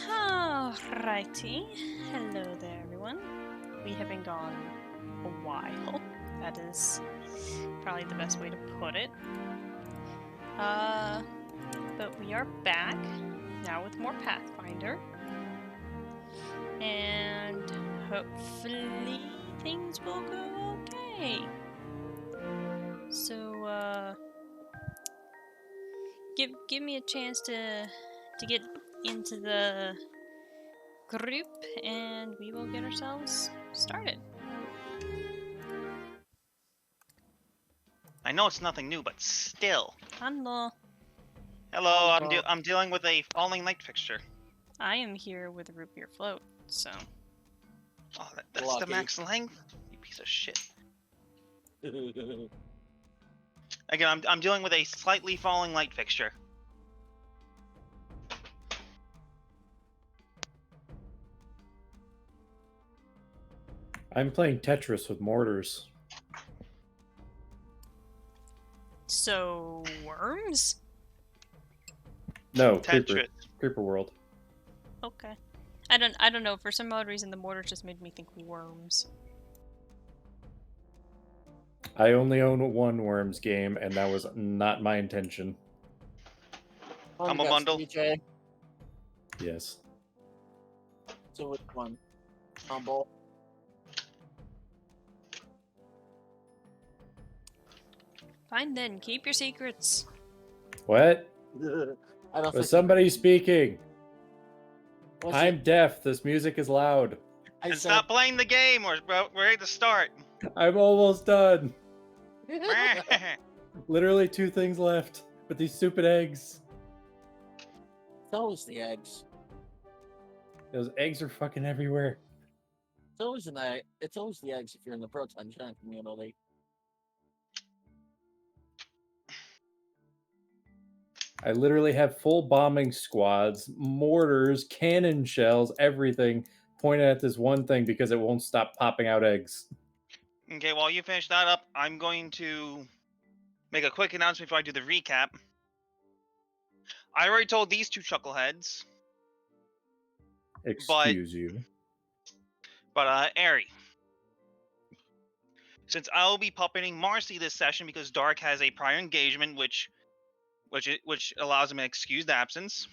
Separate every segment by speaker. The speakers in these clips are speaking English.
Speaker 1: Alrighty. Hello there, everyone. We have been gone a while. That is probably the best way to put it. But we are back now with more Pathfinder. And hopefully things will go okay. So, give me a chance to get into the group, and we will get ourselves started.
Speaker 2: I know it's nothing new, but still.
Speaker 1: Hello.
Speaker 2: Hello, I'm dealing with a falling light fixture.
Speaker 1: I am here with a root beer float, so.
Speaker 2: Oh, that's the max length? You piece of shit. Again, I'm dealing with a slightly falling light fixture.
Speaker 3: I'm playing Tetris with mortars.
Speaker 1: So, worms?
Speaker 3: No,
Speaker 2: Tetris.
Speaker 3: Creeper World.
Speaker 1: Okay. I don't know, for some odd reason the mortar just made me think worms.
Speaker 3: I only own one Worms game, and that was not my intention.
Speaker 2: I'm a bundle.
Speaker 4: DJ.
Speaker 3: Yes.
Speaker 4: So which one? Humble.
Speaker 1: Fine then, keep your secrets.
Speaker 3: What?
Speaker 4: I don't
Speaker 3: Was somebody speaking?
Speaker 4: Was
Speaker 3: I'm
Speaker 4: it?
Speaker 3: deaf. This music is loud.
Speaker 4: I
Speaker 2: And
Speaker 4: said,
Speaker 2: stop playing the game, or we're ready to start.
Speaker 3: I'm almost done. Literally 2 things left. But these stupid eggs.
Speaker 4: so is the eggs.
Speaker 3: Those eggs are fucking everywhere.
Speaker 4: So is the egg. It's always the eggs if you're in the proton giant community.
Speaker 3: I literally have full bombing squads, mortars, cannon shells, everything pointed at this one thing because it won't stop popping out eggs.
Speaker 2: Okay, while you finish that up, I'm going to make a quick announcement before I do the recap. I already told these 2 chuckleheads.
Speaker 3: Excuse you.
Speaker 2: But Ari, since I'll be puppeting Marcy this session because Dark has a prior engagement, which allows him an excused absence,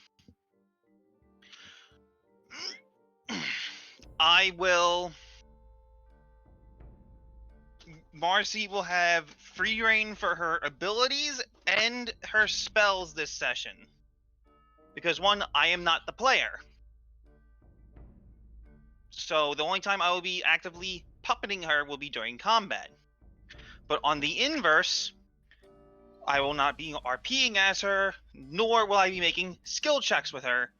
Speaker 2: Marcy will have free reign for her abilities and her spells this session. Because 1, I am not the player. So the only time I will be actively puppeting her will be during combat. But on the inverse, I will not be RPing as her, nor will I be making skill checks with her.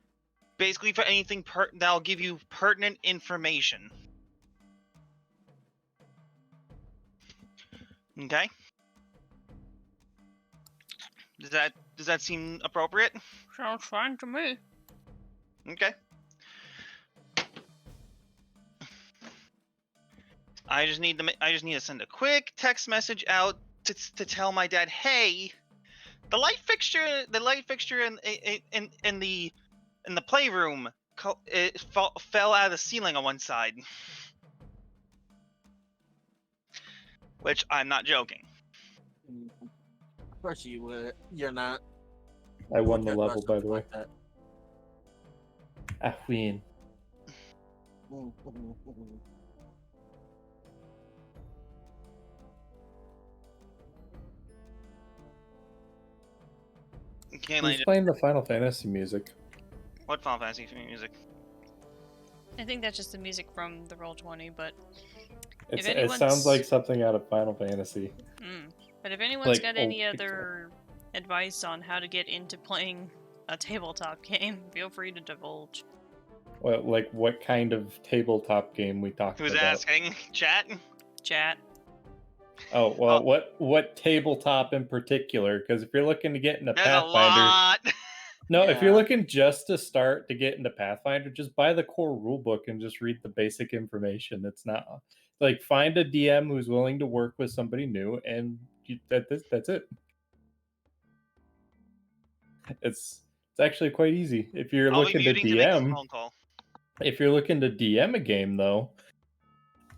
Speaker 2: Basically for anything that'll give you pertinent information. Okay? Does that seem appropriate?
Speaker 1: Sounds fine to me.
Speaker 2: Okay. I just need to send a quick text message out to tell my dad, hey, the light fixture in the playroom fell out of the ceiling on one side. Which I'm not joking.
Speaker 4: Of course you would. You're not.
Speaker 3: I won the
Speaker 4: Would
Speaker 3: level,
Speaker 4: trust
Speaker 3: by the
Speaker 4: something
Speaker 3: way.
Speaker 4: like that.
Speaker 3: Ah, win.
Speaker 2: Okay,
Speaker 3: Who's playing the Final Fantasy music?
Speaker 2: what Final Fantasy music?
Speaker 1: I think that's just the music from the Roll20, but
Speaker 3: It
Speaker 1: anyone's-
Speaker 3: sounds like something out of Final Fantasy.
Speaker 1: But if anyone's
Speaker 3: Like,
Speaker 1: got
Speaker 3: oh,
Speaker 1: any
Speaker 3: pizza.
Speaker 1: other advice on how to get into playing a tabletop game, feel free to divulge.
Speaker 3: Well, like what kind of tabletop game we talking
Speaker 2: Who's
Speaker 3: about?
Speaker 2: asking? Chat?
Speaker 1: Chat.
Speaker 3: Oh well,
Speaker 2: Oh.
Speaker 3: what tabletop in particular? Because if you're looking to get into
Speaker 2: There's a
Speaker 3: Pathfinder,
Speaker 2: lot.
Speaker 3: no, if you're
Speaker 4: Yeah.
Speaker 3: looking just to start to get into Pathfinder, just buy the core rulebook and just read the basic information. It's not like find a DM who's willing to work with somebody new, and that's it. It's actually quite easy if you're
Speaker 2: I'll be
Speaker 3: looking to
Speaker 2: muting to make this
Speaker 3: DM.
Speaker 2: phone call.
Speaker 3: If you're looking to DM a game, though,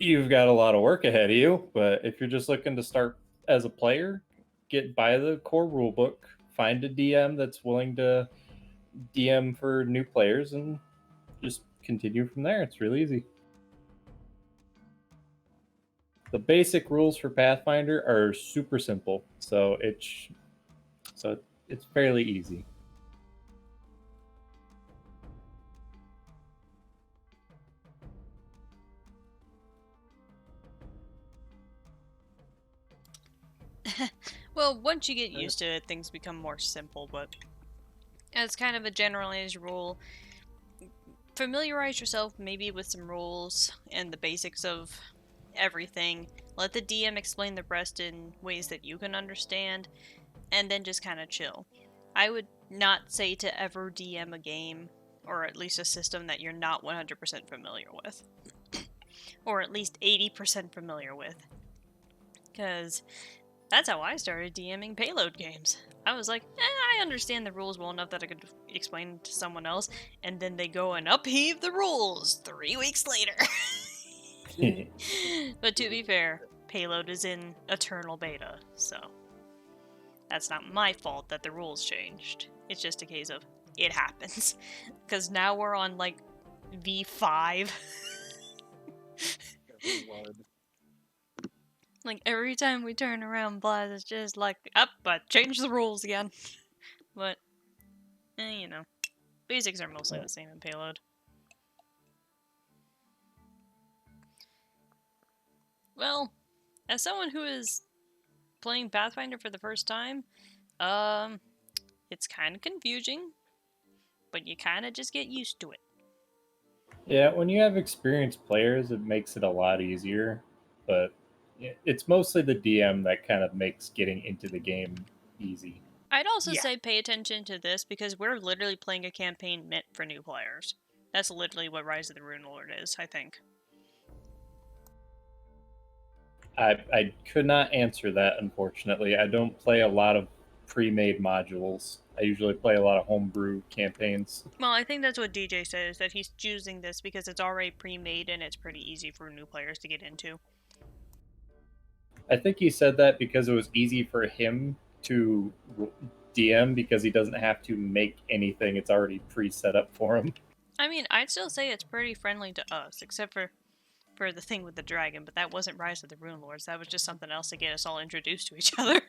Speaker 3: you've got a lot of work ahead of you. But if you're just looking to start as a player, buy the core rulebook, find a DM that's willing to DM for new players, and just continue from there. It's really easy. The basic rules for Pathfinder are super simple, so it's fairly easy.
Speaker 1: Well, once you get used to it, things become more simple, but as kind of a generalized rule, familiarize yourself maybe with some rules and the basics of everything. Let the DM explain the rest in ways that you can understand, and then just kind of chill. I would not say to ever DM a game, or at least a system that you're not 100% familiar with. Or at least 80% familiar with. Because that's how I started DMing payload games. I was like, I understand the rules well enough that I could explain to someone else, and then they go and upheave the rules 3 weeks later. But to be fair, payload is in eternal beta, so that's not my fault that the rules changed. It's just a case of it happens. Because now we're on like V5. Like every time we turn around, Blaz is just like, up, but change the rules again. But, you know, basics are mostly the same in payload. Well, as someone who is playing Pathfinder for the first time, it's kind of confusing, but you kind of just get used to it.
Speaker 3: Yeah, when you have experienced players, it makes it a lot easier, but it's mostly the DM that kind of makes getting into the game easy.
Speaker 1: I'd also say pay attention to this because we're literally playing a campaign meant for new players. That's literally what Rise of the Rune Lord is, I think.
Speaker 3: I could not answer that, unfortunately. I don't play a lot of pre-made modules. I usually play a lot of homebrew campaigns.
Speaker 1: Well, I think that's what DJ says, that he's choosing this because it's already pre-made and it's pretty easy for new players to get into.
Speaker 3: I think he said that because it was easy for him to DM because he doesn't have to make anything. It's already pre-set up for him.
Speaker 1: I mean, I'd still say it's pretty friendly to us, except for the thing with the dragon, but that wasn't Rise of the Rune Lords. That was just something else to get us all introduced to each other.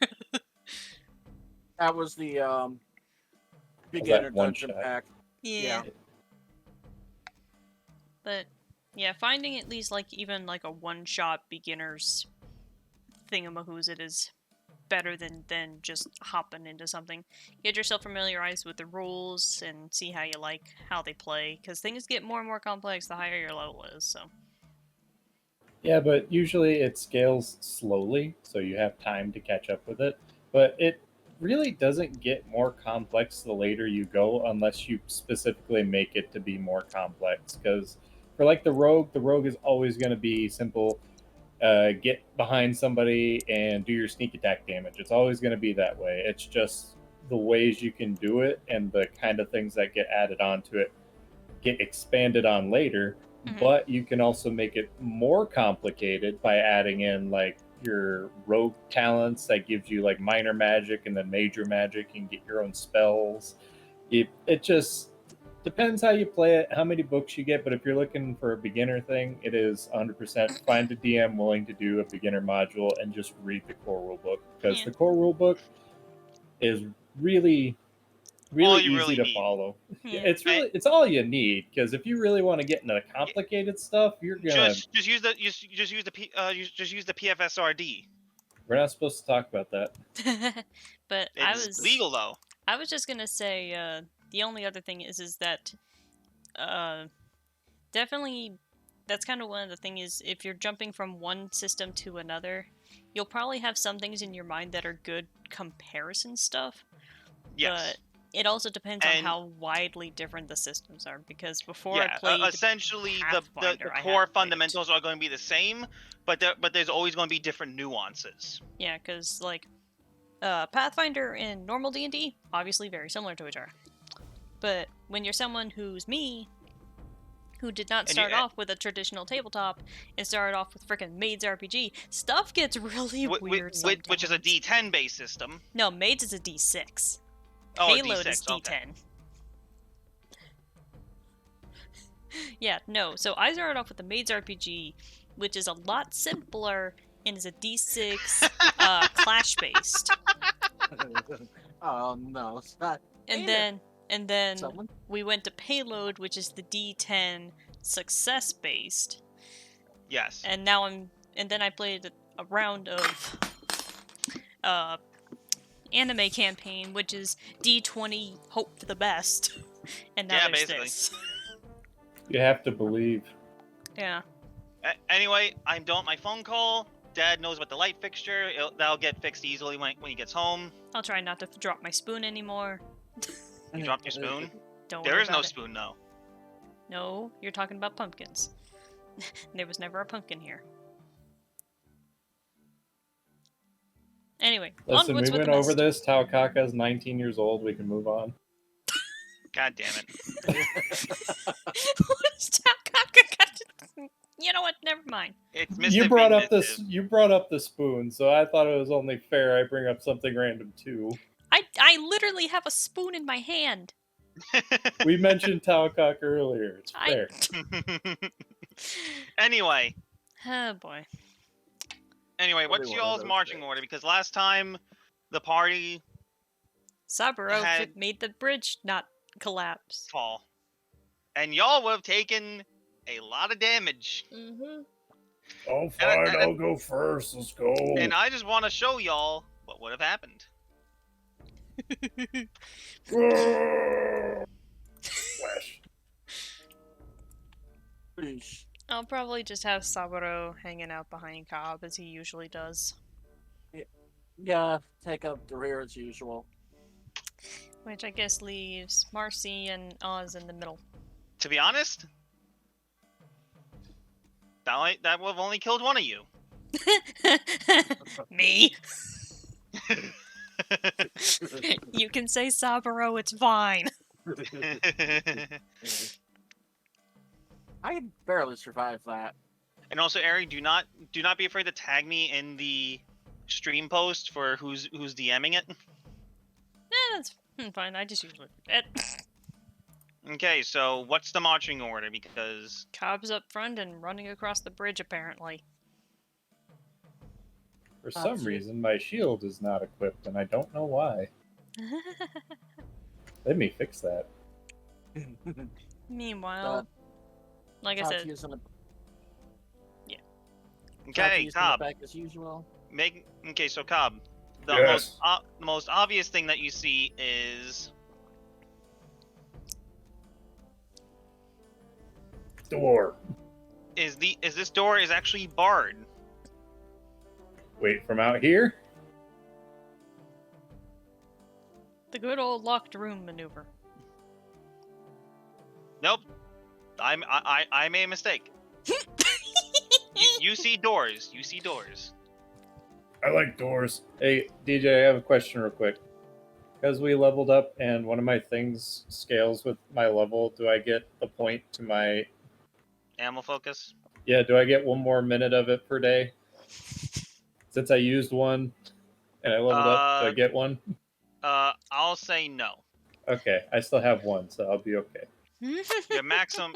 Speaker 4: That was the beginner
Speaker 3: one
Speaker 4: dungeon
Speaker 3: shot.
Speaker 4: pack.
Speaker 1: Yeah. But yeah, finding at least like even like a one-shot beginner's thingamahooz is better than just hopping into something. Get yourself familiarized with the rules and see how you like how they play, because things get more and more complex the higher your level is. So.
Speaker 3: Yeah, but usually it scales slowly, so you have time to catch up with it. But really doesn't get more complex the later you go, unless you specifically make it to be more complex. Because for like the rogue is always going to be simple. Get behind somebody and do your sneak attack damage. It's always going to be that way. It's just the ways you can do it and the kind of things that get added onto it get expanded on later.
Speaker 1: Mhm.
Speaker 3: But you can also make it more complicated by adding in like your rogue talents that gives you like minor magic and then major magic and get your own spells. It just depends how you play it, how many books you get. But if you're looking for a beginner thing, it is 100% find a DM willing to do a beginner module and just read the core rulebook, because
Speaker 1: Yeah.
Speaker 3: the core rulebook is really
Speaker 2: All you
Speaker 3: easy
Speaker 2: really
Speaker 3: to
Speaker 2: need.
Speaker 3: follow.
Speaker 1: Yeah.
Speaker 3: It's all you need, because if you really want to get into the complicated stuff, you're gonna.
Speaker 2: Just use the PFSRD.
Speaker 3: We're not supposed to talk about that.
Speaker 1: But
Speaker 2: It's legal though.
Speaker 1: I was just gonna say, the only other thing is that, definitely, that's kind of one of the things is if you're jumping from one system to another, you'll probably have some things in your mind that are good comparison stuff.
Speaker 2: Yes.
Speaker 1: But it also depends on
Speaker 2: And-
Speaker 1: how widely different the systems are. Because before I
Speaker 2: Yeah.
Speaker 1: played,
Speaker 2: Essentially, the
Speaker 1: Pathfinder, I
Speaker 2: core
Speaker 1: hadn't played it.
Speaker 2: fundamentals are going to be the same, but there's always going to be different nuances.
Speaker 1: Yeah, because like, Pathfinder and normal D&D, obviously very similar to each other. But when you're someone who's me, who did not
Speaker 2: And you-
Speaker 1: start off with a traditional tabletop and started off with frickin' Maids RPG, stuff gets really weird sometimes.
Speaker 2: Which is a D10 based system.
Speaker 1: No, Maids is a D6.
Speaker 2: Oh, a
Speaker 1: Payload
Speaker 2: D6,
Speaker 1: is D10.
Speaker 2: okay.
Speaker 1: Yeah, no. So I started off with the Maids RPG, which is a lot simpler and is a D6 clash based.
Speaker 4: Oh no, it's not.
Speaker 1: And
Speaker 4: Damn
Speaker 1: then
Speaker 4: Someone?
Speaker 1: we went to Payload, which is the D10 success based.
Speaker 2: Yes.
Speaker 1: And then I played a round of anime campaign, which is D20 hope for the best. And now
Speaker 2: Yeah,
Speaker 1: there's
Speaker 2: basically.
Speaker 1: this.
Speaker 3: You have to believe.
Speaker 1: Yeah.
Speaker 2: Anyway, I'm done with my phone call. Dad knows about the light fixture. That'll get fixed easily when he gets home.
Speaker 1: I'll try not to drop my spoon anymore.
Speaker 2: You dropped your spoon?
Speaker 1: Don't
Speaker 2: There
Speaker 1: worry
Speaker 2: is no
Speaker 1: about it.
Speaker 2: spoon, though.
Speaker 1: No, you're talking about pumpkins. There was never a pumpkin here. Anyway,
Speaker 3: Listen,
Speaker 1: onwards
Speaker 3: we
Speaker 1: with
Speaker 3: went
Speaker 1: the
Speaker 3: over
Speaker 1: mist.
Speaker 3: this. Taokaka's 19 years old. We can move on.
Speaker 2: God damn it.
Speaker 1: What's Takaka got to- You know what? Never mind.
Speaker 2: It's Mistiv
Speaker 3: You brought
Speaker 2: being
Speaker 3: up this.
Speaker 2: Mistiv.
Speaker 3: You brought up the spoon, so I thought it was only fair I bring up something random too.
Speaker 1: I literally have a spoon in my hand.
Speaker 3: We mentioned Taokaka earlier. It's
Speaker 1: I-
Speaker 3: fair.
Speaker 2: Anyway,
Speaker 1: Oh boy.
Speaker 2: what's
Speaker 4: Everyone
Speaker 2: y'all's
Speaker 4: knows
Speaker 2: marching
Speaker 4: that.
Speaker 2: order? Because last time the party
Speaker 1: Saburo
Speaker 2: had-
Speaker 1: made the bridge not collapse.
Speaker 2: fall, and y'all would have taken a lot of damage.
Speaker 1: Mm-hmm.
Speaker 3: Oh,
Speaker 2: fine, I'll
Speaker 3: go first. Let's go.
Speaker 2: And I just want to show y'all what would have happened.
Speaker 3: Flash.
Speaker 4: Eesh.
Speaker 1: I'll probably just have Saburo hanging out behind Cobb as he usually does.
Speaker 4: Yeah, take up the rear as usual.
Speaker 1: Which I guess leaves Marcy and Oz in the middle.
Speaker 2: To be honest, that would have only killed one of you.
Speaker 1: Me? You can say Saburo, it's fine.
Speaker 4: I can barely survive that.
Speaker 2: And also, Ari, do not be afraid to tag me in the stream post for who's DMing it.
Speaker 1: That's fine, I just usually forget.
Speaker 2: Okay, so what's the marching order? Because
Speaker 1: Cobb's up front and running across the bridge, apparently.
Speaker 3: For some
Speaker 4: shit.
Speaker 3: reason, my shield is not equipped, and I don't know why. Let me fix that.
Speaker 1: Meanwhile, like I
Speaker 4: Cobb's
Speaker 1: said,
Speaker 4: using the- Cobb's
Speaker 2: okay,
Speaker 4: using the
Speaker 2: Cobb,
Speaker 4: back as usual.
Speaker 2: so Cobb, the
Speaker 3: Yes.
Speaker 2: most obvious thing that you see is
Speaker 3: Door.
Speaker 2: this door is actually barred.
Speaker 3: Wait, from out here?
Speaker 1: The good old locked room maneuver.
Speaker 2: Nope. I made a mistake. You see doors. You see doors.
Speaker 3: I like doors. Hey, DJ, I have a question real quick. Because we leveled up and one of my things scales with my level, do I get a point to my...
Speaker 2: Animal focus.
Speaker 3: Yeah, do I get 1 more minute of it per day? Since I used one and I leveled up, do I get one?
Speaker 2: I'll say no.
Speaker 3: Okay, I still have one, so I'll be okay.
Speaker 2: Your maximum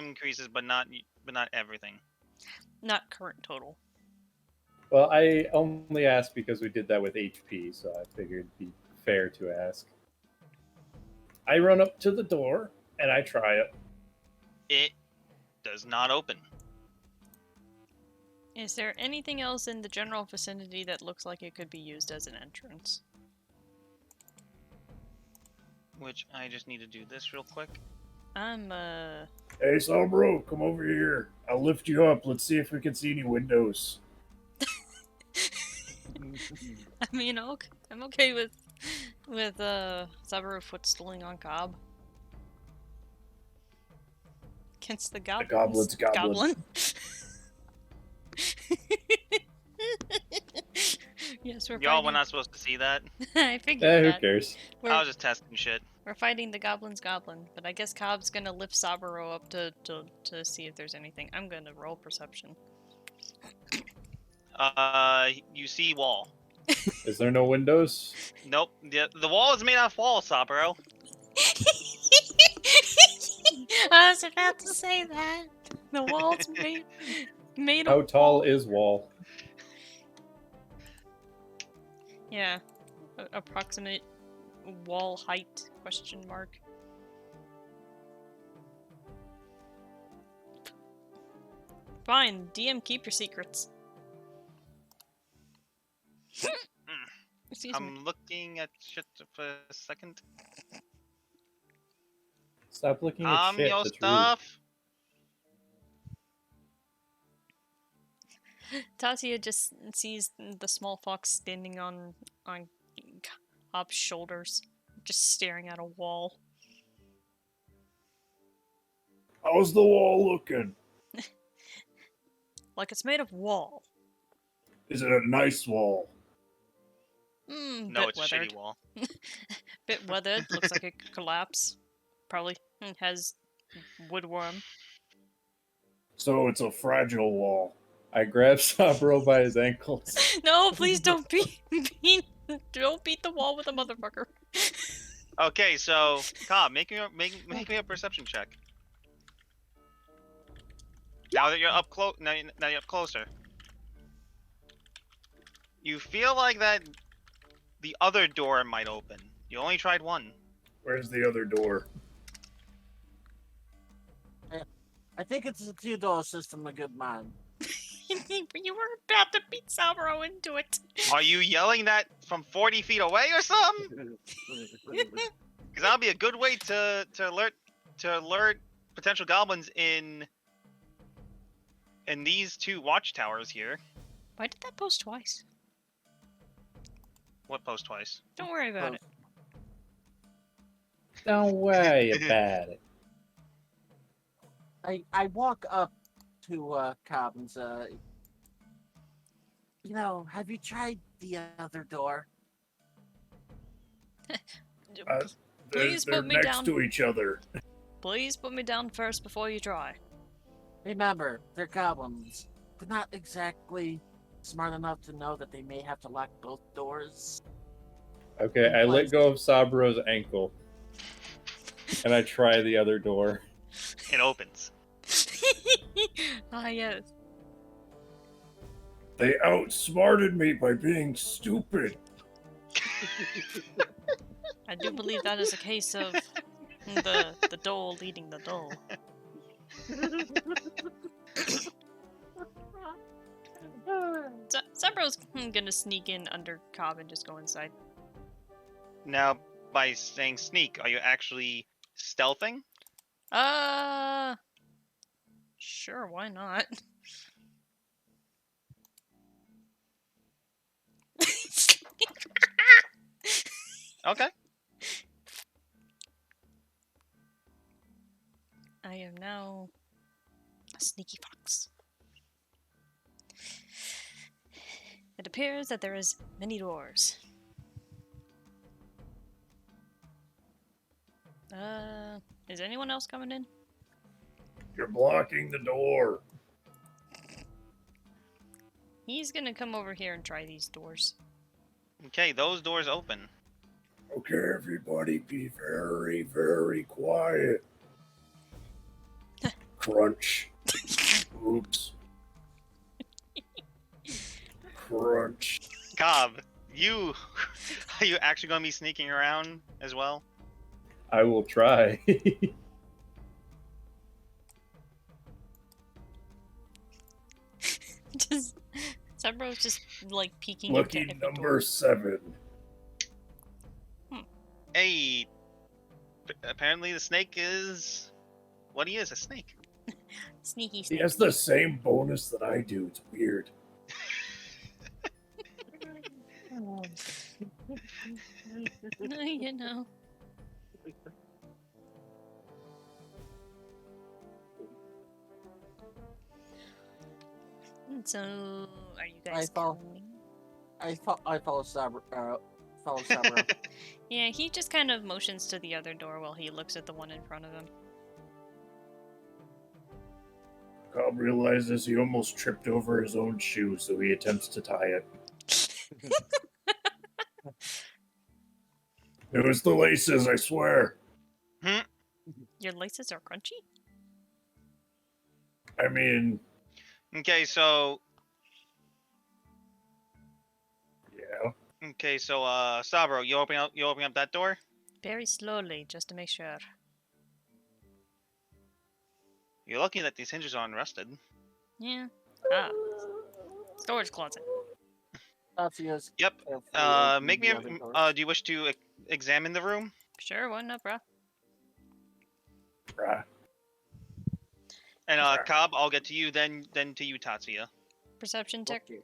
Speaker 2: increases, but not everything.
Speaker 1: Not current total.
Speaker 3: Well, I only asked because we did that with HP, so I figured it'd be fair to ask. I run up to the door and I try it.
Speaker 2: It does not open.
Speaker 1: Is there anything else in the general vicinity that looks like it could be used as an entrance?
Speaker 2: Which I just need to do this real quick.
Speaker 3: Hey, Sabro, come over here. I'll lift you up. Let's see if we can see any windows.
Speaker 1: I mean, okay. I'm okay with Saburo footstooling on Cobb. Against the goblins.
Speaker 3: The goblin's goblin.
Speaker 1: Yes, we're
Speaker 2: Y'all
Speaker 1: fighting.
Speaker 2: were not supposed to see that.
Speaker 1: I figured
Speaker 3: Who
Speaker 1: that.
Speaker 3: cares?
Speaker 2: I was just testing shit.
Speaker 1: We're fighting the goblin's goblin, but I guess Cobb's gonna lift Saburo up to see if there's anything. I'm gonna roll perception.
Speaker 2: You see wall.
Speaker 3: Is there no windows?
Speaker 2: Nope. The wall is made out of wall, Saburo.
Speaker 1: I was about to say that. The wall's made
Speaker 3: How
Speaker 1: of
Speaker 3: tall
Speaker 1: wall.
Speaker 3: is wall?
Speaker 1: Yeah. Approximate wall height, question mark. Fine, DM, keep your secrets. Excuse me.
Speaker 2: I'm looking at shit for a second.
Speaker 3: Stop looking at shit.
Speaker 2: Your
Speaker 3: That's
Speaker 2: stuff.
Speaker 1: Tasia just sees the small fox standing on Cobb's shoulders, just staring at a wall.
Speaker 3: How's the wall looking?
Speaker 1: Like it's made of wall.
Speaker 3: Is it a nice wall?
Speaker 2: No, it's a
Speaker 1: weathered.
Speaker 2: shitty wall.
Speaker 1: Bit weathered, looks like it could collapse. Probably has woodworm.
Speaker 3: So it's a fragile wall. I grab Sabro by his ankles.
Speaker 1: No, please don't don't beat the wall with a motherfucker.
Speaker 2: Okay, so Cobb, make me a perception check. Now that you're up close, now you're up closer. You feel like that the other door might open. You only tried one.
Speaker 3: Where's the other door?
Speaker 4: I think it's a two-door system, a good man.
Speaker 1: You were about to beat Saburo into it.
Speaker 2: Are you yelling that from 40 feet away or something? Because that'll be a good way to alert potential goblins in these two watchtowers here.
Speaker 1: Why did that post twice?
Speaker 2: What post twice?
Speaker 1: Don't worry about it.
Speaker 3: Don't worry about it.
Speaker 4: I walk up to Cobb and say, have you tried the other door?
Speaker 1: Please put me down.
Speaker 3: to each other.
Speaker 1: Please put me down first before you try.
Speaker 4: Remember, they're goblins. They're not exactly smart enough to know that they may have to lock both doors.
Speaker 3: Okay, I let go of Sabro's ankle. And I try the other door.
Speaker 2: It opens.
Speaker 1: Ah, yes.
Speaker 3: They outsmarted me by being stupid.
Speaker 1: I do believe that is a case of the dole leading the dole. Sabro's gonna sneak in under Cobb and just go inside.
Speaker 2: Now, by saying sneak, are you actually stealthing?
Speaker 1: Sure, why not?
Speaker 2: Okay.
Speaker 1: sneaky fox. It appears that there is many doors. Is anyone else coming in?
Speaker 3: You're blocking the door.
Speaker 1: He's gonna come over here and try these doors.
Speaker 2: Okay, those doors open.
Speaker 3: Okay, everybody be very, very quiet. Crunch. Oops. Crunch.
Speaker 2: Cobb, are you actually going to be sneaking around as well?
Speaker 3: I will try.
Speaker 1: Just Sabro's just like peeking
Speaker 3: Lucky
Speaker 1: into every
Speaker 3: number
Speaker 1: door.
Speaker 3: 7.
Speaker 2: Hey, apparently the snake is what he is, a snake.
Speaker 1: Sneaky
Speaker 3: He
Speaker 1: snake.
Speaker 3: has the same bonus that I do. It's weird.
Speaker 1: You know. So, are you guys going?
Speaker 4: I follow Sabra. Follow Sabra.
Speaker 1: Yeah, he just kind of motions to the other door while he looks at the one in front of him.
Speaker 3: Cobb realizes he almost tripped over his own shoe, so he attempts to tie it. It was the laces, I swear.
Speaker 1: Your laces are crunchy?
Speaker 3: I mean,
Speaker 2: Okay, so
Speaker 3: yeah.
Speaker 2: Sabro, you open up that door?
Speaker 1: Very slowly, just to make sure.
Speaker 2: You're lucky that these hinges aren't rusted.
Speaker 1: Yeah. Ah. Storage closet.
Speaker 4: Tatsuya's
Speaker 2: Yep.
Speaker 4: carefully
Speaker 2: Make me
Speaker 4: opening the other doors.
Speaker 2: do you wish to examine the room?
Speaker 1: Sure, why not, bruh?
Speaker 3: Right.
Speaker 2: And
Speaker 3: Sure.
Speaker 2: Cobb, I'll get to you, then to you, Tatsuya.
Speaker 1: Perception check.
Speaker 4: Okay.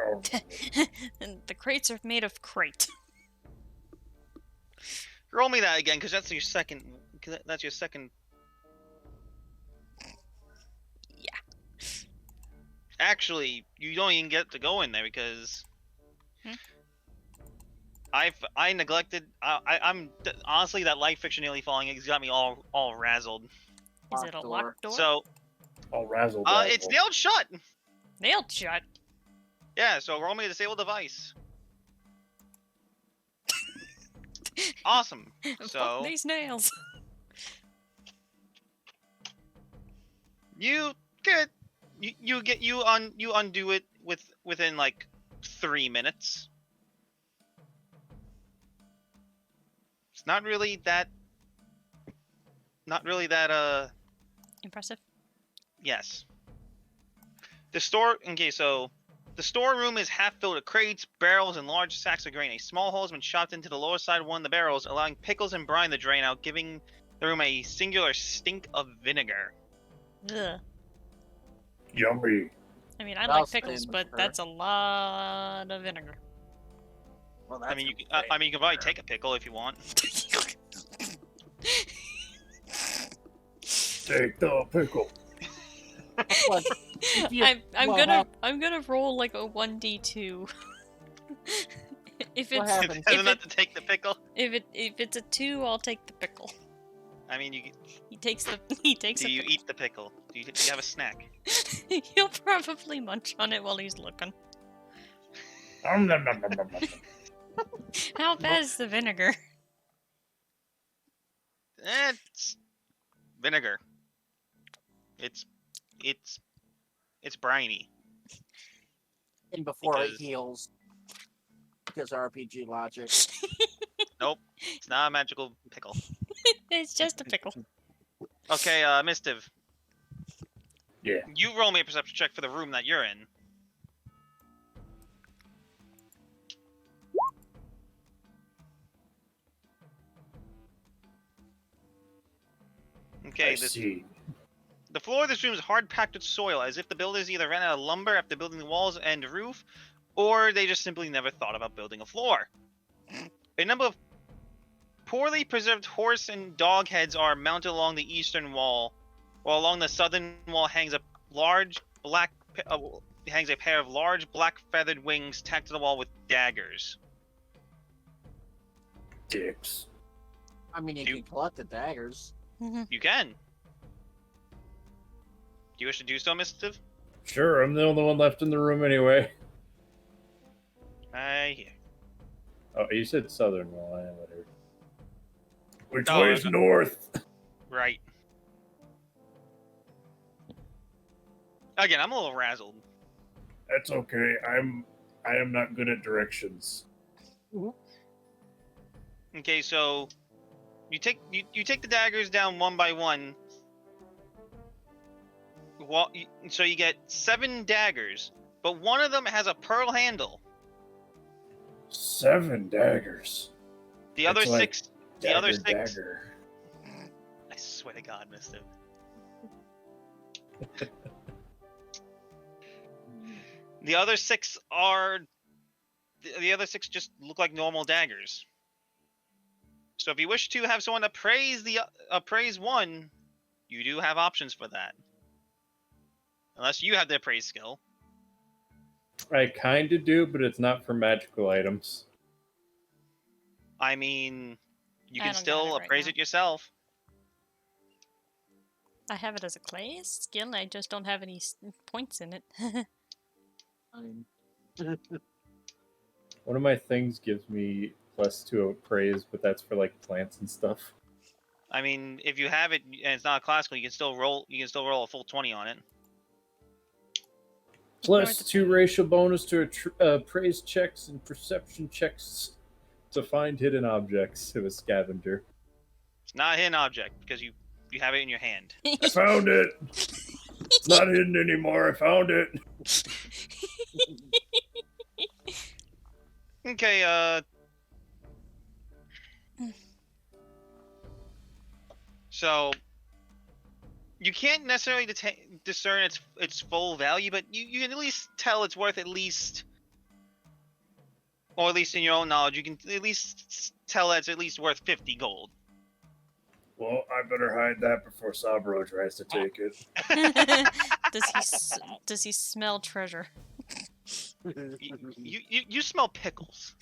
Speaker 3: Oh,
Speaker 1: And the crates are made of crate.
Speaker 2: Roll me that again, because that's your second. That's your second.
Speaker 1: Yeah.
Speaker 2: Actually, you don't even get to go in there because I neglected. I'm honestly, that light fiction nearly falling has got me all razzled.
Speaker 1: Is it a locked door?
Speaker 2: So
Speaker 3: all razzle
Speaker 2: it's nailed shut.
Speaker 1: Nailed shut.
Speaker 2: Yeah. So roll me a disable device. Awesome.
Speaker 1: Fuck
Speaker 2: So
Speaker 1: these nails.
Speaker 2: you undo it within like 3 minutes. It's not really that
Speaker 1: Impressive.
Speaker 2: yes. The storeroom is half filled with crates, barrels, and large sacks of grain. A small hole has been chopped into the lower side of one of the barrels, allowing pickles and brine to drain out, giving the room a singular stink of vinegar.
Speaker 1: Ugh.
Speaker 3: Yummy.
Speaker 1: I mean, I
Speaker 4: Well
Speaker 1: like pickles,
Speaker 4: stained,
Speaker 1: but
Speaker 4: sure.
Speaker 1: that's a lot of vinegar.
Speaker 4: Well,
Speaker 2: I mean, you can probably take a pickle if you want.
Speaker 3: Take the pickle.
Speaker 1: I'm gonna roll like a 1d2. If
Speaker 4: What
Speaker 1: it's
Speaker 4: happens?
Speaker 2: Tell them not to take the pickle.
Speaker 1: if it's a 2, I'll take the pickle.
Speaker 2: I mean,
Speaker 1: He takes
Speaker 2: do
Speaker 1: the
Speaker 2: you
Speaker 1: pickle.
Speaker 2: eat the pickle? Do you have a snack?
Speaker 1: He'll probably munch on it while he's looking.
Speaker 3: Nom, nom, nom, nom, nom, nom.
Speaker 1: How bad is the vinegar?
Speaker 2: It's vinegar. It's briny.
Speaker 4: And before it
Speaker 2: Because-
Speaker 4: heals. Because RPG logic.
Speaker 2: Nope, it's not a magical pickle.
Speaker 1: It's just a pickle.
Speaker 2: Okay, Mistiv.
Speaker 3: Yeah.
Speaker 2: You roll me a perception check for the room that you're in. Okay,
Speaker 3: I see.
Speaker 2: the floor of this room is hard packed with soil, as if the builders either ran out of lumber after building the walls and roof, or they just simply never thought about building a floor. A number of poorly preserved horse and dog heads are mounted along the eastern wall, while along the southern wall hangs a pair of large black feathered wings tacked to the wall with daggers.
Speaker 3: Dicks.
Speaker 4: I mean, you can collect the daggers.
Speaker 2: You can. Do you wish to do so, Mistiv?
Speaker 3: Sure, I'm the only one left in the room anyway.
Speaker 2: I hear.
Speaker 3: Oh, you said southern wall. Whatever. Which
Speaker 2: Oh,
Speaker 3: way's north?
Speaker 2: Right. Again, I'm a little razzled.
Speaker 3: That's okay. I am not good at directions.
Speaker 2: Okay, so you take the daggers down one by one. So you get 7 daggers, but one of them has a pearl handle.
Speaker 3: 7 daggers.
Speaker 2: The other
Speaker 3: It's like
Speaker 2: 6. The other 6.
Speaker 3: Dagger.
Speaker 2: I swear to God, Mistiv. The other 6 are. The other 6 just look like normal daggers. So if you wish to have someone appraise one, you do have options for that. Unless you have the appraise skill.
Speaker 3: I kind of do, but it's not for magical items.
Speaker 2: I mean, you
Speaker 1: I
Speaker 2: can
Speaker 1: don't got
Speaker 2: still
Speaker 1: it right
Speaker 2: appraise
Speaker 1: now.
Speaker 2: it yourself.
Speaker 1: I have it as a clay skill, I just don't have any points in it.
Speaker 3: One of my things gives me +2 appraise, but that's for like plants and stuff.
Speaker 2: I mean, if you have it and it's not classical, you can still roll. You can still roll a full 20 on it.
Speaker 3: +2 racial bonus to appraise checks and perception checks to find hidden objects of a scavenger.
Speaker 2: It's not a hidden object because you have it in your hand.
Speaker 3: I found it. It's not hidden anymore. I found it.
Speaker 2: Okay. So you can't necessarily discern its full value, but you can at least tell it's worth at least, or at least in your own knowledge, you can at least tell that it's at least worth 50 gold.
Speaker 3: Well, I better hide that before Sabro tries to take it.
Speaker 1: Does he smell treasure?
Speaker 2: You smell pickles.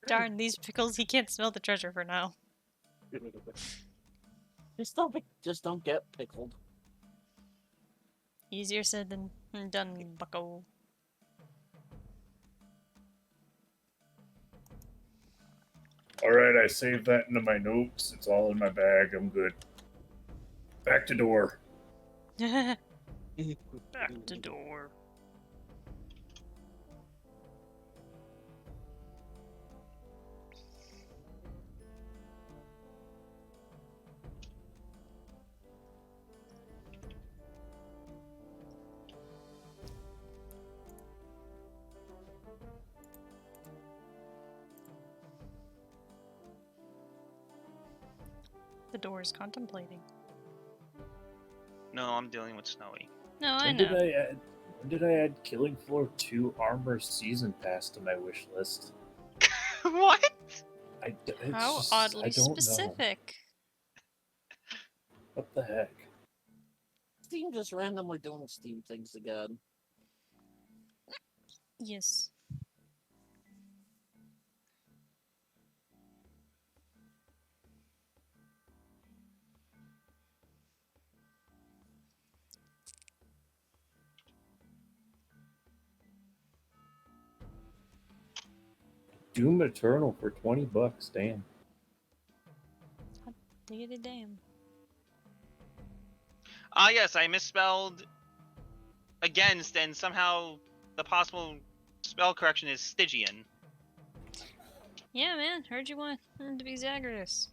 Speaker 1: Darn, these pickles, he can't smell the treasure for now.
Speaker 4: Just don't get pickled.
Speaker 1: Easier said than done, bucko.
Speaker 3: Alright, I saved that into my notes. It's all in my bag. I'm good. Back to door.
Speaker 1: Back to door. The door is contemplating.
Speaker 2: No, I'm dealing with Snowy.
Speaker 1: No, I
Speaker 3: When
Speaker 1: know.
Speaker 3: did I add Killing Floor 2 Armor Season Pass to my wish list?
Speaker 2: What?
Speaker 1: How oddly specific.
Speaker 3: What the heck?
Speaker 4: Steam just randomly doing Steam things again.
Speaker 1: Yes.
Speaker 3: Doom Eternal for $20. Damn.
Speaker 1: Diggity damn.
Speaker 2: Ah, yes, I misspelled against, and somehow the possible spell correction is Stygian.
Speaker 1: Yeah, man. Heard you want him to be Zagreus.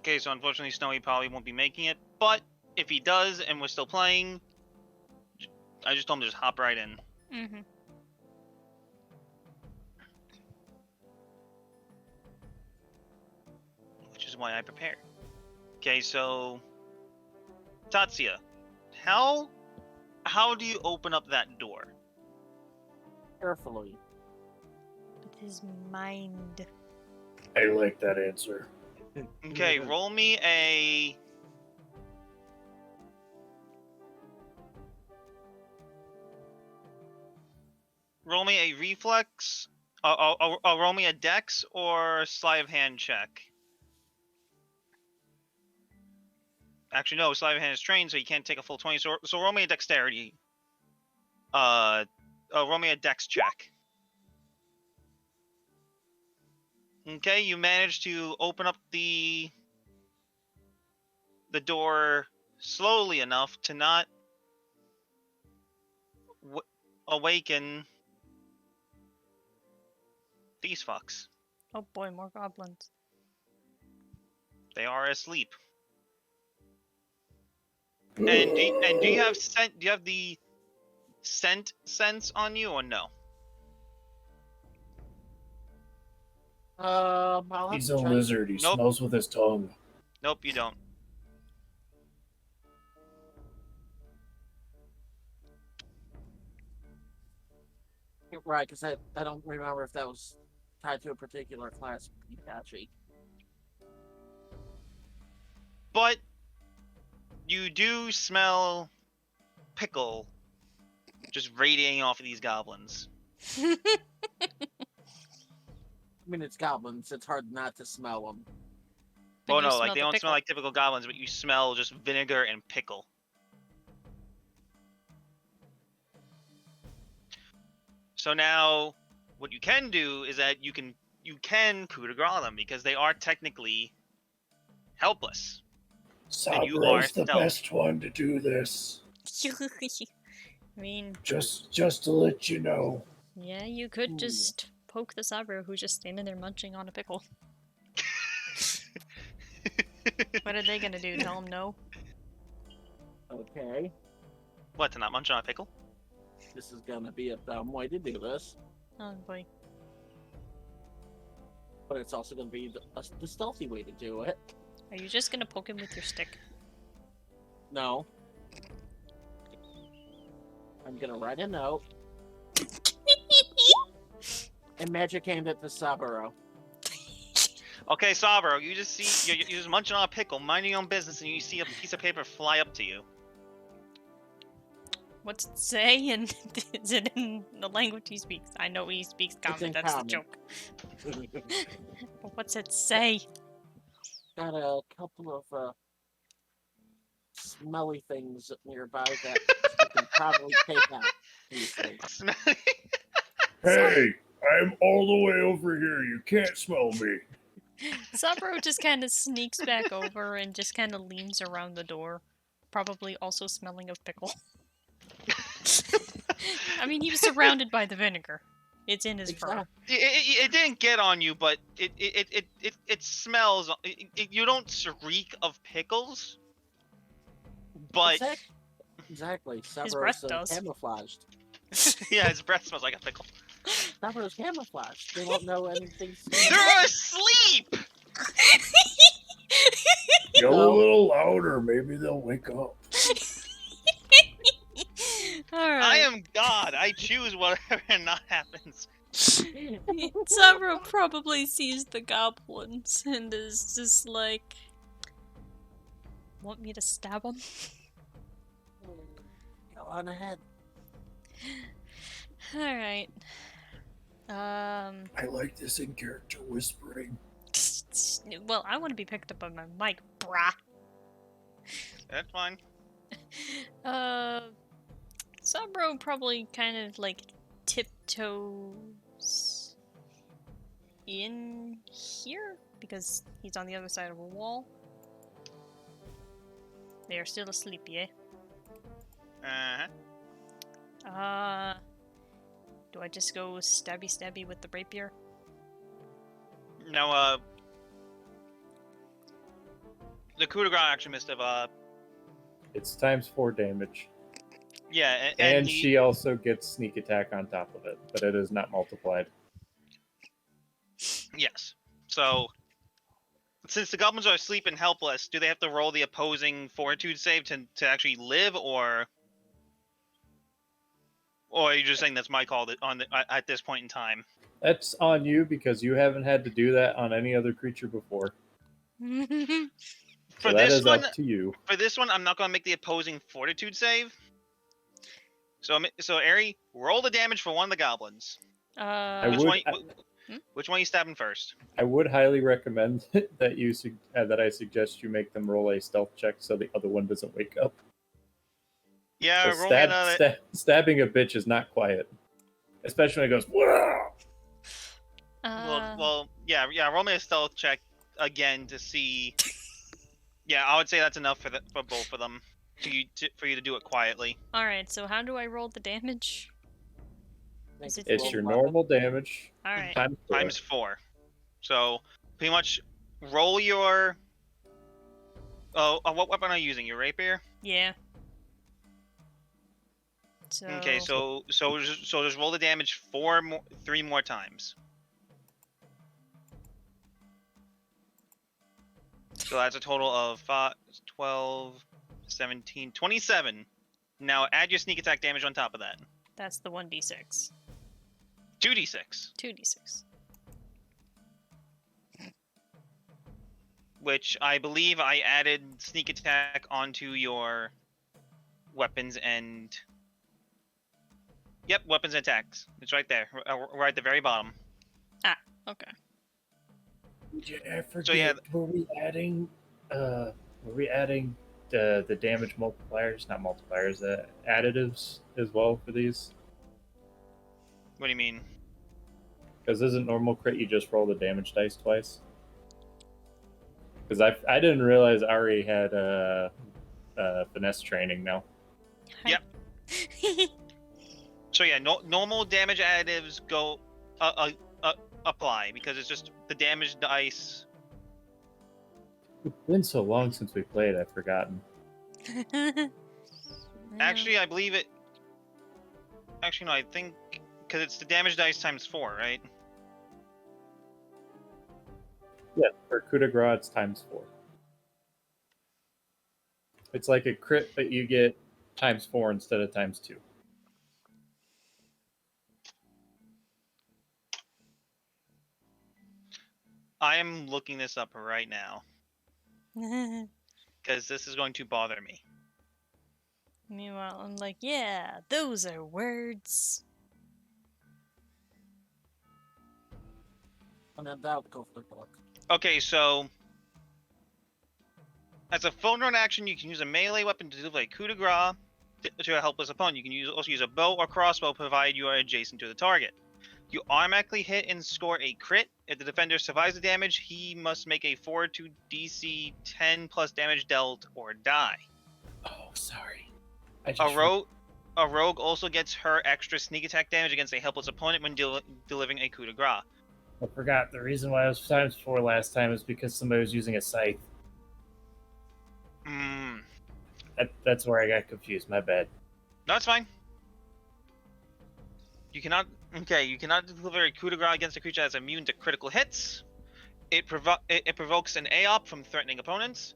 Speaker 2: Okay, so unfortunately Snowy probably won't be making it, but if he does and we're still playing, I just told him to just hop right in.
Speaker 1: Mm-hmm.
Speaker 2: Which is why I prepared. Okay, so Tatsuya, how do you open up that door?
Speaker 4: Carefully.
Speaker 1: With his mind.
Speaker 3: I like that answer.
Speaker 2: Okay, roll me a reflex. Roll me a dex or sleight of hand check. Actually, no, sleight of hand is trained, so you can't take a full 20. So roll me a dexterity. Roll me a dex check. Okay, you managed to open up the door slowly enough to not awaken these fucks.
Speaker 1: Oh boy, more goblins.
Speaker 2: They are asleep. And do you have scent? Do you have the scent sense on you or no?
Speaker 4: I'll have
Speaker 3: He's
Speaker 4: to
Speaker 3: a
Speaker 4: check.
Speaker 3: lizard. He
Speaker 2: Nope.
Speaker 3: smells with his tongue.
Speaker 2: Nope, you don't.
Speaker 4: Right, because I don't remember if that was tied to a particular class Pikachu.
Speaker 2: But you do smell pickle just radiating off of these goblins.
Speaker 4: I mean, it's goblins. It's hard not to smell them.
Speaker 1: But
Speaker 2: Oh
Speaker 1: you
Speaker 2: no,
Speaker 1: smell
Speaker 2: like they
Speaker 1: the
Speaker 2: don't
Speaker 1: pickle.
Speaker 2: smell like typical goblins, but you smell just vinegar and pickle. So now, what you can do is that you can coup de grace them because they are technically helpless. And you are
Speaker 3: Sabro's the
Speaker 2: stealth.
Speaker 3: best one to do this.
Speaker 1: I mean,
Speaker 3: Just to let you know.
Speaker 1: yeah, you could
Speaker 4: Ooh.
Speaker 1: just poke the Sabro who's just standing there munching on a pickle. What are they gonna do? Tell him no?
Speaker 4: Okay,
Speaker 2: What, to not munch on a pickle?
Speaker 4: this is gonna be a dumb way to do this,
Speaker 1: Oh boy.
Speaker 4: but it's also gonna be the stealthy way to do it.
Speaker 1: Are you just gonna poke him with your stick?
Speaker 4: No. I'm gonna write a note and magic hand it to Saburo.
Speaker 2: Okay, Sabro, you just see you're just munching on a pickle, minding your own business, and you see a piece of paper fly up to you.
Speaker 1: What's it say? And is it in the language he speaks? I know he speaks common,
Speaker 4: in
Speaker 1: that's
Speaker 4: common.
Speaker 1: the joke. But what's it say?
Speaker 4: Got a couple of smelly things nearby that you can probably take out easily.
Speaker 3: Hey, I'm all the way over here. You can't smell me.
Speaker 1: Sabro just kind of sneaks back over and just kind of leans around the door, probably also smelling of pickle. I mean, he was surrounded by the vinegar. It's in his fur.
Speaker 2: It didn't get on you, but it smells. You don't reek of pickles, but
Speaker 4: Exactly.
Speaker 1: His breath
Speaker 4: Sabro's
Speaker 1: does.
Speaker 4: camouflaged.
Speaker 2: yeah, his breath smells like a pickle.
Speaker 4: Sabro's camouflaged. They won't know anything.
Speaker 2: They're asleep.
Speaker 3: Go a little louder. Maybe they'll wake up.
Speaker 1: Alright.
Speaker 2: I am God. I choose whatever and not happens.
Speaker 1: Sabro probably sees the goblins and is just like, want me to stab him?
Speaker 4: Go on ahead.
Speaker 1: Alright.
Speaker 3: I like this in character whispering.
Speaker 1: Well, I want to be picked up on my mic, brah.
Speaker 2: That's fine.
Speaker 1: Sabro probably kind of like tiptoes in here because he's on the other side of a wall. They are still asleep, yeah? Do I just go stabby with the rapier?
Speaker 2: No, the coup de grace action, Mistiv.
Speaker 3: It's ×4 damage.
Speaker 2: Yeah,
Speaker 3: And
Speaker 2: the,
Speaker 3: she also gets sneak attack on top of it, but it is not multiplied.
Speaker 2: yes. So, since the goblins are asleep and helpless, do they have to roll the opposing fortitude save to actually live, or are you just saying that's my call at this point in time?
Speaker 3: That's on you because you haven't had to do that on any other creature before.
Speaker 2: For
Speaker 3: So that
Speaker 2: this
Speaker 3: is
Speaker 2: one,
Speaker 3: up to you.
Speaker 2: I'm not going to make the opposing fortitude save. So Ari, roll the damage for one of the goblins. Which one are you stabbing first?
Speaker 3: I would highly recommend that I suggest you make them roll a stealth check so the other one doesn't wake up.
Speaker 2: Yeah, roll me another.
Speaker 3: Stabbing a bitch is not quiet, especially when it goes. Whoa!
Speaker 2: Yeah. Roll me a stealth check again to see. Yeah, I would say that's enough for both of them for you to do it quietly.
Speaker 1: All right. So how do I roll the damage?
Speaker 3: It's your normal damage.
Speaker 1: All right.
Speaker 2: Times 4. So pretty much roll your. What weapon are you using? Your rapier?
Speaker 1: Yeah. So...
Speaker 2: Okay, so just roll the damage 3 more times. So that's a total of 5, 12, 17, 27. Now add your sneak attack damage on top of that.
Speaker 1: That's the 1d6.
Speaker 2: 2d6.
Speaker 1: 2d6.
Speaker 2: Which I believe I added sneak attack onto your weapons and... Yep, weapons and attacks. It's right there, right at the very bottom.
Speaker 1: Ah, okay.
Speaker 3: I forget.
Speaker 2: So yeah,
Speaker 3: were we adding the damage multipliers, not multipliers, additives as well for these?
Speaker 2: What do you mean?
Speaker 3: Because isn't normal crit you just roll the damage dice twice? Because I didn't realize Ari had finesse training now.
Speaker 2: Yep. So yeah, normal damage additives go apply because it's just the damage dice.
Speaker 3: It's been so long since we played, I've forgotten.
Speaker 2: Actually, I believe it. Actually, no, I think because it's the damage dice times 4, right?
Speaker 3: Yeah, for coup de grace, it's times 4. It's like a crit, but you get times 4 instead of times 2.
Speaker 2: I am looking this up right now because this is going to bother me.
Speaker 1: Meanwhile, I'm like, yeah, those are words.
Speaker 4: And then that would go for the book.
Speaker 2: Okay, so as a phone run action, you can use a melee weapon to deliver a coup de grace to a helpless opponent. You can also use a bow or crossbow provided you are adjacent to the target. You automatically hit and score a crit. If the defender survives the damage, he must make a 4-2 DC 10 plus damage dealt or die.
Speaker 3: Oh, sorry.
Speaker 2: A rogue also gets her extra sneak attack damage against a helpless opponent when delivering a coup de grace.
Speaker 3: I forgot. The reason why it was times 4 last time is because somebody was using a scythe. That's where I got confused. My bad.
Speaker 2: No, it's fine. You cannot deliver a coup de grace against a creature that's immune to critical hits. It provokes an AOP from threatening opponents.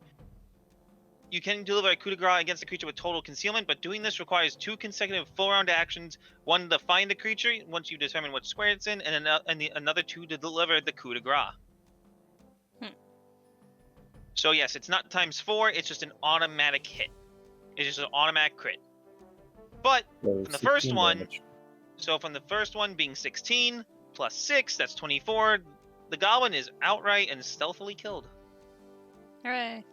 Speaker 2: You can deliver a coup de grace against a creature with total concealment, but doing this requires 2 consecutive full-round actions: one to find the creature once you determine what square it's in, and another 2 to deliver the coup de grace. So yes, it's not times 4, it's just an automatic hit. It's just an automatic crit. But from the first one, damage. So from the first one being 16 plus 6, that's 24. The goblin is outright and stealthily killed.
Speaker 1: Hooray.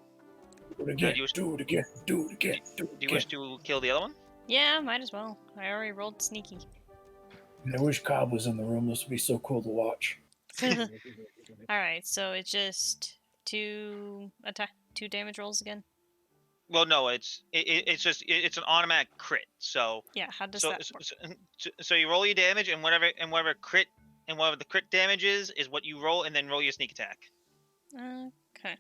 Speaker 3: Do it again, do it again.
Speaker 2: Do you wish to kill the other one?
Speaker 1: Yeah, might as well. I already rolled sneaky.
Speaker 3: I wish Cobb was in the room. This would be so cool to watch.
Speaker 1: Alright, so it's just 2 damage rolls again?
Speaker 2: Well, no, it's an automatic crit. So
Speaker 1: yeah, how does that work?
Speaker 2: So you roll your damage, and whatever the crit damage is what you roll, and then roll your sneak attack.
Speaker 1: Okay.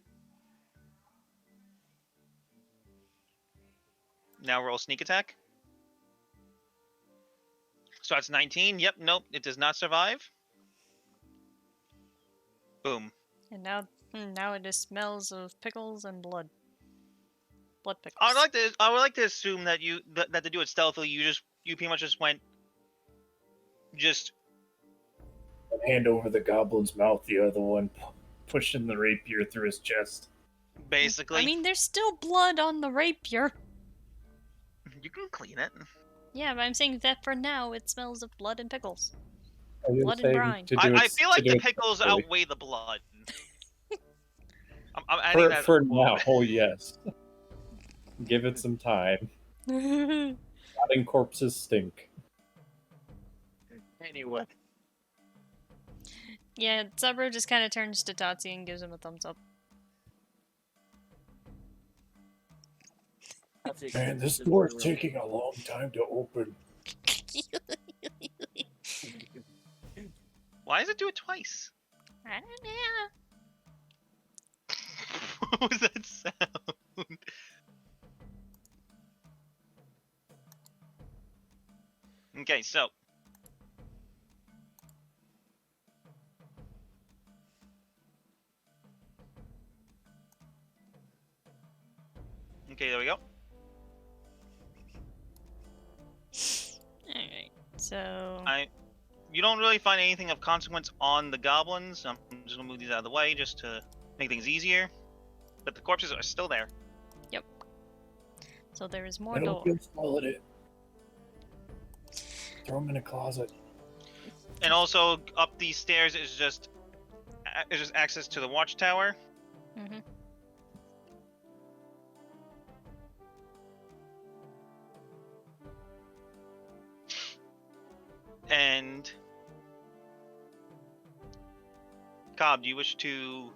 Speaker 2: Now roll sneak attack. So that's 19. Yep, nope, it does not survive. Boom.
Speaker 1: And now it just smells of pickles and blood. Blood pickles.
Speaker 2: I would like to assume that that to do it stealthily, you pretty much just went
Speaker 3: One hand over the goblin's mouth, the other one pushing the rapier through his chest.
Speaker 2: basically.
Speaker 1: I mean, there's still blood on the rapier.
Speaker 2: You can clean it.
Speaker 1: Yeah, but I'm saying that for now it smells of blood and pickles.
Speaker 3: I was
Speaker 1: Blood and
Speaker 3: saying
Speaker 1: brine.
Speaker 3: to do
Speaker 2: I
Speaker 3: it-
Speaker 2: feel
Speaker 3: to
Speaker 2: like
Speaker 3: do
Speaker 2: the
Speaker 3: it
Speaker 2: pickles
Speaker 3: stealthily.
Speaker 2: outweigh the blood. I'm adding that
Speaker 3: For
Speaker 2: as a
Speaker 3: now,
Speaker 2: quote.
Speaker 3: oh yes. Give it some time. Rotting corpses stink.
Speaker 4: Anyway,
Speaker 1: Yeah, Subro just kind of turns to Tatsi and gives him a thumbs up.
Speaker 3: Man, this door's taking a long time to open.
Speaker 2: Why does it do it twice?
Speaker 1: I don't know.
Speaker 2: What was that sound? Okay, so. Okay, there we go.
Speaker 1: Alright, so...
Speaker 2: You don't really find anything of consequence on the goblins. I'm just gonna move these out of the way just to make things easier. But the corpses are still there.
Speaker 1: So there is more
Speaker 3: I don't
Speaker 1: door.
Speaker 3: feel swallowed it. Throw them in a closet.
Speaker 2: And also up these stairs is just access to the watchtower.
Speaker 1: Mm-hmm.
Speaker 2: And Cobb, do you wish to?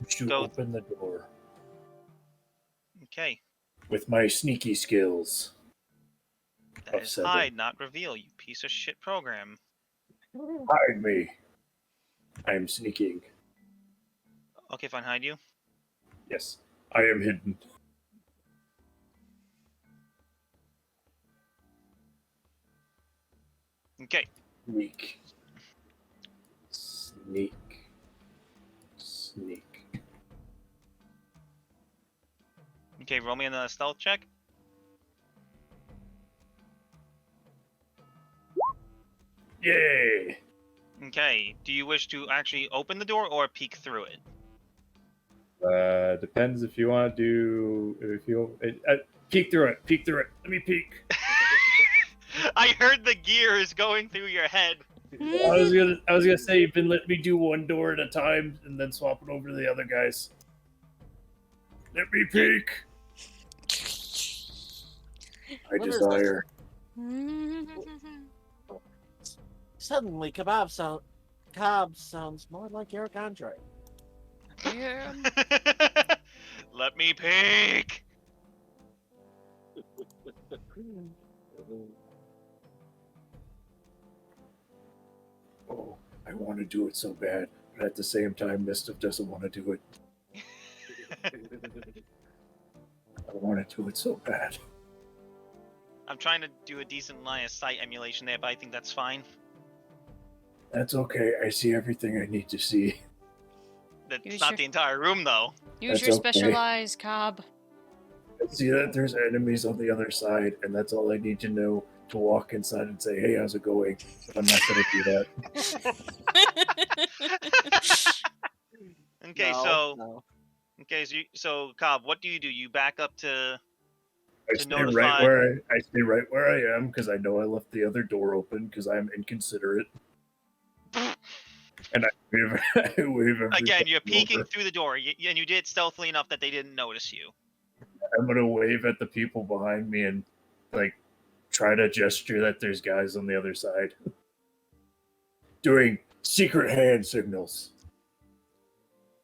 Speaker 3: To
Speaker 2: Go-
Speaker 3: open the door
Speaker 2: Okay,
Speaker 3: with my sneaky skills.
Speaker 2: that
Speaker 3: Of
Speaker 2: is
Speaker 3: 7.
Speaker 2: hide, not reveal. You piece of shit program.
Speaker 3: Hide me. I am sneaking.
Speaker 2: Okay, fine, hide you.
Speaker 3: Yes, I am hidden.
Speaker 2: Okay,
Speaker 3: Sneak. Sneak. Sneak.
Speaker 2: okay, roll me another stealth check.
Speaker 3: Yay!
Speaker 2: Okay, do you wish to actually open the door or peek through it?
Speaker 3: Depends if you want to do. If you peek through it. Peek through it. Let me peek.
Speaker 2: I heard the gears going through your head.
Speaker 3: I was gonna say you've been letting me do one door at a time and then swap it over to the other guys. Let me peek. I
Speaker 4: What is
Speaker 3: desire.
Speaker 4: Suddenly, Cobb sounds more like Eric Andre.
Speaker 1: Yeah.
Speaker 2: Let me peek.
Speaker 3: Oh, I want to do it so bad, but at the same time, Mistiv doesn't want to do it. I want to do it so bad.
Speaker 2: I'm trying to do a decent line of sight emulation there, but I think that's fine.
Speaker 3: That's okay. I see everything I need to see.
Speaker 2: That's
Speaker 1: You
Speaker 2: not
Speaker 1: sure?
Speaker 2: the entire room, though.
Speaker 1: Use
Speaker 3: That's
Speaker 1: your
Speaker 3: okay.
Speaker 1: special eyes, Cobb.
Speaker 3: I see that there's enemies on the other side, and that's all I need to know to walk inside and say, "Hey, how's it going?" But I'm not going to do that.
Speaker 2: Okay,
Speaker 4: No.
Speaker 2: so Cobb, what do? You back up to
Speaker 3: I
Speaker 2: To
Speaker 3: stay
Speaker 2: notify-
Speaker 3: I stay right where I am because I know I left the other door open because I'm inconsiderate. And I wave, I wave
Speaker 2: again.
Speaker 3: everybody
Speaker 2: You're peeking
Speaker 3: over.
Speaker 2: through the door, and you did it stealthily enough that they didn't notice you.
Speaker 3: I'm gonna wave at the people behind me and like try to gesture that there's guys on the other side, doing secret hand signals.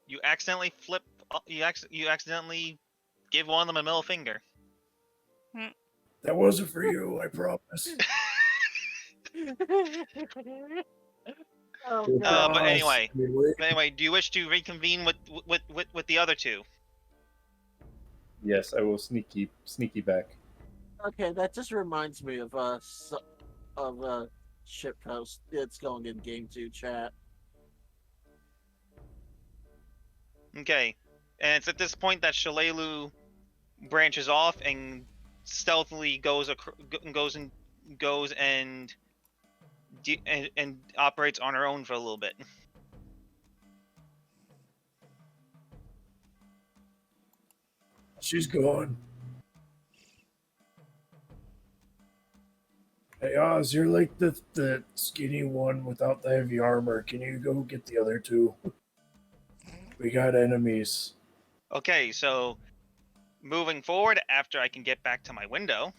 Speaker 2: You accidentally flip. You accidentally give one of them a middle finger.
Speaker 3: That wasn't for you, I promise.
Speaker 4: Oh,
Speaker 2: But
Speaker 4: God.
Speaker 2: anyway.
Speaker 3: I mean, wait.
Speaker 2: Anyway, do you wish to reconvene with the other two?
Speaker 3: Yes, I will sneaky back.
Speaker 4: Okay, that just reminds me of ship post. It's going in game 2 chat.
Speaker 2: Okay, and it's at this point that Shalelu branches off and stealthily goes and operates on her own for a little bit.
Speaker 5: She's gone. Hey Oz, you're like the skinny one without the heavy armor. Can you go get the other two? We got enemies.
Speaker 2: Okay, so moving forward, after I can get back to my window,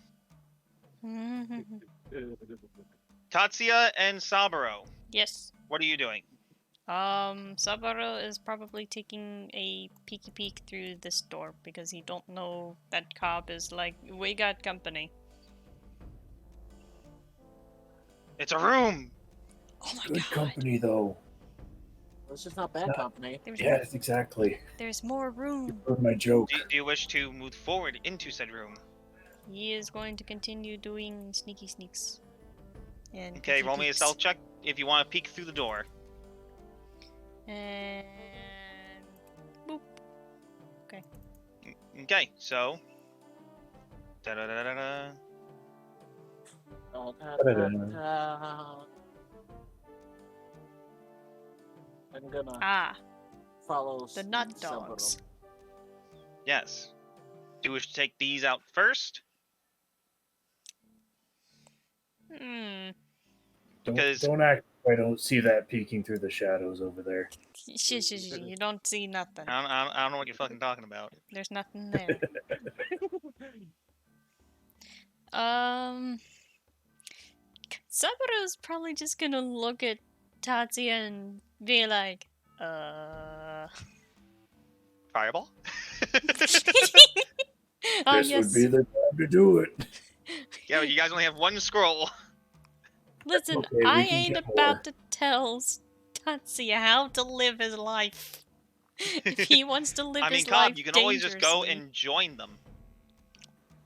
Speaker 2: Tatsuya and Saburo,
Speaker 1: Yes.
Speaker 2: what are you doing?
Speaker 1: Saburo is probably taking a peeky peek through this door because he don't know that Cobb is like, we got company.
Speaker 2: It's a room!
Speaker 1: Oh my
Speaker 5: Good
Speaker 1: god.
Speaker 5: company though.
Speaker 4: It's just not bad company.
Speaker 5: Yes, exactly.
Speaker 1: There's more room.
Speaker 5: Heard my joke.
Speaker 2: Do you wish to move forward into said room?
Speaker 1: He is going to continue doing sneaky sneaks. And
Speaker 2: Okay,
Speaker 1: peeky
Speaker 2: roll me a
Speaker 1: peeks.
Speaker 2: stealth check if you want to peek through the door.
Speaker 1: And boop.
Speaker 2: Okay, so. Da-da-da-da-da.
Speaker 4: I'm gonna
Speaker 1: Ah,
Speaker 4: follow
Speaker 1: the nut
Speaker 4: Saburo.
Speaker 1: dogs.
Speaker 2: Yes. Do you wish to take these out first?
Speaker 1: Hmm.
Speaker 2: Because-
Speaker 5: Don't act like I don't see that peeking through the shadows over there.
Speaker 1: You don't see nothing.
Speaker 2: I don't know what you're fucking talking about.
Speaker 1: There's nothing there. Saburo's probably just gonna look at Tatsuya and be like,
Speaker 2: Fireball?
Speaker 1: Oh,
Speaker 5: This
Speaker 1: yes.
Speaker 5: would be the time to do it.
Speaker 2: Yeah, but you guys only have one scroll.
Speaker 1: Listen,
Speaker 5: Okay, we
Speaker 1: I
Speaker 5: can
Speaker 1: ain't
Speaker 5: get
Speaker 1: about
Speaker 5: more.
Speaker 1: to tell Tatsuya how to live his life. If he wants to live
Speaker 2: I mean,
Speaker 1: his
Speaker 2: Cobb,
Speaker 1: life
Speaker 2: you can always just go
Speaker 1: dangerously-
Speaker 2: and join them.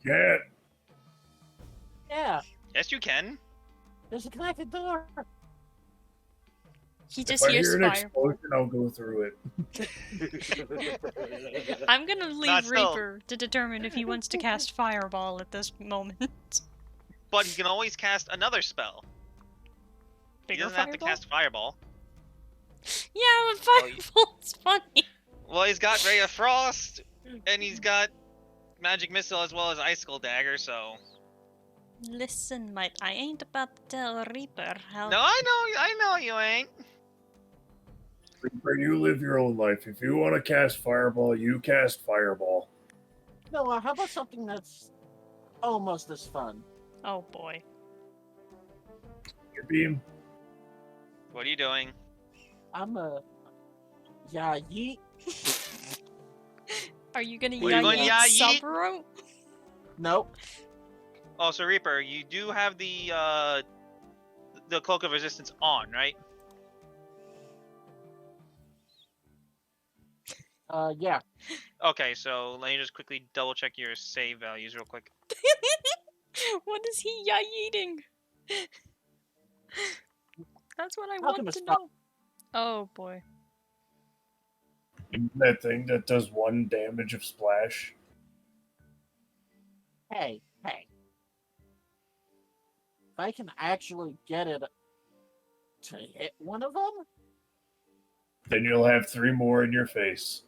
Speaker 5: Yeah.
Speaker 4: Yeah,
Speaker 2: Yes, you can.
Speaker 4: there's a connected door.
Speaker 1: He
Speaker 5: If
Speaker 1: just
Speaker 5: I
Speaker 1: hears
Speaker 5: hear an
Speaker 1: fire.
Speaker 5: explosion, I'll go through it.
Speaker 1: I'm gonna leave
Speaker 2: Not still.
Speaker 1: Reaper to determine if he wants to cast Fireball at this moment.
Speaker 2: But he can always cast another spell. He
Speaker 1: Bigger
Speaker 2: doesn't have to
Speaker 1: Fireball?
Speaker 2: cast Fireball.
Speaker 1: Yeah, but
Speaker 2: Oh, you-
Speaker 1: Fireball's funny.
Speaker 2: Well, he's got Ray of Frost, and he's got Magic Missile as well as Icicle Dagger, so...
Speaker 1: Listen, mate, I ain't about to tell Reaper how.
Speaker 2: No, I know you ain't.
Speaker 5: Reaper, you live your own life. If you want to cast Fireball, you cast Fireball.
Speaker 4: No, how about something that's almost as fun?
Speaker 1: Oh boy.
Speaker 5: Your beam.
Speaker 2: What are you doing?
Speaker 4: I'm a yeet.
Speaker 1: Are you gonna
Speaker 2: What are you going,
Speaker 1: yeet
Speaker 2: yeet?
Speaker 1: Saburo?
Speaker 4: Nope.
Speaker 2: Oh, so Reaper, you do have the Cloak of Resistance on, right?
Speaker 4: Yeah.
Speaker 2: Okay, so let me just quickly double check your save values real quick.
Speaker 1: What is he yeeting? That's what I want
Speaker 4: Alchemist
Speaker 1: to
Speaker 4: Frost.
Speaker 1: know. Oh boy.
Speaker 5: That thing that does 1 damage of splash.
Speaker 4: Hey. If I can actually get it to hit one of them,
Speaker 5: Then you'll have 3 more in your face.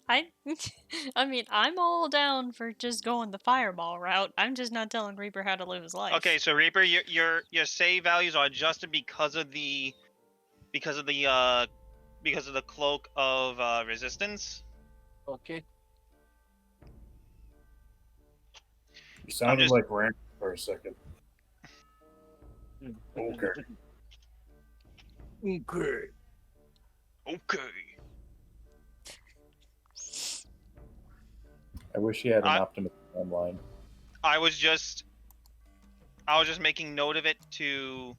Speaker 1: I mean, I'm all down for just going the Fireball route. I'm just not telling Reaper how to live his life.
Speaker 2: Okay, so Reaper, your save values are adjusted because of the Cloak of Resistance.
Speaker 4: okay.
Speaker 5: You sounded
Speaker 2: just-
Speaker 5: like Rand for a second. Okay.
Speaker 4: Okay.
Speaker 2: Okay.
Speaker 3: I wish he had an
Speaker 2: I-
Speaker 3: Optimus timeline.
Speaker 2: I was just making note of it to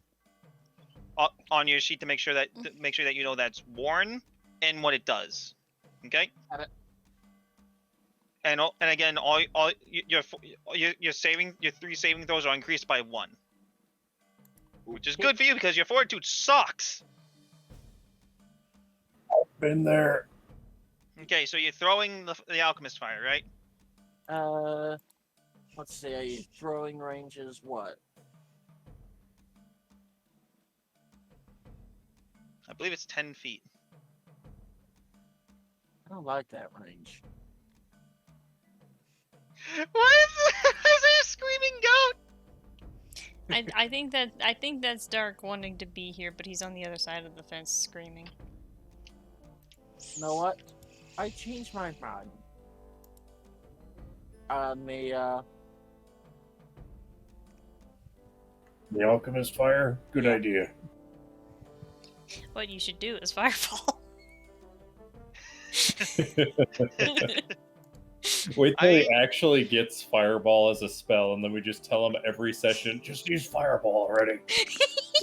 Speaker 2: on your sheet to make sure that you know that's worn and what it does. Okay.
Speaker 4: Got it.
Speaker 2: and again, all your 3 saving throws are increased by 1, which is good for you because your fortitude sucks.
Speaker 5: Been there.
Speaker 2: Okay, so you're throwing the alchemist fire, right?
Speaker 4: Let's see. Throwing range is what?
Speaker 2: I believe it's 10 feet.
Speaker 4: I don't like that range.
Speaker 2: What is this? Is there a screaming goat?
Speaker 1: I think that's Dark wanting to be here, but he's on the other side of the fence screaming.
Speaker 4: You know what? I changed my mind. On
Speaker 5: The alchemist fire? Good
Speaker 4: Yeah.
Speaker 5: idea.
Speaker 1: What you should do is fireball.
Speaker 3: Wait till he actually gets fireball as a spell, and then we just tell him every session,
Speaker 5: Just use fireball already.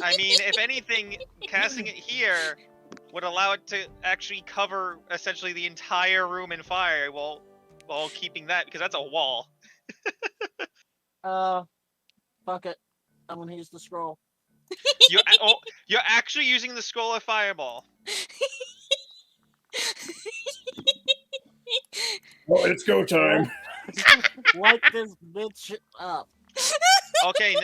Speaker 2: I mean, if anything, casting it here would allow it to actually cover essentially the entire room in fire while keeping that, because that's a wall.
Speaker 4: Fuck it. I'm gonna use the scroll.
Speaker 2: You're actually using the scroll of fireball.
Speaker 5: Well, it's go time.
Speaker 4: Light this bitch up.
Speaker 2: Okay,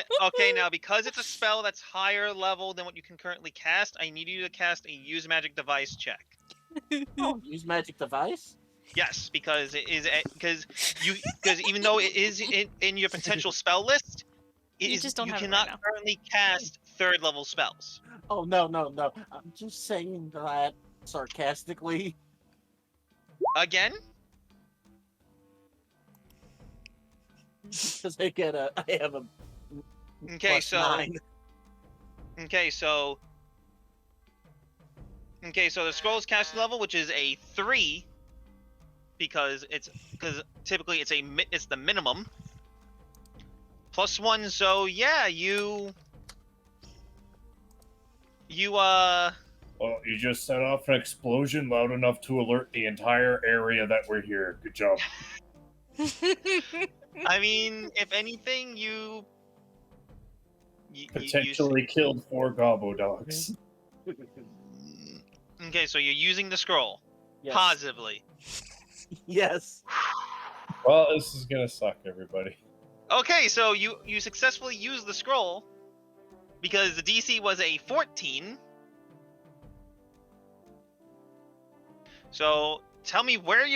Speaker 2: now because it's a spell that's higher level than what you can currently cast, I need you to cast a use magic device check.
Speaker 4: Oh, use magic device?
Speaker 2: Yes, because it is because even though it is in your potential spell list,
Speaker 1: You just don't
Speaker 2: you
Speaker 1: have it right
Speaker 2: cannot
Speaker 1: now.
Speaker 2: currently cast 3rd level spells.
Speaker 4: Oh, no. I'm just saying that sarcastically.
Speaker 2: Again?
Speaker 4: Because I have a
Speaker 2: Okay,
Speaker 4: +9.
Speaker 2: so the scroll's casting level, which is a 3, because typically it's the minimum. +1, so yeah, you
Speaker 5: Well, you just set off an explosion loud enough to alert the entire area that we're here. Good job.
Speaker 2: I mean, if anything, you
Speaker 5: Potentially killed 4 gobbo dogs.
Speaker 2: Okay, so you're using the scroll.
Speaker 4: Yes.
Speaker 2: Positively.
Speaker 4: Yes.
Speaker 3: well, this is gonna suck, everybody.
Speaker 2: Okay, so you successfully used the scroll because the DC was a 14. So tell me where are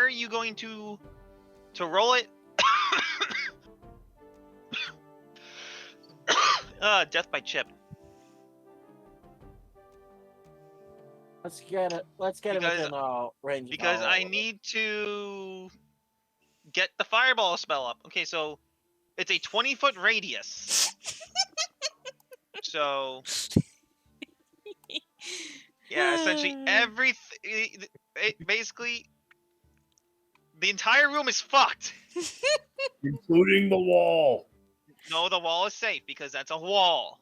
Speaker 2: you going to roll it? Death by chip.
Speaker 4: Let's get it within range.
Speaker 2: Because I need to get the fireball spell up. Okay, so it's a 20-foot radius. So yeah, essentially basically the entire room is fucked.
Speaker 5: Including the wall.
Speaker 2: No, the wall is safe because that's a wall.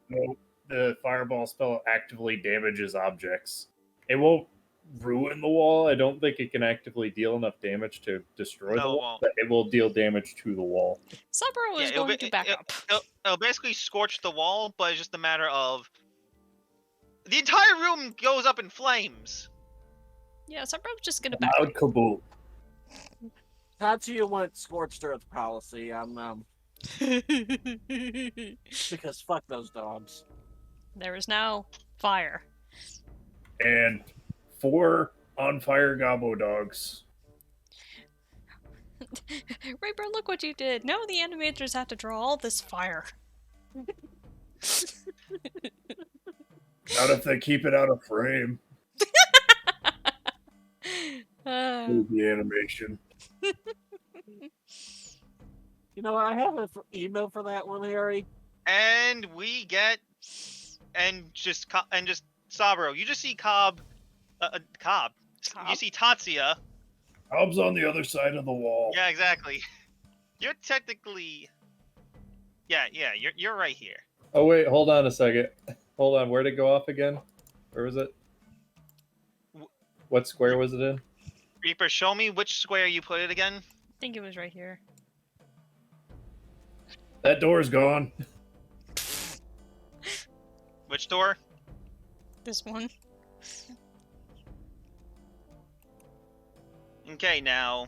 Speaker 5: No, the fireball spell actively damages objects. It won't ruin the wall. I don't think it can actively deal enough damage to destroy the wall, but it will deal damage to the wall.
Speaker 1: Saburo is going to back up.
Speaker 2: It'll basically scorch the wall, but it's just a matter of the entire room goes up in flames.
Speaker 1: Yeah, Saburo's just gonna back up.
Speaker 5: Loud kaboom.
Speaker 4: Tatsuya went scorched earth policy. Because fuck those dogs.
Speaker 1: There is now fire.
Speaker 5: And 4 on fire gobbo dogs.
Speaker 1: Reaper, look what you did. Now the animators have to draw all this fire.
Speaker 5: Not if they keep it out of frame. The animation.
Speaker 4: You know, I have an email for that one, Harry.
Speaker 2: And we get just Saburo. You just see Cobb. You see Tatsuya.
Speaker 5: Cobb's on the other side of the wall.
Speaker 2: Yeah, exactly. You're technically. Yeah, you're right here.
Speaker 3: Oh wait, hold on a second. Hold on, where'd it go off again? Where was it? What square was it in?
Speaker 2: Reaper, show me which square you put it again.
Speaker 1: I think it was right here.
Speaker 5: That door's gone.
Speaker 2: Which door?
Speaker 1: This one.
Speaker 2: Okay, now.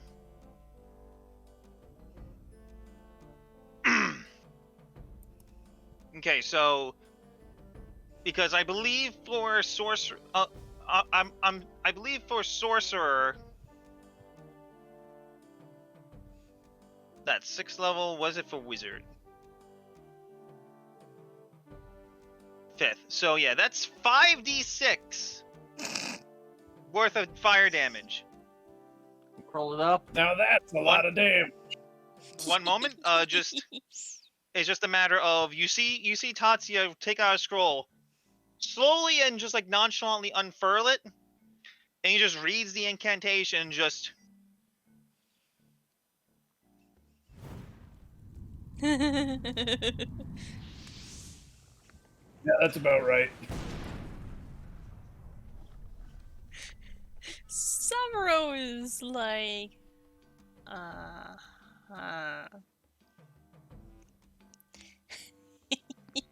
Speaker 2: Okay, so because I believe for sorcerer, I believe for sorcerer, that's 6th level. Was it for wizard? 5th. So yeah, that's 5d6 worth of fire damage.
Speaker 4: Roll it up.
Speaker 5: Now that's a lot of damage.
Speaker 2: One moment. It's just a matter of you see Tatsuya take out a scroll, slowly and just like nonchalantly unfurl it, and he just reads the incantation and just
Speaker 5: Yeah, that's about right.
Speaker 1: Samuro is like,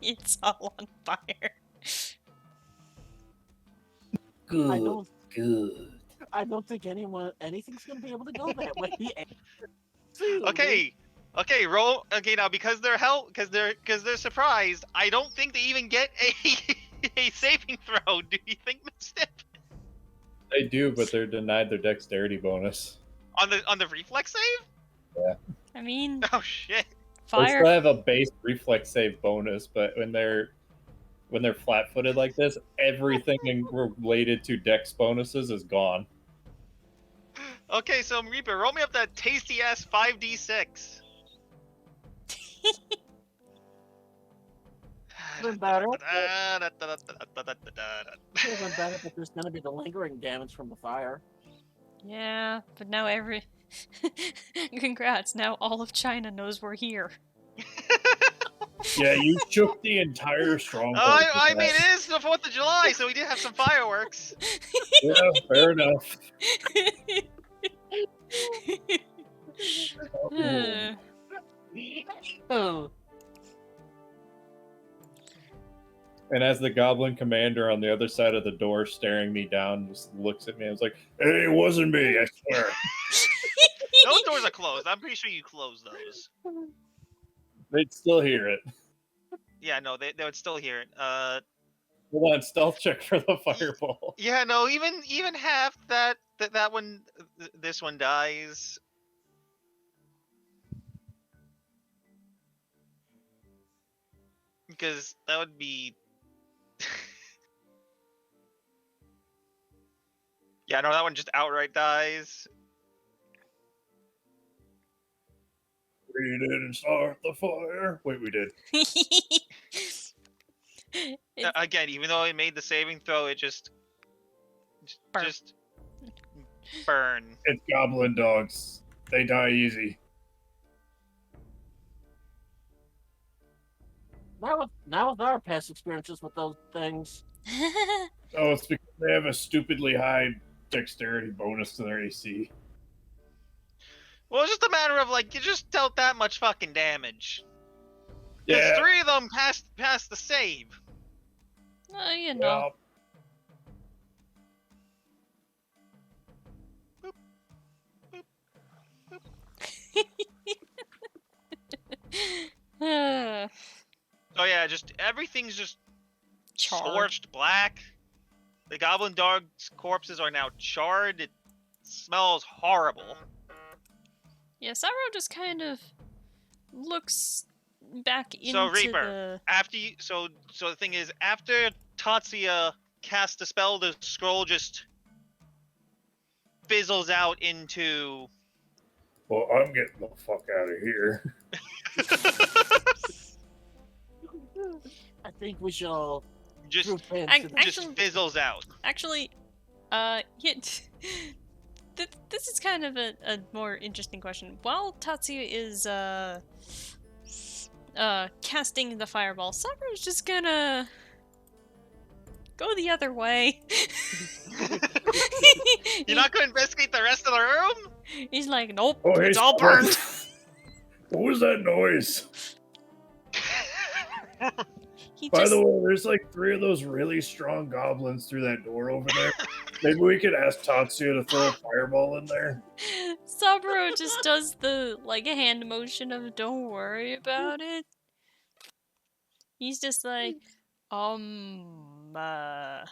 Speaker 1: it's all on fire.
Speaker 3: Good.
Speaker 4: I don't think anything's gonna be able to go that way.
Speaker 2: okay, roll. Okay, now because they're surprised, I don't think they even get a saving throw. Do you think, Mistiv?
Speaker 3: They do, but they're denied their dexterity bonus.
Speaker 2: On the reflex save?
Speaker 1: I mean,
Speaker 2: Oh shit.
Speaker 3: They
Speaker 1: fire.
Speaker 3: still have a base reflex save bonus, but when they're flat-footed like this, everything related to dex bonuses is gone.
Speaker 2: Okay, so Reaper, roll me up that tasty ass 5d6.
Speaker 4: Even better. Even better, but there's gonna be the lingering damage from the fire.
Speaker 1: Yeah, but now Congrats, now all of China knows we're here.
Speaker 5: Yeah, you shook the entire stronghold.
Speaker 2: I mean, it is the 4th of July, so we did have some fireworks.
Speaker 5: Yeah, fair enough.
Speaker 4: Oh,
Speaker 3: And as the goblin commander on the other side of the door staring me down just looks at me and was like,
Speaker 5: Hey, it wasn't me, I swear.
Speaker 2: Those doors are closed. I'm pretty sure you closed those.
Speaker 3: they'd still hear it.
Speaker 2: Yeah, no, they would still hear it.
Speaker 3: Hold on, stealth check for the fireball.
Speaker 2: Yeah, no, even half that one, this one dies. Because that would be. Yeah, no, that one just outright dies.
Speaker 5: We didn't start the fire. Wait, we did.
Speaker 2: Again, even though it made the saving throw, it just burn.
Speaker 5: It's goblin dogs. They die easy.
Speaker 4: now with our past experiences with those things,
Speaker 5: Oh, it's because they have a stupidly high dexterity bonus to their AC.
Speaker 2: Well, it's just a matter of like you just dealt that much fucking damage. Because
Speaker 5: Yeah.
Speaker 2: 3 of them passed the save.
Speaker 1: You know.
Speaker 2: Oh yeah, just everything's just
Speaker 1: Charred.
Speaker 2: scorched black. The goblin dog's corpses are now charred. It smells horrible.
Speaker 1: Yeah, Cyro just kind of looks back into
Speaker 2: So Reaper,
Speaker 1: the...
Speaker 2: after you, so the thing is, after Tatsuya casts the spell, the scroll just fizzles out into.
Speaker 5: Well, I'm getting the fuck out of here.
Speaker 4: I think we shall
Speaker 2: Just
Speaker 4: group into
Speaker 1: Ac-
Speaker 4: the-
Speaker 2: just fizzles out.
Speaker 1: Actually, this is kind of a more interesting question. While Tatsuya is casting the fireball, Cyro's just gonna Go the other way.
Speaker 2: You're not going to investigate the rest of the room?
Speaker 1: He's like, nope,
Speaker 5: Oh, hey,
Speaker 1: it's all
Speaker 5: Sparrow.
Speaker 1: burned.
Speaker 5: What was that noise?
Speaker 1: He
Speaker 5: By
Speaker 1: just,
Speaker 5: the way, there's like 3 of those really strong goblins through that door over there. Maybe we could ask Tatsuya to throw a fireball in there.
Speaker 1: Saburo just does the, like, a hand motion of don't worry about it. He's just like, about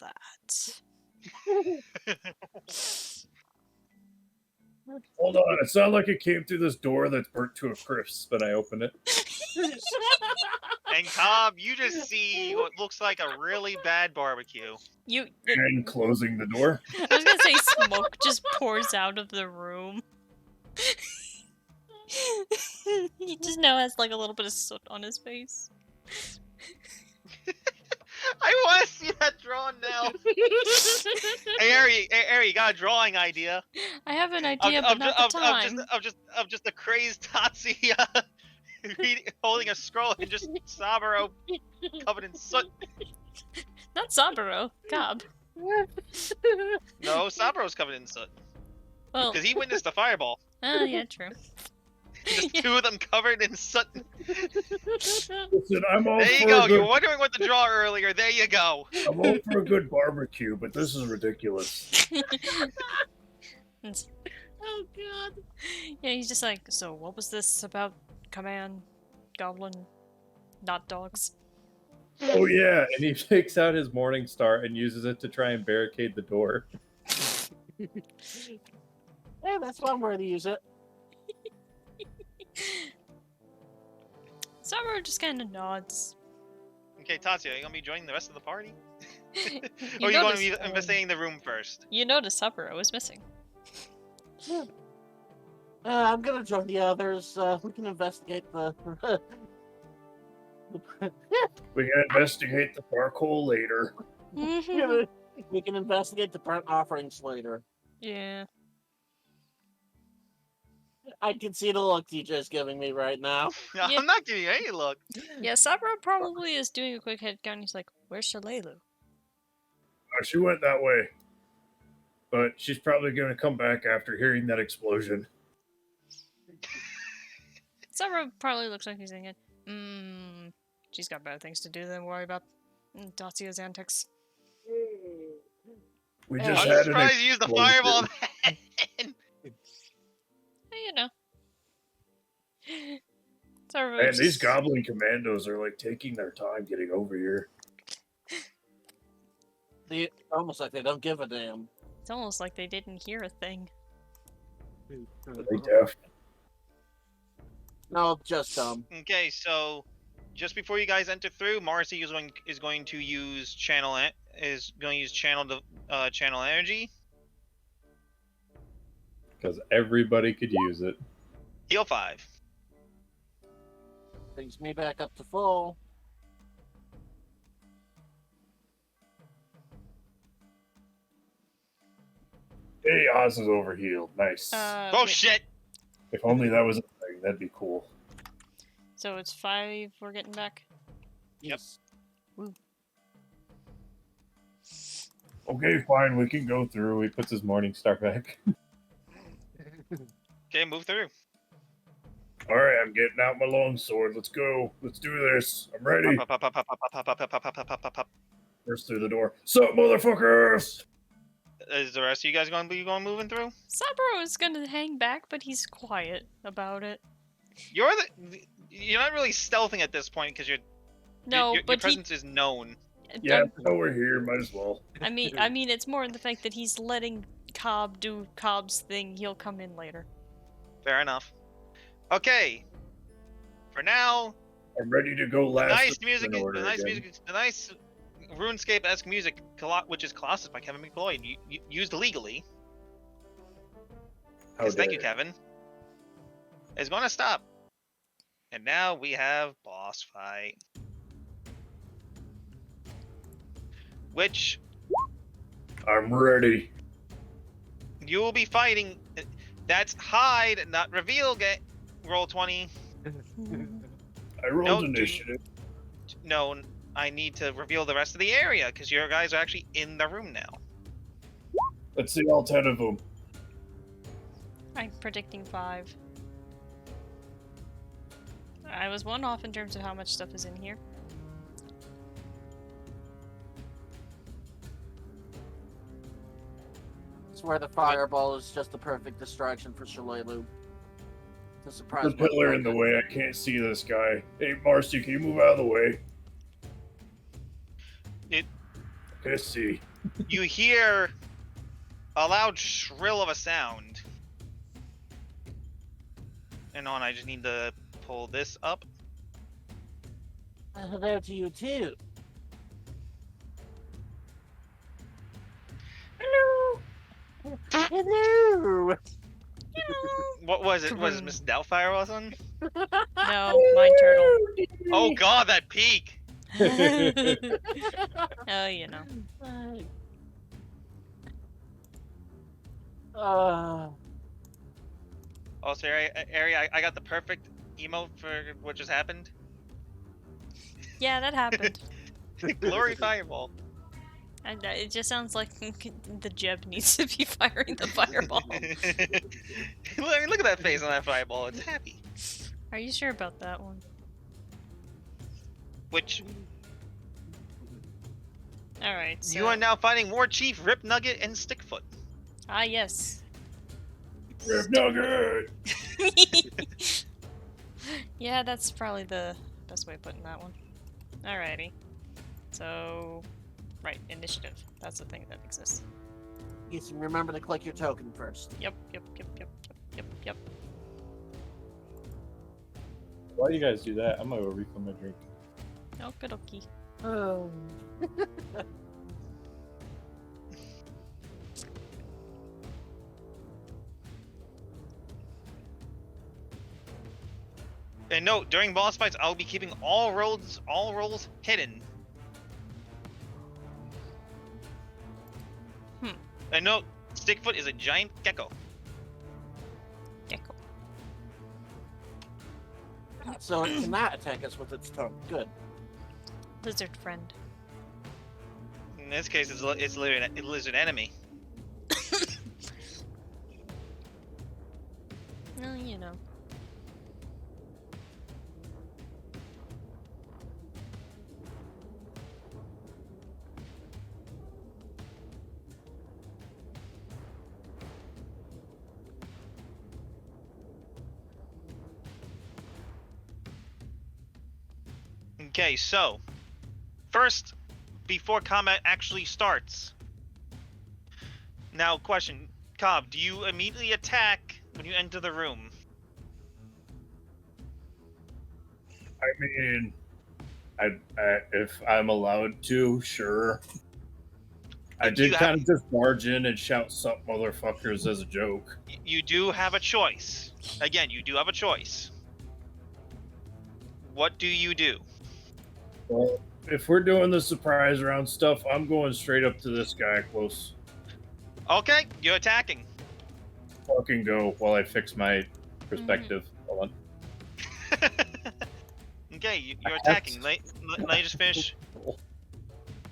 Speaker 1: that.
Speaker 5: Hold on, it sounded like it came through this door that's burnt to a crisp when I opened it.
Speaker 2: And Cobb, you just see what looks like a really bad barbecue.
Speaker 5: And closing the door.
Speaker 1: I was gonna say smoke just pours out of the room. He just now has like a little bit of soot on his face.
Speaker 2: I want to see that drawn now. Hey, Ari, you got a drawing idea?
Speaker 1: I have an idea, but not the time.
Speaker 2: Of just a crazed Tatsuya holding a scroll and just Saburo covered in soot.
Speaker 1: Not Saburo, Cobb.
Speaker 2: No, Saburo's covered in soot
Speaker 1: Well,
Speaker 2: because he witnessed the fireball.
Speaker 1: oh yeah, true.
Speaker 2: Just 2 of them covered in soot.
Speaker 5: Listen, I'm all
Speaker 2: There you
Speaker 5: for
Speaker 2: go.
Speaker 5: a
Speaker 2: You
Speaker 5: good,
Speaker 2: were wondering what to draw earlier. There you go.
Speaker 5: I'm all for a good barbecue, but this is ridiculous.
Speaker 4: Oh god.
Speaker 1: Yeah, he's just like, so what was this about command, goblin, not dogs?
Speaker 5: Oh yeah,
Speaker 3: And he takes out his Morning Star and uses it to try and barricade the door.
Speaker 4: Hey, that's one way to use it.
Speaker 1: Saburo just kind of nods.
Speaker 2: Okay, Tatsuya, are you gonna be joining the rest of the party?
Speaker 1: You
Speaker 2: Or are you going to
Speaker 1: notice-
Speaker 2: be investigating the room first?
Speaker 1: You notice Saburo is missing.
Speaker 4: I'm gonna join the others. We can investigate the.
Speaker 5: we can investigate the dark hole later.
Speaker 4: We can investigate the burnt offerings later.
Speaker 1: Yeah.
Speaker 4: I can see the look DJ's giving me right now.
Speaker 2: No,
Speaker 1: Yeah.
Speaker 2: I'm not giving you any look.
Speaker 1: Yeah, Saburo probably is doing a quick head count. He's like, where's Shalelu?
Speaker 5: She went that way. But she's probably going to come back after hearing that explosion.
Speaker 1: Saburo probably looks like he's thinking, she's got better things to do than worry about Tatsuya's antics.
Speaker 5: We
Speaker 4: Yeah,
Speaker 5: just
Speaker 2: I'm
Speaker 5: had an
Speaker 2: surprised you used the
Speaker 5: explosion.
Speaker 2: fireball then.
Speaker 1: You know. Saburo
Speaker 5: Man,
Speaker 1: just-
Speaker 5: these goblin commandos are like taking their time getting over here.
Speaker 4: Almost like they don't give a damn.
Speaker 1: It's almost like they didn't hear a thing.
Speaker 5: Are they deaf?
Speaker 4: No, just
Speaker 2: Okay, so just before you guys enter through, Marcy is going to use channel channel energy.
Speaker 3: Because everybody could use it.
Speaker 2: Heal 5.
Speaker 4: brings me back up to full.
Speaker 5: Hey, Oz is overhealed. Nice.
Speaker 2: Oh
Speaker 1: Wait,
Speaker 2: shit!
Speaker 5: If only that was a thing, that'd be cool.
Speaker 1: So it's 5 we're getting back?
Speaker 2: Yep.
Speaker 5: Okay, fine, we can go through.
Speaker 3: He puts his Morning Star back.
Speaker 2: Okay, move through.
Speaker 5: Alright, I'm getting out my long sword. Let's go. Let's do this. I'm ready.
Speaker 2: Pop, pop, pop, pop, pop, pop, pop, pop, pop, pop, pop, pop.
Speaker 5: First through the door. Sup, motherfuckers?
Speaker 2: Is the rest of you guys going to be moving through?
Speaker 1: Saburo is gonna hang back, but he's quiet about it.
Speaker 2: You're not really stealthing at this point because
Speaker 1: No,
Speaker 2: your
Speaker 1: but
Speaker 2: presence is known.
Speaker 5: Yeah, no, we're here. Might as well.
Speaker 1: I mean, it's more in the fact that he's letting Cobb do Cobb's thing. He'll come in later.
Speaker 2: Fair enough. Okay. For now,
Speaker 5: I'm ready to go last.
Speaker 2: nice
Speaker 5: in
Speaker 2: music,
Speaker 5: order
Speaker 2: the nice
Speaker 5: again.
Speaker 2: music, the nice RuneScape-esque music, which is Colossus by Kevin McLeod, used illegally.
Speaker 5: How
Speaker 2: Yes, thank
Speaker 5: dare
Speaker 2: you, Kevin. Is going to stop. And now we have boss fight. Which
Speaker 5: I'm ready.
Speaker 2: you will be fighting. That's hide, not reveal. Roll 20.
Speaker 5: I rolled
Speaker 2: No,
Speaker 5: initiative.
Speaker 2: No, I need to reveal the rest of the area because your guys are actually in the room now.
Speaker 5: Let's see all 10 of them.
Speaker 1: I'm predicting 5. I was 1 off in terms of how much stuff is in here.
Speaker 4: It's where the fireball is just the perfect distraction for Shalelu. The surprise.
Speaker 5: The pillar in the way. I can't see this guy. Hey, Marcy, can you move out of the way? Can't see.
Speaker 2: You hear a loud shrill of a sound. And I just need to pull this up.
Speaker 4: Hello to you too. Hello. Hello.
Speaker 2: What was it? Was it Miss Doubtfire or something?
Speaker 1: No, Mine Turtle.
Speaker 2: Oh god, that peak!
Speaker 1: Oh, you know.
Speaker 2: Also, Ari, I got the perfect emote for what just happened.
Speaker 1: Yeah, that happened.
Speaker 2: Glory Fireball.
Speaker 1: And it just sounds like the Jeb needs to be firing the fireball.
Speaker 2: Look at that face on that fireball. It's happy.
Speaker 1: Are you sure about that one?
Speaker 2: Which
Speaker 1: Alright, so...
Speaker 2: you are now fighting War Chief, Rip Nugget, and Stickfoot.
Speaker 1: Ah, yes.
Speaker 5: Rip Nugget!
Speaker 1: Yeah, that's probably the best way of putting that one. Alrighty. So... Right, initiative. That's the thing that exists.
Speaker 4: Yes, and remember to click your token first.
Speaker 1: Yep.
Speaker 3: Why do you guys do that? I'm gonna go refill my drink.
Speaker 1: Okie
Speaker 4: Oh.
Speaker 2: And note, during boss fights, I'll be keeping all rolls hidden. And note, Stickfoot is a giant gecko.
Speaker 1: Gecko.
Speaker 4: So it cannot attack us with its tongue. Good.
Speaker 1: Lizard friend.
Speaker 2: In this case, it's literally a lizard enemy.
Speaker 1: Well, you know.
Speaker 2: Okay, so first, before combat actually starts. Now, question, Cobb, do you immediately attack when you enter the room?
Speaker 5: I mean, if I'm allowed to, sure. I did kind of just barge in and shout "sup, motherfuckers" as a joke.
Speaker 2: You do have a choice. Again, you do have a choice. What do you do?
Speaker 5: Well, if we're doing the surprise round stuff, I'm going straight up to this guy close.
Speaker 2: Okay, you're attacking.
Speaker 5: Fucking go while I fix my perspective. Hold on.
Speaker 2: Okay, you're attacking. Let me just finish.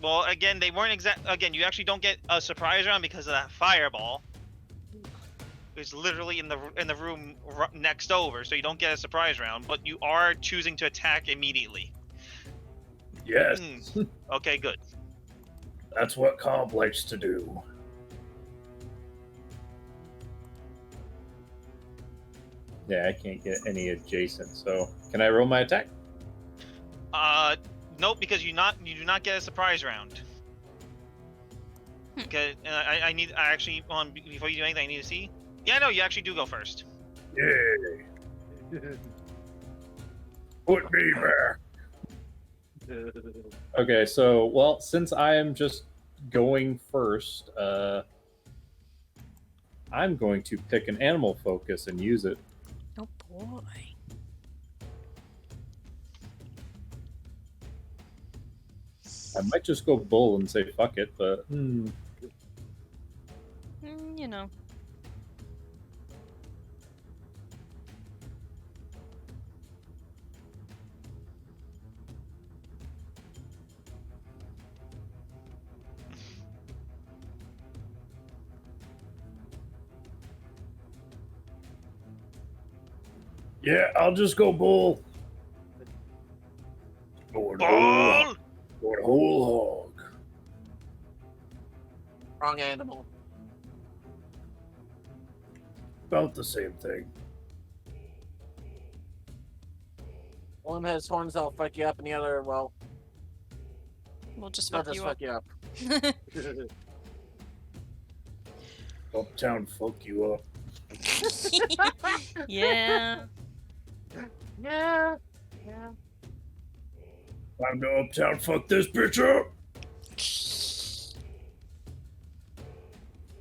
Speaker 2: Well, again, they weren't exact. Again, you actually don't get a surprise round because of that fireball. It's literally in the room next over, so you don't get a surprise round. But you are choosing to attack immediately.
Speaker 5: Yes.
Speaker 2: Okay, good.
Speaker 5: That's what Cobb likes to do.
Speaker 3: Yeah, I can't get any adjacent, so can I roll my attack?
Speaker 2: Nope, because you do not get a surprise round. Okay, I actually before you do anything, I need to see. Yeah, no, you actually do go first.
Speaker 5: Yay! Put me back.
Speaker 3: Okay, so, well, since I am just going first, I'm going to pick an animal focus and use it.
Speaker 1: Oh boy.
Speaker 3: I might just go bull and say fuck it, but
Speaker 1: You know.
Speaker 5: Yeah, I'll just go bull. Going
Speaker 2: Bull!
Speaker 5: whole hog.
Speaker 4: Wrong animal.
Speaker 5: About the same thing.
Speaker 4: One has horns that'll fuck you up, and the other, well,
Speaker 1: We'll just
Speaker 4: not
Speaker 1: fuck
Speaker 4: just
Speaker 1: you up.
Speaker 4: fuck you up.
Speaker 5: Uptown fuck you up.
Speaker 1: Yeah.
Speaker 4: Yeah. Yeah.
Speaker 5: Time to uptown fuck this bitch up.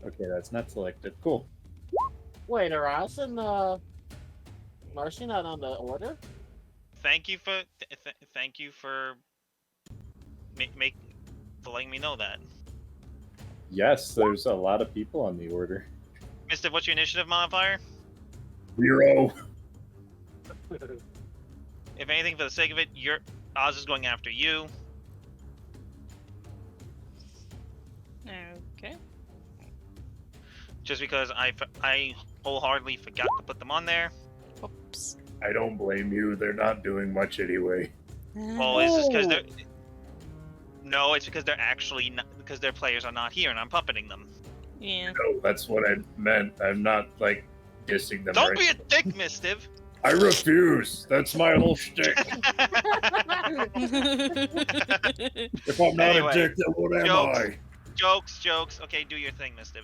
Speaker 5: Okay, that's not selected. Cool.
Speaker 4: Wait, are us and Marcy not on the order?
Speaker 2: Thank you for thank you for for letting me know that.
Speaker 3: Yes, there's a lot of people on the order.
Speaker 2: Mistiv, what's your initiative modifier?
Speaker 5: 0.
Speaker 2: If anything, for the sake of it, Oz is going after you.
Speaker 1: Okay.
Speaker 2: Just because I wholeheartedly forgot to put them on there.
Speaker 1: Whoops.
Speaker 5: I don't blame you. They're not doing much anyway.
Speaker 2: Well, is this because they're... No, it's because they're actually not, because their players are not here and I'm puppeting them.
Speaker 1: Yeah.
Speaker 5: No, that's what I meant. I'm not, like, dissing them.
Speaker 2: Don't
Speaker 5: or
Speaker 2: be a
Speaker 5: anything.
Speaker 2: dick, Mistiv!
Speaker 5: I refuse. That's my whole shtick. If I'm not
Speaker 2: Anyway,
Speaker 5: a dick, then what am
Speaker 2: jokes.
Speaker 5: I?
Speaker 2: Jokes. Okay, do your thing, Mistiv.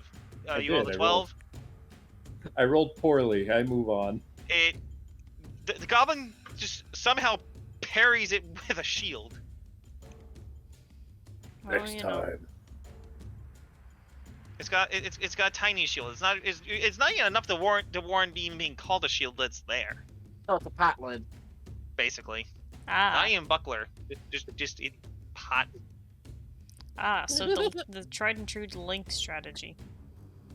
Speaker 3: I
Speaker 2: You rolled
Speaker 3: did,
Speaker 2: a
Speaker 3: I rolled.
Speaker 2: 12.
Speaker 3: I rolled poorly. I move on.
Speaker 2: The goblin just somehow parries it with a shield.
Speaker 1: Well,
Speaker 5: Next
Speaker 1: you know.
Speaker 5: time.
Speaker 2: It's got a tiny shield. It's not even enough to warrant being called a shield that's there.
Speaker 4: Oh, it's a pot lid.
Speaker 2: Basically,
Speaker 1: Ah.
Speaker 2: not even buckler. Just hot.
Speaker 1: So the tried and true Link strategy.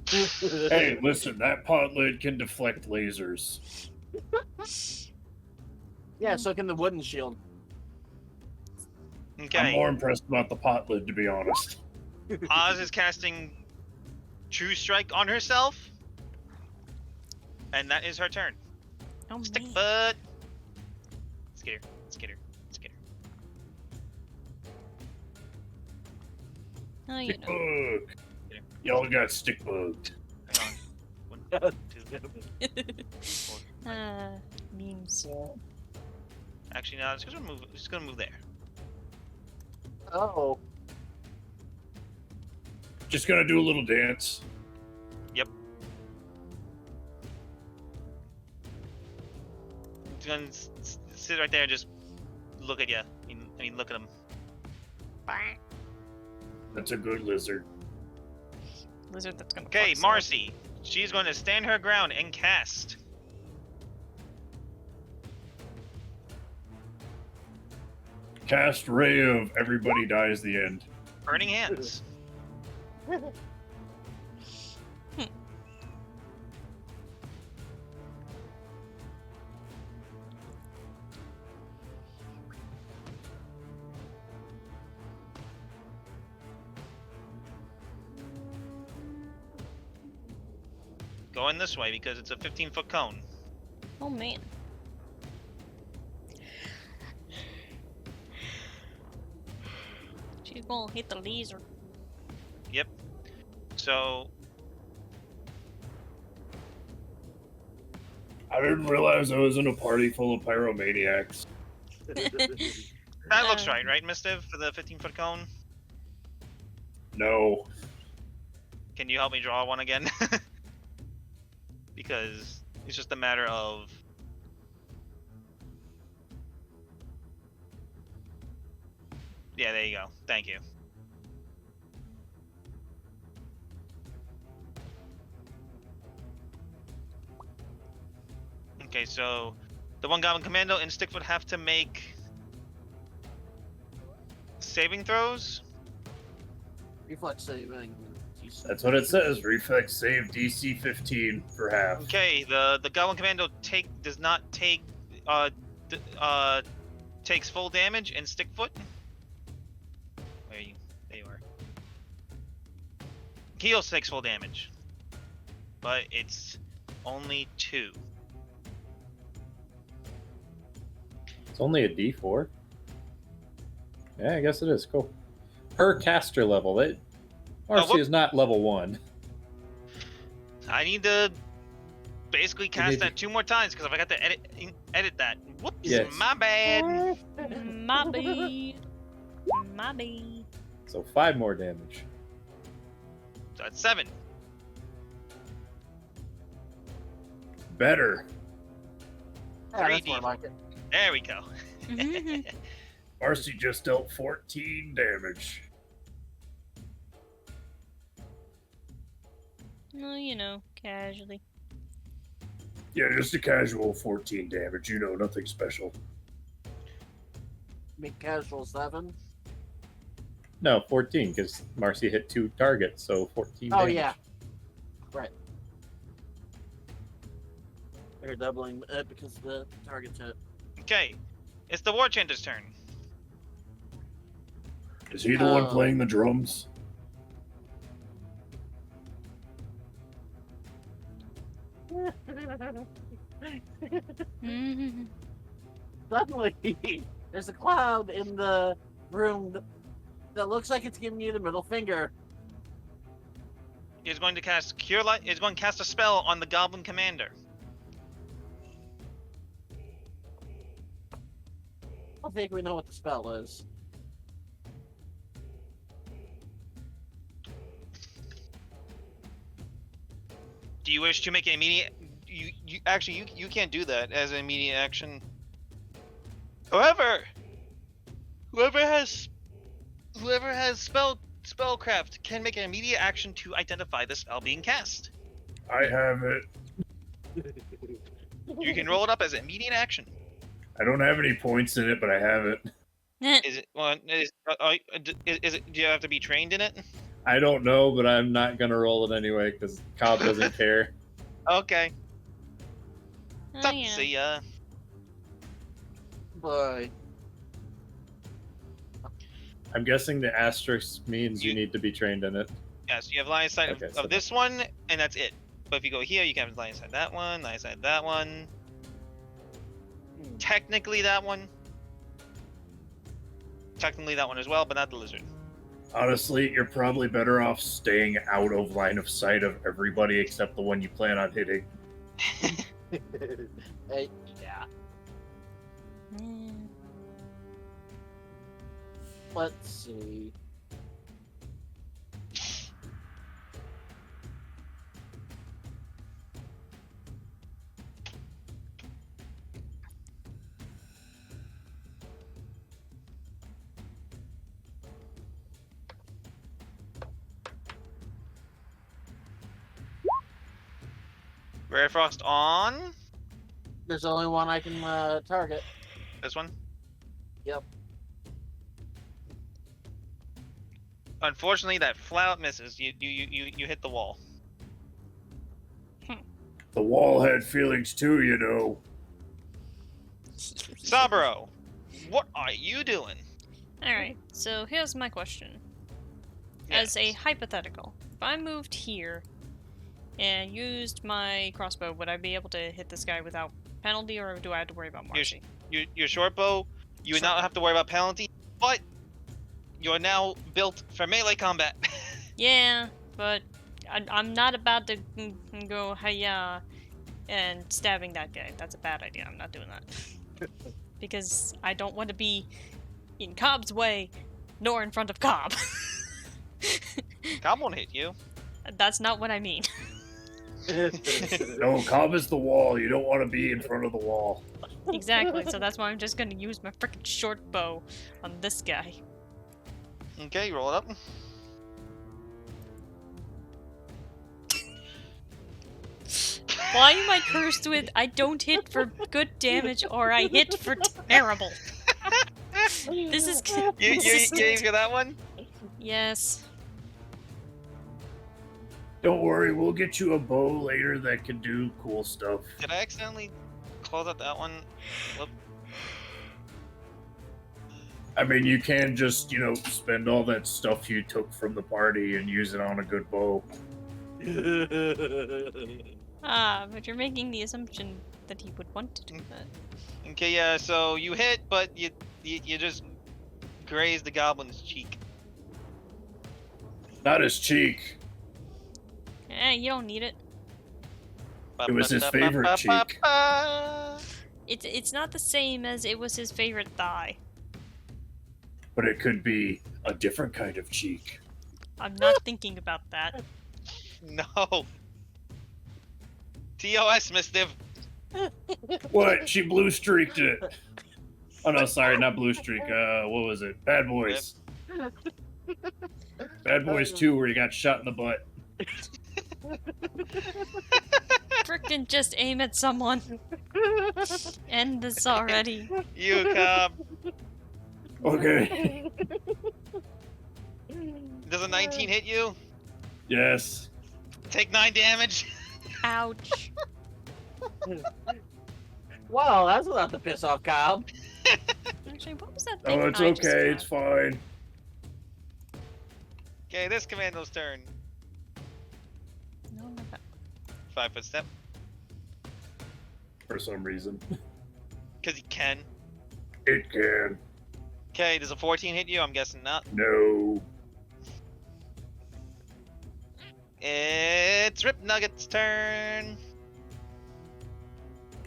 Speaker 5: Hey, listen, that pot lid can deflect lasers.
Speaker 4: Yeah, so can the wooden shield.
Speaker 5: I'm
Speaker 2: Okay,
Speaker 5: more impressed about the pot lid, to be honest.
Speaker 2: Oz is casting True Strike on herself, and that is her turn.
Speaker 1: Oh
Speaker 2: Stick
Speaker 1: man.
Speaker 2: butt. Let's get her.
Speaker 1: Oh, you
Speaker 5: Stick
Speaker 1: know.
Speaker 5: bug. Y'all got stick bugged.
Speaker 2: Hang on. 1, 2, 4.
Speaker 1: Memes.
Speaker 2: Actually, no. It's just gonna move there.
Speaker 4: Oh.
Speaker 5: Just gonna do a little dance.
Speaker 2: It's gonna sit right there and just look at you. I mean, look at him.
Speaker 5: That's a good lizard.
Speaker 1: Lizard that's gonna.
Speaker 2: Okay,
Speaker 1: fuck
Speaker 2: Marcy. She's going to stand her ground and cast.
Speaker 5: Cast ray of everybody dies the end.
Speaker 2: Burning Hands. Going this way because it's a 15-foot cone.
Speaker 1: Oh man. She's gonna hit the laser.
Speaker 2: Yep. So
Speaker 5: I didn't realize I was in a party full of pyromaniacs.
Speaker 2: that looks right, Mistiv, for the 15-foot cone?
Speaker 5: No.
Speaker 2: Can you help me draw one again? Because it's just a matter of... Yeah, there you go. Thank you. Okay, so the one Goblin Commando and Stickfoot have to make saving throws.
Speaker 4: Reflex saving.
Speaker 5: That's what it says. Reflex save DC 15 for half.
Speaker 2: Okay, the Goblin Commando takes full damage, and Stickfoot. Where are you? There you are. He also takes full damage, but it's only 2.
Speaker 3: only a D4. Yeah, I guess it is. Cool. Per caster level. Marcy is not level 1.
Speaker 2: I need to basically cast
Speaker 3: need
Speaker 2: that 2 more times because I forgot to edit that. Whoops,
Speaker 3: Yes.
Speaker 2: my bad.
Speaker 1: My bad. My bad.
Speaker 3: So 5 more damage.
Speaker 2: So that's 7.
Speaker 5: Better.
Speaker 4: Yeah,
Speaker 2: Three
Speaker 4: that's more
Speaker 2: D4.
Speaker 4: like it.
Speaker 2: There we go.
Speaker 5: Marcy just dealt 14 damage.
Speaker 1: Well, you know, casually.
Speaker 5: Yeah, just a casual 14 damage. You know, nothing special.
Speaker 4: Make casual 7.
Speaker 3: No, 14, because Marcy hit 2 targets, so 14
Speaker 4: Oh,
Speaker 3: damage.
Speaker 4: yeah. Right. They're doubling it because the target's hit.
Speaker 2: Okay, it's the War Chanter's turn.
Speaker 5: Is he the one playing the drums?
Speaker 4: Suddenly, there's a cloud in the room that looks like it's giving you the middle finger.
Speaker 2: He's going to cast Cure Light. He's going to cast a spell on the Goblin Commander.
Speaker 4: I don't think we know what the spell is.
Speaker 2: Do you wish to make an immediate? You can't do that as an immediate action. However, whoever has spellcraft can make an immediate action to identify the spell being cast.
Speaker 5: I have it.
Speaker 2: You can roll it up as an immediate action.
Speaker 5: I don't have any points in it, but I have it.
Speaker 2: Is it? Well, is it? Do you have to be trained in it?
Speaker 3: I don't know, but I'm not going to roll it anyway, because Cobb doesn't care.
Speaker 2: Okay.
Speaker 1: Oh, yeah.
Speaker 2: See ya.
Speaker 4: Boy.
Speaker 3: I'm guessing the asterisk means you need to be trained in it.
Speaker 2: Yes, you have line of sight
Speaker 3: Okay,
Speaker 2: of
Speaker 3: so
Speaker 2: this one, and that's it. But if you go here, you can have line of sight that one, line of sight that one. Technically that one. Technically that one as well, but not the lizard.
Speaker 5: Honestly, you're probably better off staying out of line of sight of everybody except the one you plan on hitting.
Speaker 4: Hey, yeah. Let's see.
Speaker 2: Rare Frost on
Speaker 4: There's only one I can target.
Speaker 2: this one.
Speaker 4: Yep.
Speaker 2: Unfortunately, that flat misses. You hit the wall.
Speaker 5: The wall had feelings too, you know.
Speaker 2: Sabro, what are you doing?
Speaker 1: Alright, so here's my question. As a hypothetical, if I moved here and used my crossbow, would I be able to hit this guy without penalty, or do I have to worry about Marcy?
Speaker 2: Your short bow, you would not have to worry about penalty, but you're now built for melee combat.
Speaker 1: Yeah, but I'm not about to go hiya and stabbing that guy. That's a bad idea. I'm not doing that. Because I don't want to be in Cobb's way, nor in front of Cobb.
Speaker 2: Cobb won't hit you.
Speaker 1: That's not what I mean.
Speaker 5: No, Cobb is the wall. You don't want to be in front of the wall.
Speaker 1: Exactly, so that's why I'm just gonna use my frickin' short bow on this guy.
Speaker 2: Okay, you roll it up.
Speaker 1: Why am I cursed with I don't hit for good damage or I hit for terrible? This is
Speaker 2: You aim for that one?
Speaker 1: Yes.
Speaker 5: Don't worry, we'll get you a bow later that can do cool stuff.
Speaker 2: Did I accidentally close out that one? Whoop.
Speaker 5: I mean, you can just, spend all that stuff you took from the party and use it on a good bow.
Speaker 1: Ah, but you're making the assumption that he would want to do that.
Speaker 2: Okay, yeah. So you hit, but you just graze the goblin's cheek.
Speaker 5: Not his cheek.
Speaker 1: You don't need it.
Speaker 5: It was his favorite cheek.
Speaker 1: It's not the same as it was his favorite thigh.
Speaker 5: But it could be a different kind of cheek.
Speaker 1: I'm not thinking about that.
Speaker 2: No. TOS, Mistiv.
Speaker 5: What? She blue streaked it. Oh no, sorry, not blue streak. What was it? Bad Boys. Bad Boys 2, where you got shot in the butt.
Speaker 1: Frickin' just aim at someone. End this already.
Speaker 2: You Cobb.
Speaker 5: Okay.
Speaker 2: Does a 19 hit you?
Speaker 5: Yes.
Speaker 2: Take 9 damage.
Speaker 1: Ouch.
Speaker 4: Wow, that's enough to piss off Cobb.
Speaker 1: Actually, what was that thing?
Speaker 5: Oh, it's
Speaker 1: I just
Speaker 5: okay. It's
Speaker 1: grabbed?
Speaker 5: fine.
Speaker 2: Okay, this commando's turn.
Speaker 1: No, not that.
Speaker 2: 5 foot step.
Speaker 5: For some reason.
Speaker 2: Because he can.
Speaker 5: It can.
Speaker 2: Okay, does a 14 hit you? I'm guessing not.
Speaker 5: No.
Speaker 2: It's Rip Nugget's turn.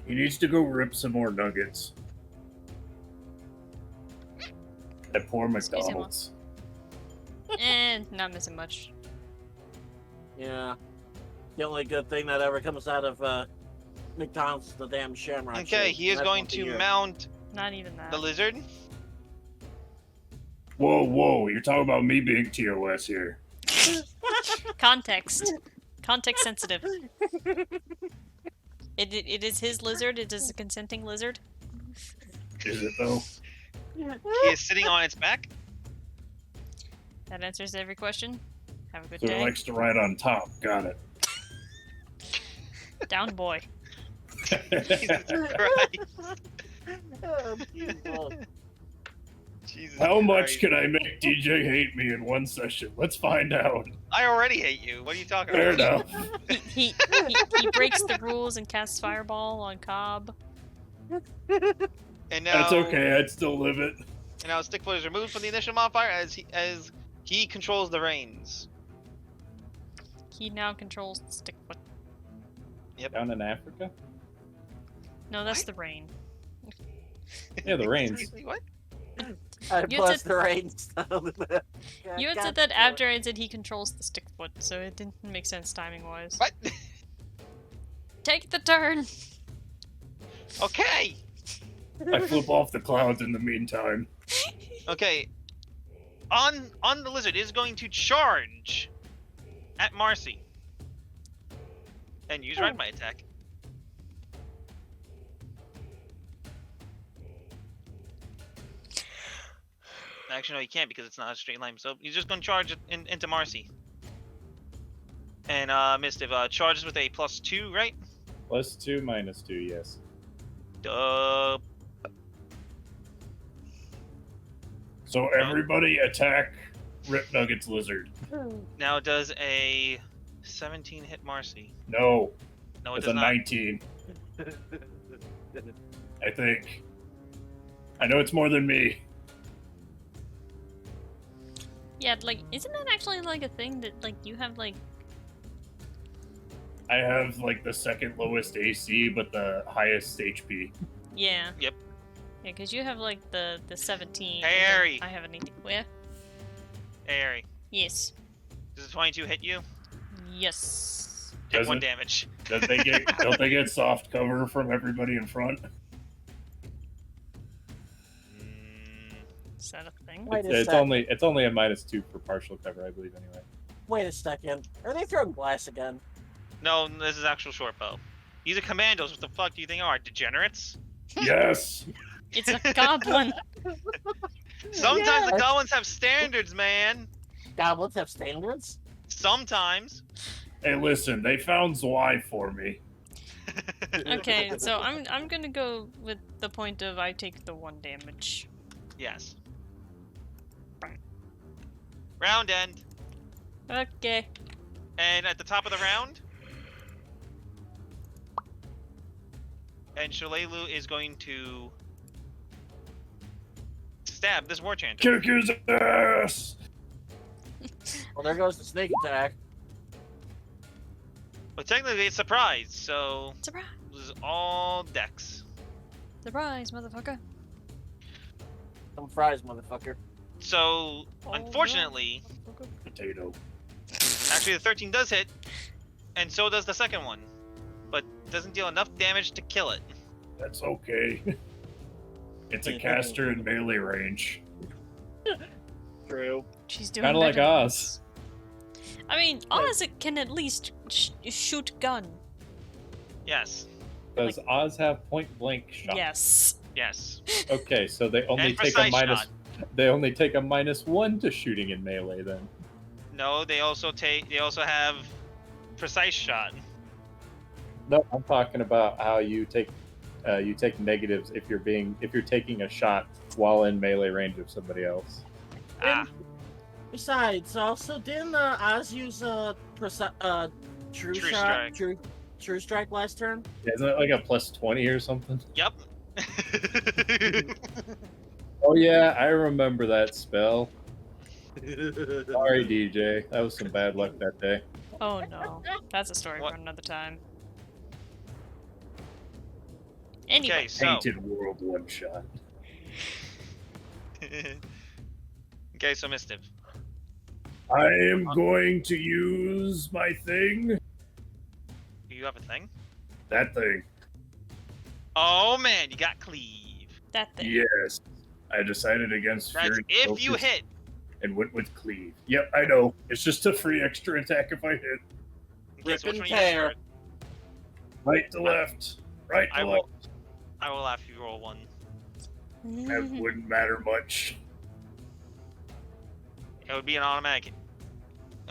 Speaker 5: He needs to go rip some more nuggets. That poor
Speaker 1: Excuse him.
Speaker 5: McDonald's.
Speaker 1: And not missing much.
Speaker 4: Yeah. The only good thing that ever comes out of McDonald's is the damn shamrock.
Speaker 2: Okay,
Speaker 4: shake.
Speaker 2: he is
Speaker 4: That's
Speaker 2: going
Speaker 4: once a
Speaker 2: to
Speaker 4: year.
Speaker 2: mount
Speaker 1: Not even that.
Speaker 2: the lizard.
Speaker 5: Whoa, whoa, you're talking about me being TOS here.
Speaker 1: Context. Context sensitive. It is his lizard. It is a consenting lizard.
Speaker 5: Is it though?
Speaker 2: He is sitting on its back.
Speaker 1: That answers every question. Have a good
Speaker 5: So
Speaker 1: day.
Speaker 5: it likes to ride on top. Got it.
Speaker 1: Down boy.
Speaker 2: Jesus Christ. Jesus
Speaker 5: How much
Speaker 2: Christ.
Speaker 5: can I make DJ hate me in one session? Let's find out.
Speaker 2: I already hate you. What are you talking
Speaker 5: Fair
Speaker 2: about?
Speaker 5: enough.
Speaker 1: He breaks the rules and casts fireball on Cobb.
Speaker 2: And now,
Speaker 5: That's okay. I'd still live it.
Speaker 2: And now Stickfoot is removed from the initial modifier as he controls the reins.
Speaker 1: He now controls the stickfoot.
Speaker 3: Down in Africa?
Speaker 1: No, that's
Speaker 2: What?
Speaker 1: the rain.
Speaker 3: Yeah, the range.
Speaker 2: What?
Speaker 4: I
Speaker 1: You
Speaker 4: plus
Speaker 1: said-
Speaker 4: the range.
Speaker 1: You had said that after I said he controls the stickfoot, so it didn't make sense timing-wise.
Speaker 2: What?
Speaker 1: Take the turn!
Speaker 2: Okay.
Speaker 5: I flip off the clouds in the meantime.
Speaker 2: Okay. On the lizard is going to charge at Marcy and use ride my attack. Actually, no, he can't because it's not a straight line. So he's just going to charge it into Marcy. And Mistiv charges with a +2, right?
Speaker 3: +2, -2, yes.
Speaker 2: Duh.
Speaker 5: So everybody attack Rip Nuggets Lizard.
Speaker 2: Now does a 17 hit Marcy?
Speaker 5: No,
Speaker 2: No, it
Speaker 5: it's
Speaker 2: does
Speaker 5: a
Speaker 2: not.
Speaker 5: 19. I think. I know it's more than me.
Speaker 1: Yeah, like, isn't that actually, like, a thing that, like, you have, like...
Speaker 5: I have like the second lowest AC, but the highest HP.
Speaker 1: Yeah.
Speaker 2: Yep.
Speaker 1: Yeah, because you have, like, the 17.
Speaker 2: Hey,
Speaker 1: and then
Speaker 2: Ari.
Speaker 1: I have an 18. Where?
Speaker 2: Hey, Ari.
Speaker 1: Yes.
Speaker 2: Does a 22 hit you?
Speaker 1: Yes.
Speaker 2: Take
Speaker 5: Does
Speaker 2: 1
Speaker 5: it?
Speaker 2: damage.
Speaker 5: Don't they get soft cover from everybody in front?
Speaker 1: Is that a thing?
Speaker 4: Wait a
Speaker 3: It's
Speaker 4: sec.
Speaker 3: only a -2 for partial cover, I believe, anyway.
Speaker 4: Wait a second. Are they throwing glass again?
Speaker 2: No, this is actual short bow. These are commandos. What the fuck do you think are? Degenerates?
Speaker 5: Yes.
Speaker 1: It's a goblin!
Speaker 2: Sometimes the
Speaker 4: Yes.
Speaker 2: goblins have standards, man.
Speaker 4: Goblins have standards?
Speaker 2: Sometimes.
Speaker 5: Hey, listen, they found Zwei for me.
Speaker 1: Okay, so I'm gonna go with the point of I take the 1 damage.
Speaker 2: Yes. Round end.
Speaker 1: Okay.
Speaker 2: And at the top of the round, And Shalelu is going to stab this war chanter.
Speaker 5: Kick his ass!
Speaker 4: Well, there goes the snake attack.
Speaker 2: But technically it's surprise, so
Speaker 1: Surprise!
Speaker 2: this is all dex.
Speaker 1: Surprise, motherfucker.
Speaker 4: Some fries, motherfucker.
Speaker 2: So unfortunately,
Speaker 5: Potato.
Speaker 2: actually the 13 does hit, and so does the second one, but doesn't deal enough damage to kill it.
Speaker 5: That's okay. It's a caster in melee range.
Speaker 4: True.
Speaker 1: She's doing
Speaker 3: Kind of like
Speaker 1: better than
Speaker 3: Oz.
Speaker 1: us. I mean, Oz can at least shoot gun.
Speaker 2: Yes.
Speaker 3: Does Oz have point blank shot?
Speaker 1: Yes.
Speaker 2: Yes.
Speaker 3: Okay, so they only
Speaker 2: And
Speaker 3: take a
Speaker 2: precise
Speaker 3: minus.
Speaker 2: shot.
Speaker 3: They only take a -1 to shooting in melee then.
Speaker 2: No, they also have precise shot.
Speaker 3: No, I'm talking about how you take negatives if you're taking a shot while in melee range of somebody else.
Speaker 2: Ah,
Speaker 4: Besides, also didn't Oz use true
Speaker 2: True
Speaker 4: shot,
Speaker 2: strike.
Speaker 4: true strike last turn?
Speaker 3: Yeah, isn't it like a +20 or something?
Speaker 2: yep.
Speaker 3: Oh yeah, I remember that spell. Sorry, DJ. That was some bad luck that day.
Speaker 1: Oh no. That's a story
Speaker 2: What?
Speaker 1: for another time. Anyway.
Speaker 2: Okay, so
Speaker 5: Painted world one shot.
Speaker 2: okay, so Mistiv.
Speaker 5: I am going to use my thing.
Speaker 2: Do you have a thing?
Speaker 5: That thing.
Speaker 2: Oh man, you got cleave.
Speaker 1: That thing.
Speaker 5: Yes. I decided against
Speaker 2: That's
Speaker 5: Fury
Speaker 2: if you
Speaker 5: Focus
Speaker 2: hit.
Speaker 5: and went with cleave. Yep, I know. It's just a free extra attack if I hit.
Speaker 2: Okay, so which
Speaker 4: Rip
Speaker 2: one
Speaker 4: and
Speaker 2: you
Speaker 4: tear.
Speaker 2: start?
Speaker 5: Right to left. Right
Speaker 2: I
Speaker 5: to
Speaker 2: will.
Speaker 5: left.
Speaker 2: I will have you roll one.
Speaker 5: That wouldn't matter much.
Speaker 2: It would be an automatic.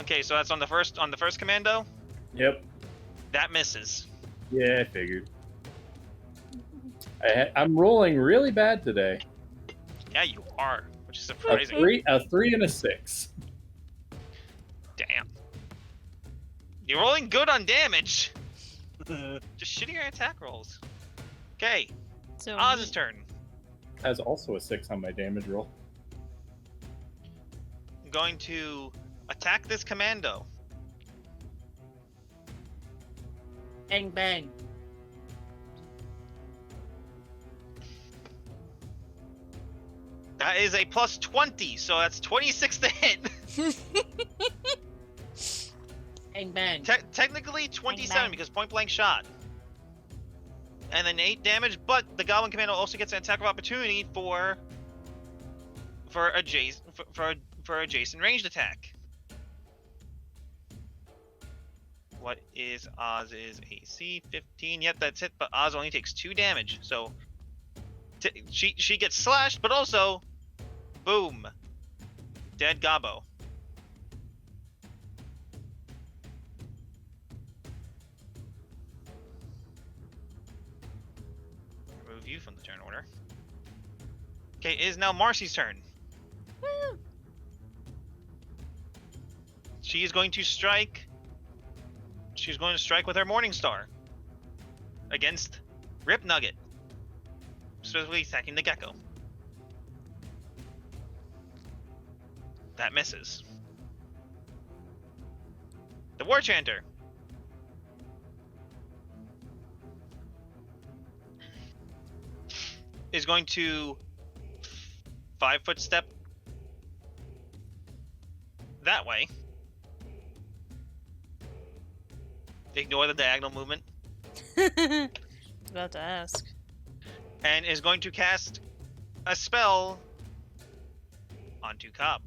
Speaker 2: Okay, so that's on the first commando.
Speaker 3: Yep.
Speaker 2: That misses.
Speaker 3: Yeah, I figured. I'm rolling really bad today.
Speaker 2: Yeah, you are, which is
Speaker 3: A
Speaker 2: surprising.
Speaker 3: 3 and a 6.
Speaker 2: Damn. You're rolling good on damage. Just shitting your attack rolls. Okay,
Speaker 1: So
Speaker 2: Oz's turn.
Speaker 3: Has also a 6 on my damage roll.
Speaker 2: I'm going to attack this commando.
Speaker 4: Bang bang.
Speaker 2: That is a +20, so that's 26 to hit.
Speaker 4: Bang bang.
Speaker 2: Technically 27
Speaker 1: bang.
Speaker 2: because point blank shot. And then 8 damage, but the Goblin Commando also gets an attack of opportunity for adjacent ranged attack. What is Oz's AC? 15. Yep, that's it. But Oz only takes 2 damage, so she gets slashed, but also, boom, dead Gobbo. Remove you from the turn order. Okay, it is now Marcy's turn.
Speaker 1: Woo!
Speaker 2: She is going to strike. She's going to strike with her Morning Star against Rip Nugget, specifically attacking the gecko. That misses. The War Chanter is going to 5-foot step that way. Ignore the diagonal movement.
Speaker 1: About to ask.
Speaker 2: And is going to cast a spell onto Cobb.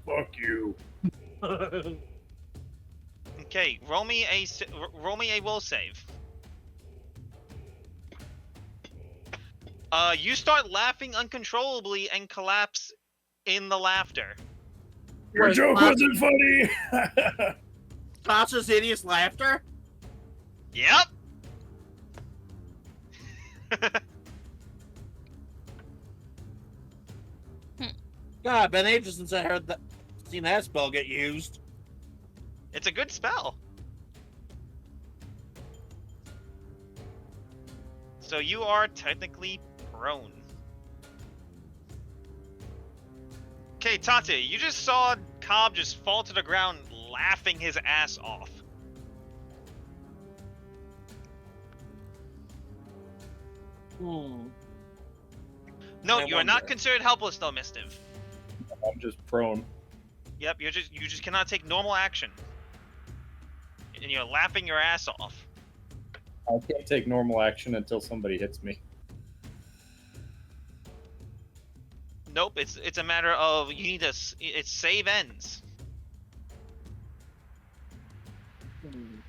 Speaker 5: Fuck you.
Speaker 2: Okay, roll me a will save. You start laughing uncontrollably and collapse in the laughter.
Speaker 5: Your
Speaker 4: Wait,
Speaker 5: joke
Speaker 4: what?
Speaker 5: wasn't funny.
Speaker 4: Sasha's hideous laughter?
Speaker 2: Yep.
Speaker 4: God, been ages since I seen that spell get used.
Speaker 2: It's a good spell. So you are technically prone. Okay, Tate, you just saw Cobb just fall to the ground laughing his ass off.
Speaker 4: Hmm.
Speaker 2: No,
Speaker 4: I
Speaker 2: you are not
Speaker 4: wonder.
Speaker 2: considered helpless though, Mistiv.
Speaker 3: I'm just prone.
Speaker 2: Yep, you just cannot take normal action. And you're laughing your ass off.
Speaker 3: I can't take normal action until somebody hits me.
Speaker 2: Nope, it's a matter of you need to it's save ends.
Speaker 4: Hmm.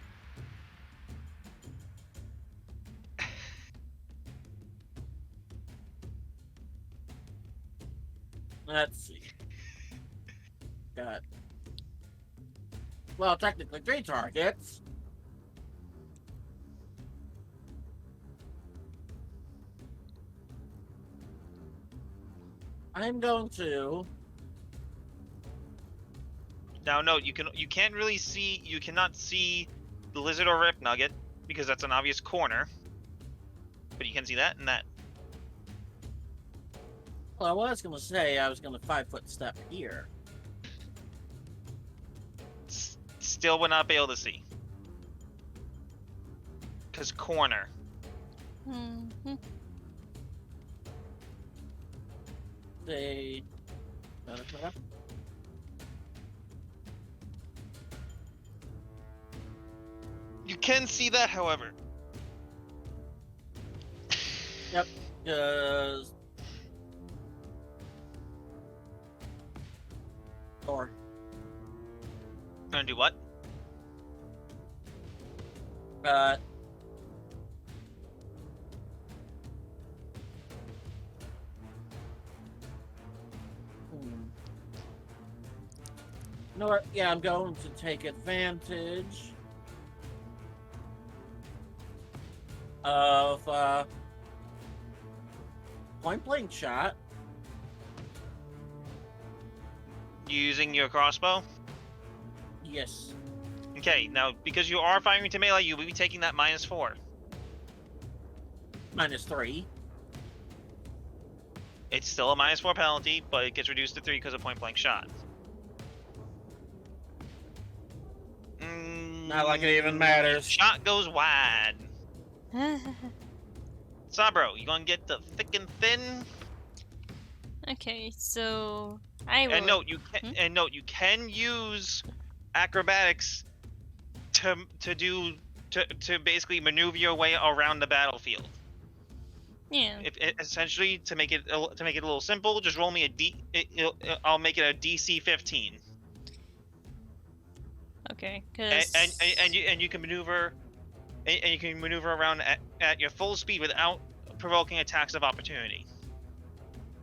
Speaker 4: Let's see. Got. Well, technically 3 targets. I'm going to.
Speaker 2: Now, no, you cannot see the lizard or rip nugget because that's an obvious corner. But you can see that and that.
Speaker 4: Well, I was going to say I was going to 5-foot step here.
Speaker 2: Still would not be able to see. Because corner.
Speaker 1: Mhm.
Speaker 4: They.
Speaker 2: You can see that, however.
Speaker 4: Yep. Or.
Speaker 2: Gonna do what?
Speaker 4: Uh. You know what? Yeah, I'm going to take advantage of point blank shot.
Speaker 2: Using your crossbow?
Speaker 4: Yes.
Speaker 2: Okay, now because you are firing to melee, you will be taking that -4.
Speaker 4: -3.
Speaker 2: It's still a -4 penalty, but it gets reduced to 3 because of point blank shot.
Speaker 4: Not like it even matters.
Speaker 2: Shot goes wide. Sabro, you gonna get the thick and thin?
Speaker 1: Okay, so I will.
Speaker 2: And note you can use acrobatics to basically maneuver your way around the battlefield.
Speaker 1: Yeah.
Speaker 2: Essentially, to make it a little simple, just roll me I'll make it a DC 15.
Speaker 1: Okay, because
Speaker 2: And you can maneuver around at your full speed without provoking attacks of opportunity.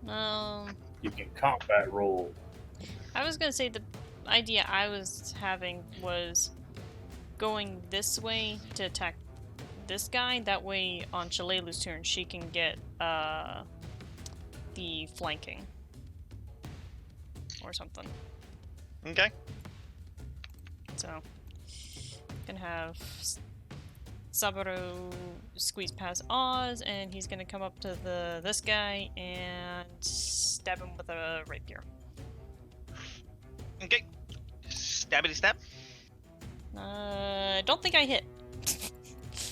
Speaker 5: You can combat roll.
Speaker 1: I was gonna say the idea I was having was going this way to attack this guy. That way, on Shalelu's turn, she can get the flanking or something.
Speaker 2: Okay.
Speaker 1: So, gonna have Saburo squeeze past Oz, and he's gonna come up to this guy and stab him with a rapier.
Speaker 2: Okay. Stabbity stab.
Speaker 1: I don't think I hit.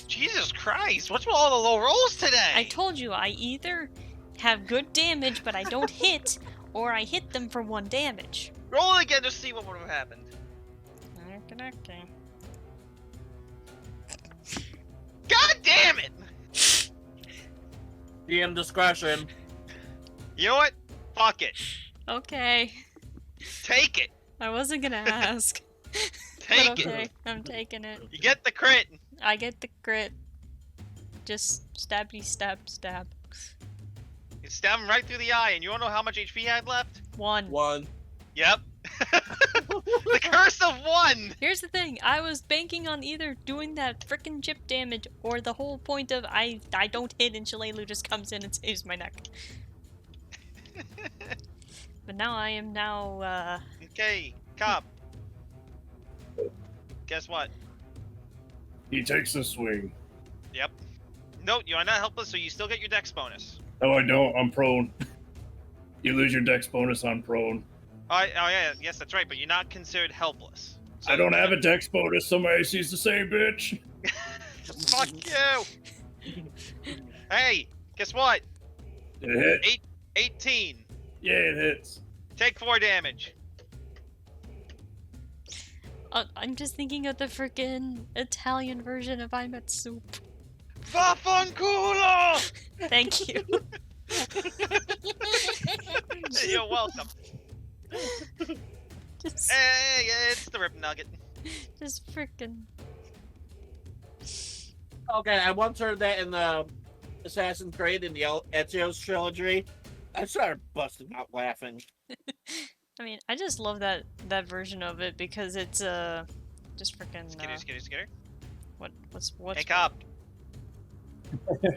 Speaker 2: Jesus Christ! What's with all the low rolls today?
Speaker 1: I told you I either have good damage but I don't hit, or I hit them for 1 damage.
Speaker 2: Roll it again to see what would have happened.
Speaker 1: Okay.
Speaker 2: God damn it!
Speaker 4: DM discretion.
Speaker 2: You know what? Fuck it.
Speaker 1: Okay.
Speaker 2: Take it.
Speaker 1: I wasn't gonna ask.
Speaker 2: Take
Speaker 1: but okay,
Speaker 2: it.
Speaker 1: I'm taking it.
Speaker 2: You get the crit.
Speaker 1: I get the crit. Just stabby stab.
Speaker 2: You stab him right through the eye, and you wanna know how much HP he had left?
Speaker 1: 1.
Speaker 2: Yep. The curse of 1!
Speaker 1: Here's the thing, I was banking on either doing that frickin' chip damage or the whole point of I don't hit and Shalelu just comes in and saves my neck. But now I am
Speaker 2: Okay, Cobb. Guess what?
Speaker 5: He takes a swing.
Speaker 2: Yep. No, you are not helpless, so you still get your dex bonus.
Speaker 5: No, I don't. I'm prone. You lose your dex bonus on prone.
Speaker 2: Oh yeah, yes, that's right, but you're not considered helpless. So
Speaker 5: I don't have a dex bonus. Somebody sees the same bitch.
Speaker 2: Fuck you! Hey, guess what?
Speaker 5: It hit.
Speaker 2: 18.
Speaker 5: Yeah, it hits.
Speaker 2: Take 4 damage.
Speaker 1: I'm just thinking of the freaking Italian version of I'm at soup.
Speaker 2: Vaffanculo!
Speaker 1: Thank you.
Speaker 2: You're welcome.
Speaker 1: Just,
Speaker 2: Hey, it's the Rip Nugget.
Speaker 1: just freaking.
Speaker 4: Okay, I once heard that in the Assassin's Creed in the Ezio's trilogy. I started busting out laughing.
Speaker 1: I mean, I just love that version of it because it's just freaking.
Speaker 2: Skitter.
Speaker 1: What's
Speaker 2: Hey, cop.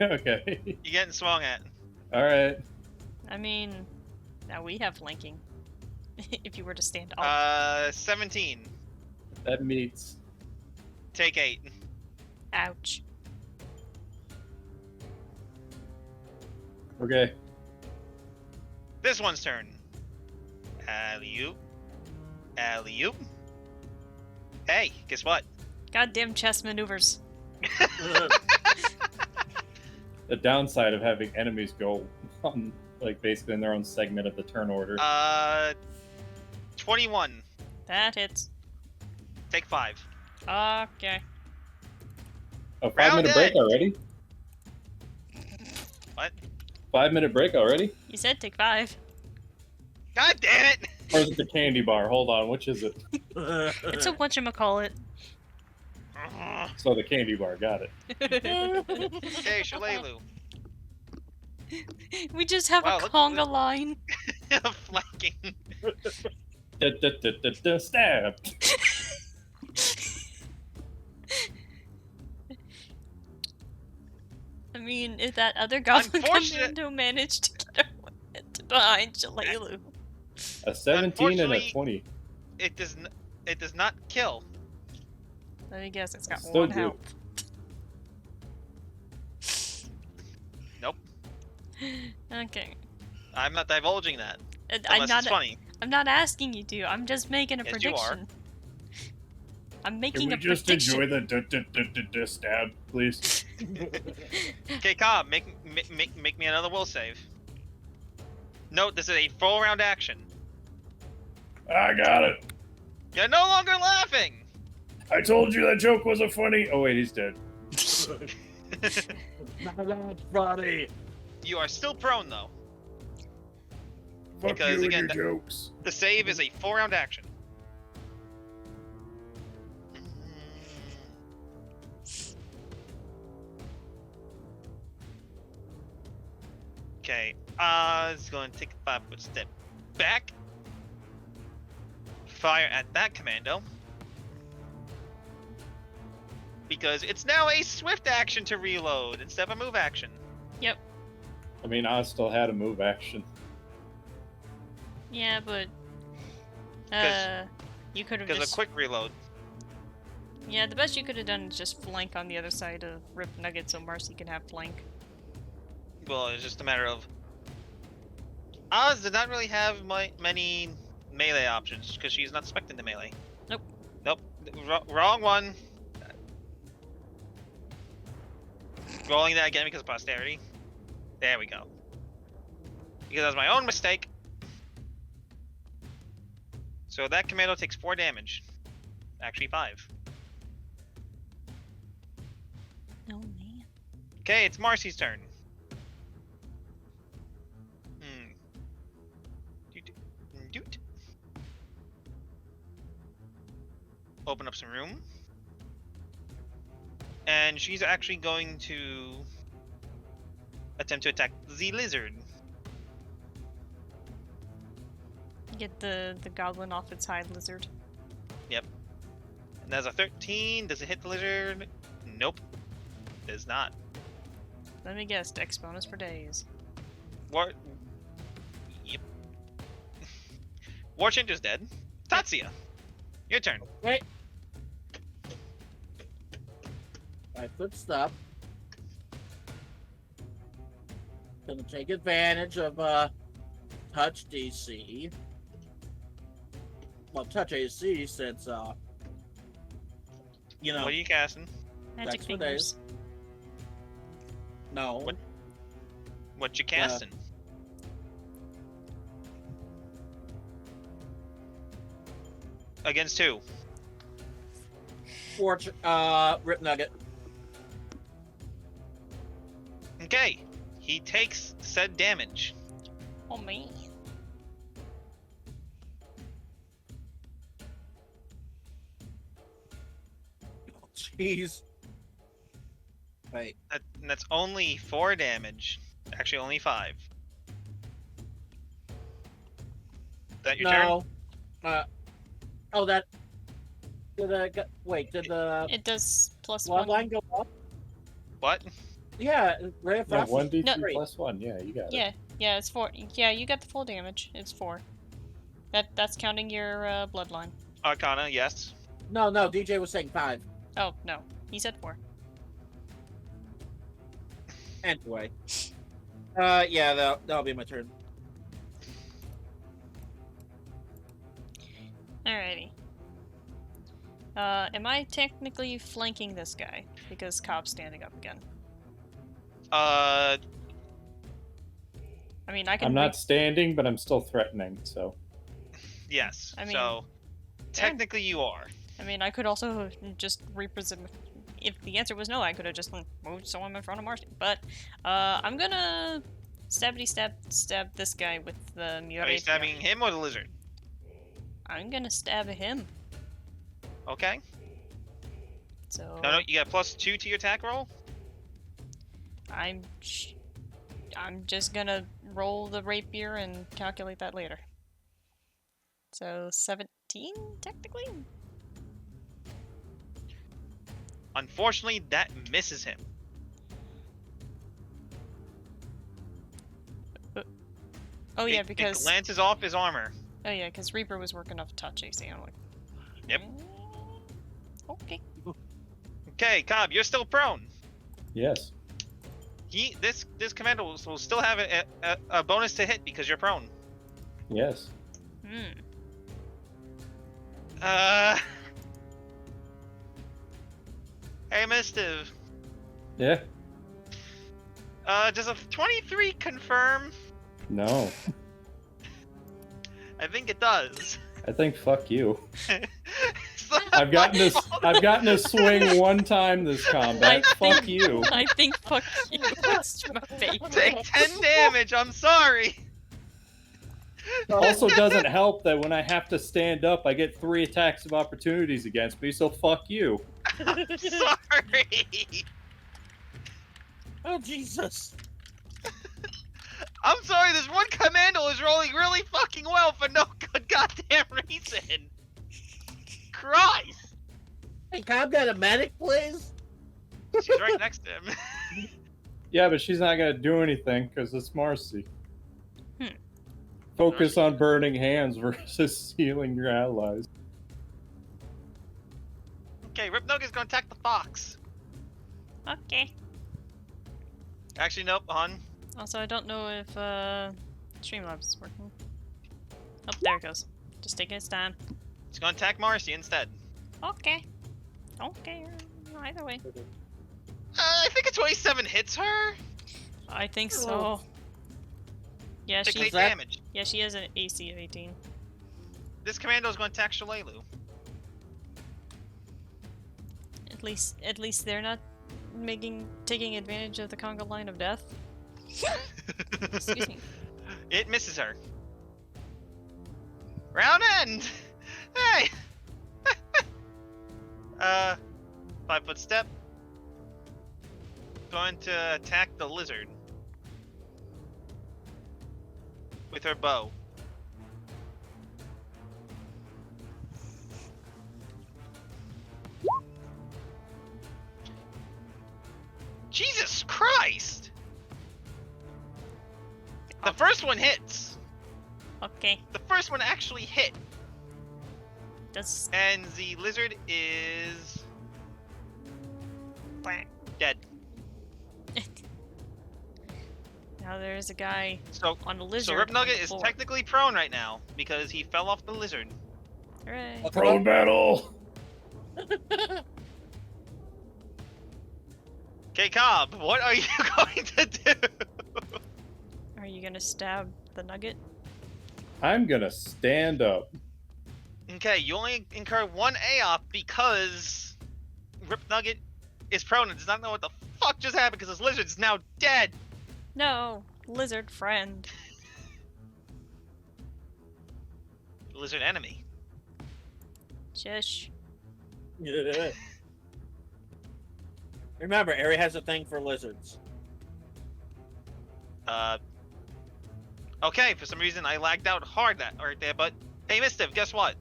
Speaker 3: Okay.
Speaker 2: You're getting swung at.
Speaker 3: All right.
Speaker 1: I mean, now we have flanking. If you were to stand up.
Speaker 2: 17.
Speaker 3: That meets.
Speaker 2: Take 8.
Speaker 1: Ouch.
Speaker 3: Okay.
Speaker 2: This one's turn. Alley-oop. Alley-oop. Hey, guess what?
Speaker 1: Goddamn chess maneuvers.
Speaker 3: The downside of having enemies go on, like, basically in their own segment of the turn order.
Speaker 2: 21.
Speaker 1: That hits.
Speaker 2: Take 5.
Speaker 1: Okay.
Speaker 3: A
Speaker 2: Round
Speaker 3: 5-minute break
Speaker 2: end.
Speaker 3: already?
Speaker 2: What?
Speaker 3: 5-minute break already?
Speaker 1: You said take 5.
Speaker 2: God damn it!
Speaker 3: Or is it the candy bar? Hold on, which is it?
Speaker 1: It's a whatchamacallit.
Speaker 3: So the candy bar, got it.
Speaker 2: Okay, Shalelu.
Speaker 1: We just have
Speaker 2: Wow,
Speaker 1: a
Speaker 2: look-
Speaker 1: conga line.
Speaker 2: Flanking.
Speaker 3: Stab!
Speaker 1: I mean, if that other goblin
Speaker 2: Unfortunate-
Speaker 1: commando managed to get behind Shalelu.
Speaker 3: A 17 and a
Speaker 2: Unfortunately-
Speaker 3: 20.
Speaker 2: It does not kill.
Speaker 1: Let me guess, it's got
Speaker 3: Still
Speaker 1: 1
Speaker 3: do.
Speaker 1: health.
Speaker 2: Nope.
Speaker 1: Okay.
Speaker 2: I'm not divulging that.
Speaker 1: I'm
Speaker 2: Unless
Speaker 1: not.
Speaker 2: it's funny.
Speaker 1: I'm not asking you to. I'm just making a
Speaker 2: Yes, you are.
Speaker 1: prediction. I'm
Speaker 5: Can
Speaker 1: making
Speaker 5: we
Speaker 1: a
Speaker 5: just
Speaker 1: prediction.
Speaker 5: enjoy the stab, please?
Speaker 2: Okay, Cobb, make me another will save. Note, this is a full round action.
Speaker 5: I got it.
Speaker 2: You're no longer laughing!
Speaker 5: I told you that joke wasn't funny. Oh wait, he's dead.
Speaker 4: Not funny.
Speaker 2: You are still prone, though.
Speaker 5: Fuck
Speaker 2: Because,
Speaker 5: you
Speaker 2: again,
Speaker 5: and your jokes.
Speaker 2: The save is a full round action. Okay, it's going to take a 5-foot step back. Fire at that commando. Because it's now a swift action to reload instead of a move action.
Speaker 1: Yep.
Speaker 3: I mean, I still had a move action.
Speaker 1: Yeah, but you could have
Speaker 2: Because
Speaker 1: just.
Speaker 2: a quick reload.
Speaker 1: Yeah, the best you could have done is just flank on the other side of Rip Nugget so Marcy can have flank.
Speaker 2: Well, it's just a matter of... Oz did not really have many melee options, because she's not spec'd into melee.
Speaker 1: Nope.
Speaker 2: Nope. Wrong one. Rolling that again because of posterity. There we go. Because that was my own mistake. So that commando takes 4 damage. Actually 5.
Speaker 1: Oh man.
Speaker 2: Okay, it's Marcy's turn. Doot. Open up some room. And she's actually going to attempt to attack the lizard.
Speaker 1: Get the goblin off its hide lizard.
Speaker 2: And that's a 13. Does it hit the lizard? Nope. Does not.
Speaker 1: Let me guess, dex bonus for days.
Speaker 2: Yep. Warchanger's dead. Tatsuya, your turn.
Speaker 4: Wait. My foot stop. Gonna take advantage of touch DC. Well, touch AC since you know.
Speaker 2: What are you casting?
Speaker 1: Magic
Speaker 4: That's for
Speaker 1: fingers.
Speaker 4: No.
Speaker 2: What you casting? Against who?
Speaker 4: Rip Nugget.
Speaker 2: Okay. He takes said damage.
Speaker 1: Oh man.
Speaker 4: Jeez. Wait.
Speaker 2: And that's only 4 damage. Actually, only 5. That your turn?
Speaker 4: No. Oh, that. Did the
Speaker 1: It does plus
Speaker 4: bloodline
Speaker 1: one.
Speaker 4: go up?
Speaker 2: What?
Speaker 4: Yeah, Ray of
Speaker 3: Yeah,
Speaker 4: Frost.
Speaker 3: 1d3
Speaker 1: No.
Speaker 3: plus 1. Yeah, you got it.
Speaker 1: Yeah, yeah, it's 4. Yeah, you got the full damage. It's 4. That's counting your bloodline.
Speaker 2: Arcana, yes.
Speaker 4: No, DJ was saying 5.
Speaker 1: Oh no, he said 4.
Speaker 4: Anyway. Yeah, that'll be my turn.
Speaker 1: Alrighty. Am I technically flanking this guy because Cobb's standing up again?
Speaker 2: Uh,
Speaker 1: I mean, I can.
Speaker 3: I'm not standing, but I'm still threatening, so.
Speaker 2: yes.
Speaker 1: I mean-
Speaker 2: so, technically you are.
Speaker 1: I mean, I could also just represent. If the answer was no, I could have just moved someone in front of Marcy. But I'm gonna stab this guy with the
Speaker 2: Are you
Speaker 1: mutated.
Speaker 2: stabbing him or the lizard?
Speaker 1: I'm gonna stab him.
Speaker 2: Okay.
Speaker 1: So
Speaker 2: No, you got +2 to your attack roll?
Speaker 1: I'm just gonna roll the rapier and calculate that later. So 17 technically.
Speaker 2: Unfortunately, that misses him.
Speaker 1: Oh yeah,
Speaker 2: It
Speaker 1: because
Speaker 2: glances off his armor.
Speaker 1: Reaper was working off touch AC. I'm like,
Speaker 2: Yep.
Speaker 1: Okay.
Speaker 2: Okay, Cobb, you're still prone.
Speaker 3: Yes.
Speaker 2: This commander will still have a bonus to hit because you're prone.
Speaker 3: Yes.
Speaker 1: Hmm.
Speaker 2: Hey, Mistiv.
Speaker 3: Yeah.
Speaker 2: Does a 23 confirm?
Speaker 3: No.
Speaker 2: I think it does.
Speaker 3: I think fuck you.
Speaker 2: So-
Speaker 3: I've gotten to swing one time this combat. Fuck you.
Speaker 1: I think fuck you. That's my favorite.
Speaker 2: Take 10 damage. I'm sorry.
Speaker 3: Also doesn't help that when I have to stand up, I get 3 attacks of opportunities against me, so fuck you.
Speaker 2: I'm sorry.
Speaker 4: Oh, Jesus.
Speaker 2: I'm sorry. This one commando is rolling really fucking well for no good goddamn reason. Christ.
Speaker 4: Hey, Cobb, got a medic, please?
Speaker 2: She's right next to him.
Speaker 3: Yeah, but she's not gonna do anything because it's Marcy.
Speaker 1: Hmm.
Speaker 3: Focus on burning hands versus healing your allies.
Speaker 2: Okay, Ripnug is gonna attack the fox.
Speaker 1: Okay.
Speaker 2: Actually, nope, hon.
Speaker 1: Also, I don't know if Streamlabs is working. Oh, there it goes. Just taking its time.
Speaker 2: It's gonna attack Marcy instead.
Speaker 1: Okay. Okay. Either way.
Speaker 2: I think a 27 hits her.
Speaker 1: I think
Speaker 4: Oh.
Speaker 1: so. Yeah,
Speaker 2: 6
Speaker 1: she.
Speaker 2: damage.
Speaker 1: Yeah, she has an AC of 18.
Speaker 2: This commando is gonna attack Shalelu.
Speaker 1: At least they're not taking advantage of the conga line of death. Excuse me.
Speaker 2: It misses her. Round end. Hey. 5-foot step. Going to attack the lizard with her bow. Jesus Christ! The first one hits.
Speaker 1: Okay.
Speaker 2: The first one actually hit.
Speaker 1: Does
Speaker 2: And the lizard is dead.
Speaker 1: Now there's a guy
Speaker 2: So
Speaker 1: on a lizard.
Speaker 2: So Rip Nugget
Speaker 1: on the
Speaker 2: is
Speaker 1: floor.
Speaker 2: technically prone right now because he fell off the lizard.
Speaker 1: Hooray.
Speaker 5: Prone battle.
Speaker 2: Okay, Cobb, what are you going to do?
Speaker 1: Are you gonna stab the nugget?
Speaker 3: I'm gonna stand up.
Speaker 2: Okay, you only incur 1 AOP because Rip Nugget is prone and does not know what the fuck just happened because his lizard is now dead.
Speaker 1: No, lizard friend.
Speaker 2: Lizard enemy.
Speaker 1: Shush.
Speaker 4: Remember, Ari has a thing for lizards.
Speaker 2: Okay, for some reason I lagged out hard right there, but hey, Mistiv, guess what?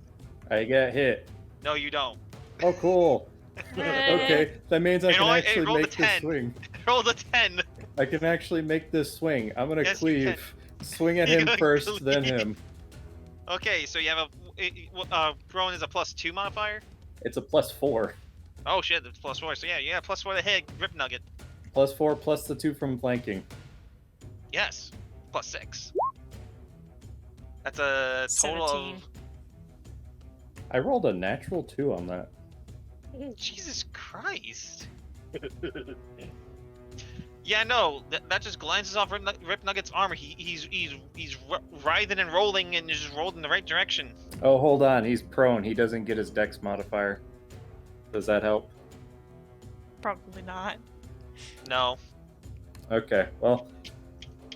Speaker 3: I get hit.
Speaker 2: No, you don't.
Speaker 3: Oh, cool. Okay, that means I
Speaker 2: It
Speaker 3: can
Speaker 2: only- it
Speaker 3: actually
Speaker 2: rolled a
Speaker 3: make this
Speaker 2: 10.
Speaker 3: swing.
Speaker 2: Roll the 10.
Speaker 3: I can actually make this swing. I'm gonna
Speaker 2: Yes, you can.
Speaker 3: cleave. Swing at
Speaker 2: You're
Speaker 3: him
Speaker 2: gonna
Speaker 3: first,
Speaker 2: cleave.
Speaker 3: then him.
Speaker 2: Okay, so you have prone is a +2 modifier.
Speaker 3: It's a +4.
Speaker 2: Oh shit, it's +4. So yeah, +4 to hit Rip Nugget.
Speaker 3: +4 plus the 2 from flanking.
Speaker 2: Yes, +6. That's a total
Speaker 1: 17.
Speaker 3: I rolled a natural 2 on that.
Speaker 2: of. Jesus Christ. Yeah, no, that just glances off Rip Nugget's armor. He's writhing and rolling and just rolled in the right direction.
Speaker 3: Oh, hold on. He's prone. He doesn't get his dex modifier. Does that help?
Speaker 1: Probably not.
Speaker 2: No.
Speaker 3: Okay, well.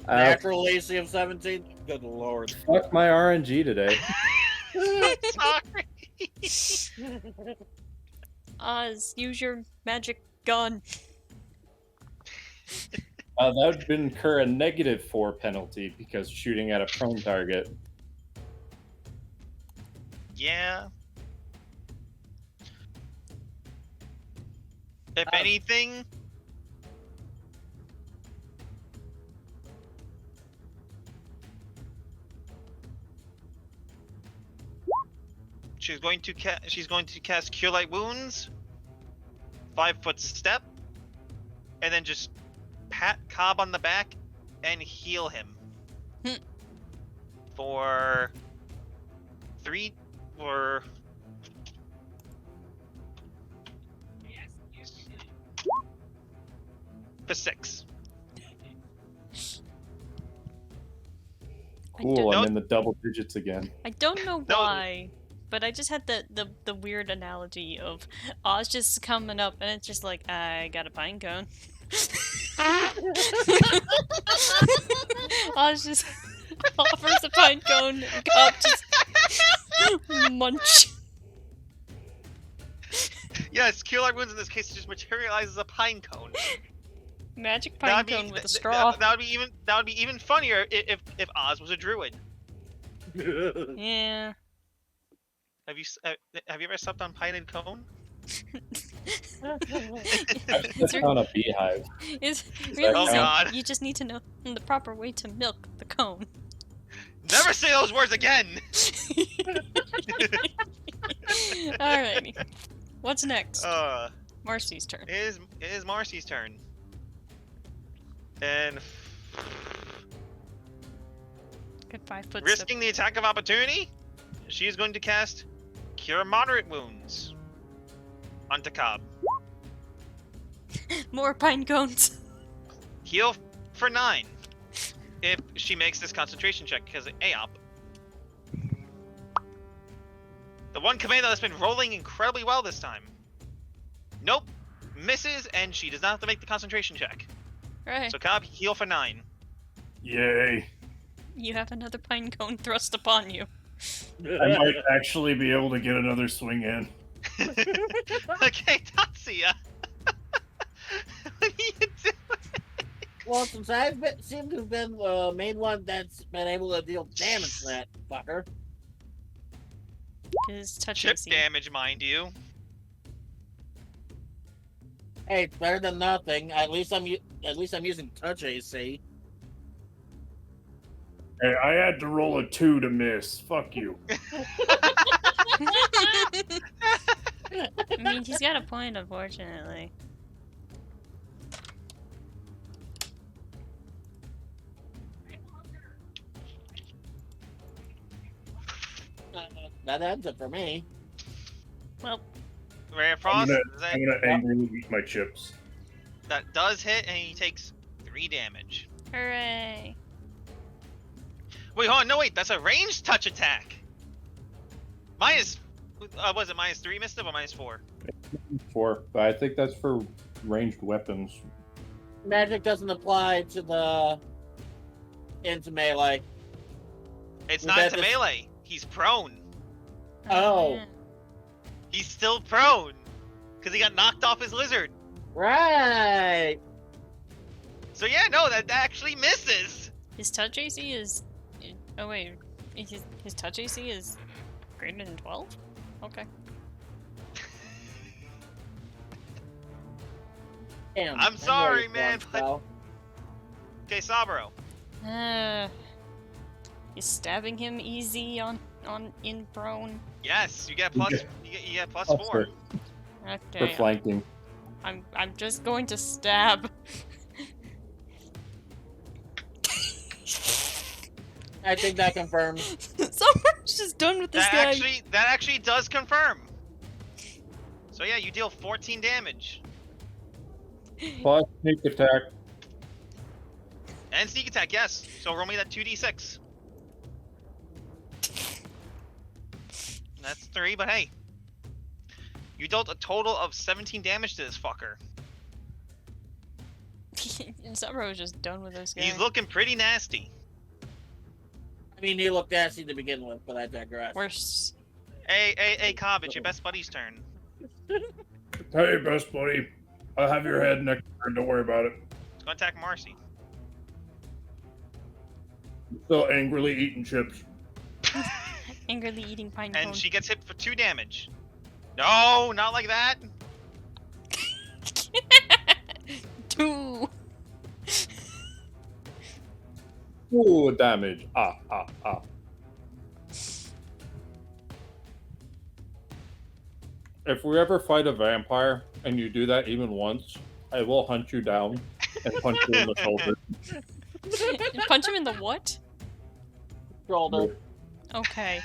Speaker 4: Natural AC of 17? Good lord.
Speaker 3: Fuck my RNG today.
Speaker 2: Sorry.
Speaker 1: Oz, use your magic gun.
Speaker 3: That would incur a -4 penalty because shooting at a prone target.
Speaker 2: Yeah. If anything, she's going to cast Cure Light Wounds, 5-foot step, and then just pat Cobb on the back and heal him for 3 or for 6.
Speaker 3: Cool,
Speaker 2: No.
Speaker 3: I'm in the double digits again.
Speaker 1: I don't know
Speaker 2: No.
Speaker 1: why, but I just had the weird analogy of Oz just coming up and it's just like, I got a pine cone. Oz just offers a pine cone and Cobb just munch.
Speaker 2: Yes, Cure Light Wounds in this case just materializes a pine cone.
Speaker 1: Magic pine cone with a straw.
Speaker 2: That would be even funnier if Oz was a druid.
Speaker 1: Yeah.
Speaker 2: Have you ever slept on pine and cone?
Speaker 3: It's on a beehive.
Speaker 1: It's
Speaker 3: that
Speaker 1: really
Speaker 3: count?
Speaker 2: Oh, God.
Speaker 1: simple. You just need to know the proper way to milk the cone.
Speaker 2: Never say those words again.
Speaker 1: Alrighty. What's next? Marcy's turn.
Speaker 2: It is Marcy's turn. And
Speaker 1: Good 5-foot step.
Speaker 2: risking the attack of opportunity, she is going to cast Cure Moderate Wounds onto Cobb.
Speaker 1: More pine cones.
Speaker 2: Heal for 9 if she makes this concentration check because of AOP. The one commando that's been rolling incredibly well this time. Nope. Misses, and she does not have to make the concentration check.
Speaker 1: Right.
Speaker 2: So Cobb, heal for 9.
Speaker 5: Yay.
Speaker 1: You have another pine cone thrust upon you.
Speaker 5: I might actually be able to get another swing in.
Speaker 2: Okay, Tatsuya. What are you doing?
Speaker 4: Well, since seem to have been the main one that's been able to deal damage to that fucker.
Speaker 1: His touch
Speaker 2: Chip
Speaker 1: AC.
Speaker 2: damage, mind you.
Speaker 4: Hey, it's better than nothing. At least I'm using touch AC.
Speaker 5: Hey, I had to roll a 2 to miss. Fuck you.
Speaker 1: I mean, he's got a point, unfortunately.
Speaker 4: That ends it for me.
Speaker 1: Well,
Speaker 2: Ray of Frost.
Speaker 5: I'm gonna angrily eat my chips.
Speaker 2: That does hit, and he takes 3 damage.
Speaker 1: hooray.
Speaker 2: Wait, hold on. No, wait. That's a ranged touch attack. Was it -3, Mistiv, or -4?
Speaker 3: 4, but I think that's for ranged weapons.
Speaker 4: Magic doesn't apply to into melee.
Speaker 2: It's
Speaker 4: Was
Speaker 2: not
Speaker 4: that
Speaker 2: to
Speaker 4: the-
Speaker 2: melee. He's prone.
Speaker 4: Oh.
Speaker 1: yeah.
Speaker 2: He's still prone. Because he got knocked off his lizard.
Speaker 4: Right.
Speaker 2: So yeah, no, that actually misses.
Speaker 1: His touch AC is. Oh wait, his touch AC is greater than 12. Okay.
Speaker 4: Damn,
Speaker 2: I'm
Speaker 4: I know
Speaker 2: sorry,
Speaker 4: you're
Speaker 2: man,
Speaker 4: strong,
Speaker 2: but-
Speaker 4: pal.
Speaker 2: Okay, Saburo.
Speaker 1: Is stabbing him easy on in prone?
Speaker 2: Yes, you get plus. You get plus
Speaker 3: Plus
Speaker 2: 4.
Speaker 3: For
Speaker 1: Okay.
Speaker 3: flanking.
Speaker 1: I'm just going to stab.
Speaker 4: I think that confirms.
Speaker 1: Someone's just done with this guy.
Speaker 2: That actually does confirm. So yeah, you deal 14 damage
Speaker 3: Plus sneak attack.
Speaker 2: and sneak attack. Yes. So roll me that 2d6. That's 3, but hey, you dealt a total of 17 damage to this fucker.
Speaker 1: Summer was just done with this guy.
Speaker 2: He's looking pretty nasty.
Speaker 4: I mean, he looked nasty to begin with, but I digress.
Speaker 1: Worse.
Speaker 2: Hey, Cobb, it's your best buddy's turn.
Speaker 5: Hey, best buddy. I'll have your head next turn. Don't worry about it.
Speaker 2: Let's go attack Marcy.
Speaker 5: Still angrily eating chips.
Speaker 1: Angrily eating pine
Speaker 2: And
Speaker 1: cone.
Speaker 2: she gets hit for 2 damage. No, not like that.
Speaker 1: 2.
Speaker 3: Ooh, damage. Ah. If we ever fight a vampire and you do that even once, I will hunt you down and punch you in the shoulder.
Speaker 1: Punch him in the what?
Speaker 4: Shoulder.
Speaker 1: Okay.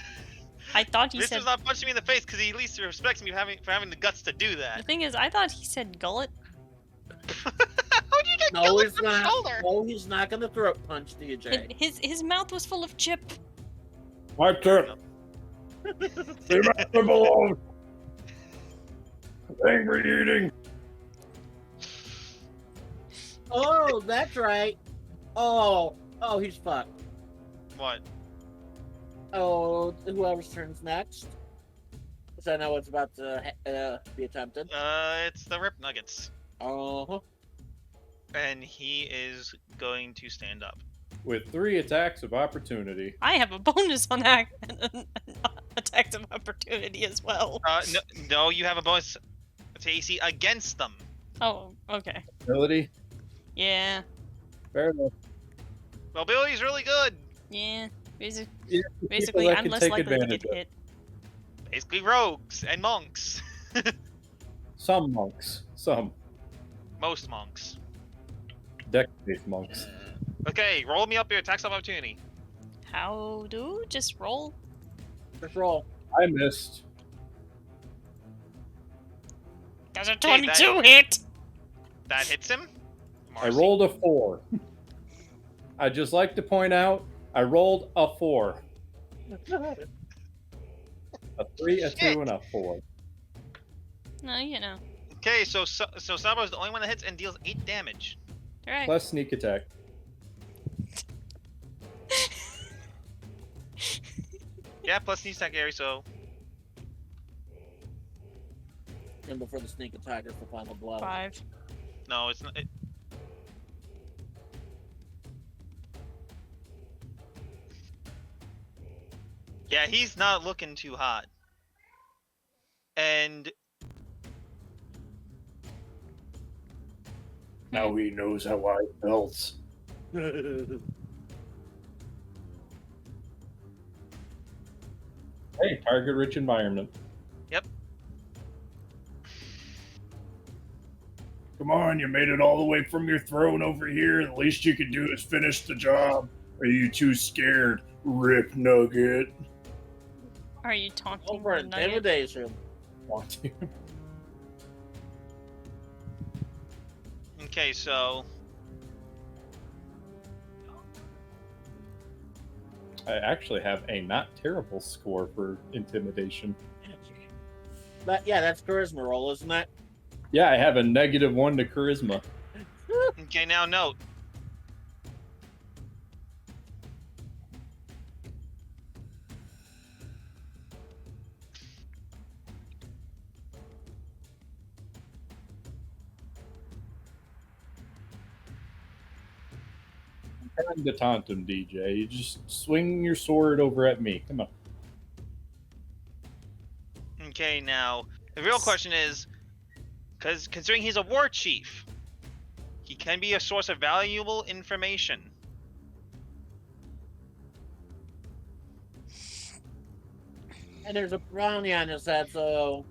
Speaker 1: I thought he
Speaker 2: This
Speaker 1: said.
Speaker 2: is not punching me in the face because he at least respects me for having the guts to do
Speaker 1: The
Speaker 2: that.
Speaker 1: thing is, I thought he said gullet.
Speaker 2: How'd you get
Speaker 4: No,
Speaker 2: killed
Speaker 4: he's
Speaker 2: from the
Speaker 4: not.
Speaker 2: shoulder?
Speaker 4: No, he's not gonna throat punch DJ.
Speaker 1: His mouth was full of chip.
Speaker 3: My turn. Leave my chip alone. Angry eating.
Speaker 4: Oh, that's right. Oh, he's fucked.
Speaker 2: What?
Speaker 4: Oh, whoever's turn's next. Because I know it's about to be attempted.
Speaker 2: It's the Rip Nuggets.
Speaker 4: Uh-huh.
Speaker 2: And he is going to stand up.
Speaker 3: With 3 attacks of opportunity.
Speaker 1: I have a bonus on attacks of opportunity as well.
Speaker 2: No, you have a bonus to AC against them.
Speaker 1: Oh, okay.
Speaker 3: Ability.
Speaker 1: Yeah.
Speaker 3: Fair enough.
Speaker 2: Mobility's really good.
Speaker 1: Yeah.
Speaker 3: Yeah,
Speaker 1: Basically,
Speaker 3: people that
Speaker 1: I'm
Speaker 3: can
Speaker 1: less
Speaker 3: take
Speaker 1: likely to
Speaker 3: advantage
Speaker 1: get
Speaker 3: of.
Speaker 1: hit.
Speaker 2: Basically rogues and monks.
Speaker 3: Some monks. Some.
Speaker 2: Most monks.
Speaker 3: Deck-based monks.
Speaker 2: Okay, roll me up your attacks of opportunity.
Speaker 1: How do? Just roll.
Speaker 4: Just roll.
Speaker 3: I missed.
Speaker 1: Does a
Speaker 2: Okay,
Speaker 1: 22 hit?
Speaker 2: That hits him.
Speaker 3: I
Speaker 2: Marcy.
Speaker 3: rolled a 4. I'd just like to point out, I rolled a 4. A 3, a 2, and a 4.
Speaker 1: No, you know.
Speaker 2: Okay, so Sabo is the only one that hits and deals 8 damage.
Speaker 1: Alright.
Speaker 3: Plus sneak attack.
Speaker 2: Yeah, plus sneak attack, Gary. So
Speaker 4: And before the sneak attack is the final blow.
Speaker 1: 5.
Speaker 2: no, it's not. Yeah, he's not looking too hot. And
Speaker 5: Now he knows how I felt.
Speaker 3: Hey, target rich environment.
Speaker 5: Come on, you made it all the way from your throne over here. The least you could do is finish the job. Are you too scared, Rip Nugget?
Speaker 1: Are you taunting
Speaker 4: Over
Speaker 1: the nugget?
Speaker 4: intimidation.
Speaker 3: Want to?
Speaker 2: Okay, so
Speaker 3: I actually have a not terrible score for intimidation.
Speaker 4: Yeah, that's charisma roll, isn't it?
Speaker 3: Yeah, I have a -1 to charisma.
Speaker 2: okay, now note.
Speaker 3: I'm trying to taunt him, DJ. You just swing your sword over at me. Come on.
Speaker 2: Okay, now the real question is, because considering he's a war chief, he can be a source of valuable information.
Speaker 4: And there's a brownie on his head, so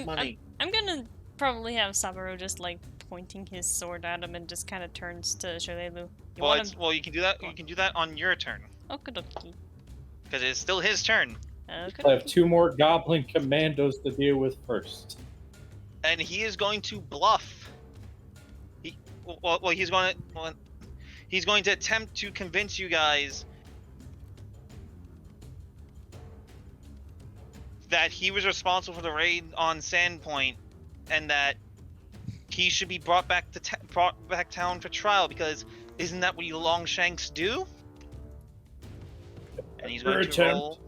Speaker 4: money.
Speaker 1: I'm gonna probably have Saburo just like pointing his sword at him and just kind of turns to Shirlelu.
Speaker 2: Well, you can do that. You can do that on your turn,
Speaker 1: Okidoki.
Speaker 2: because it's still his turn,
Speaker 3: I have
Speaker 1: Okidoki.
Speaker 3: 2 more goblin commandos to deal with first.
Speaker 2: and he is going to bluff. He's going to attempt to convince you guys that he was responsible for the raid on Sandpoint, and that he should be brought back town for trial, because isn't that what you Longshanks do? And he's going to roll.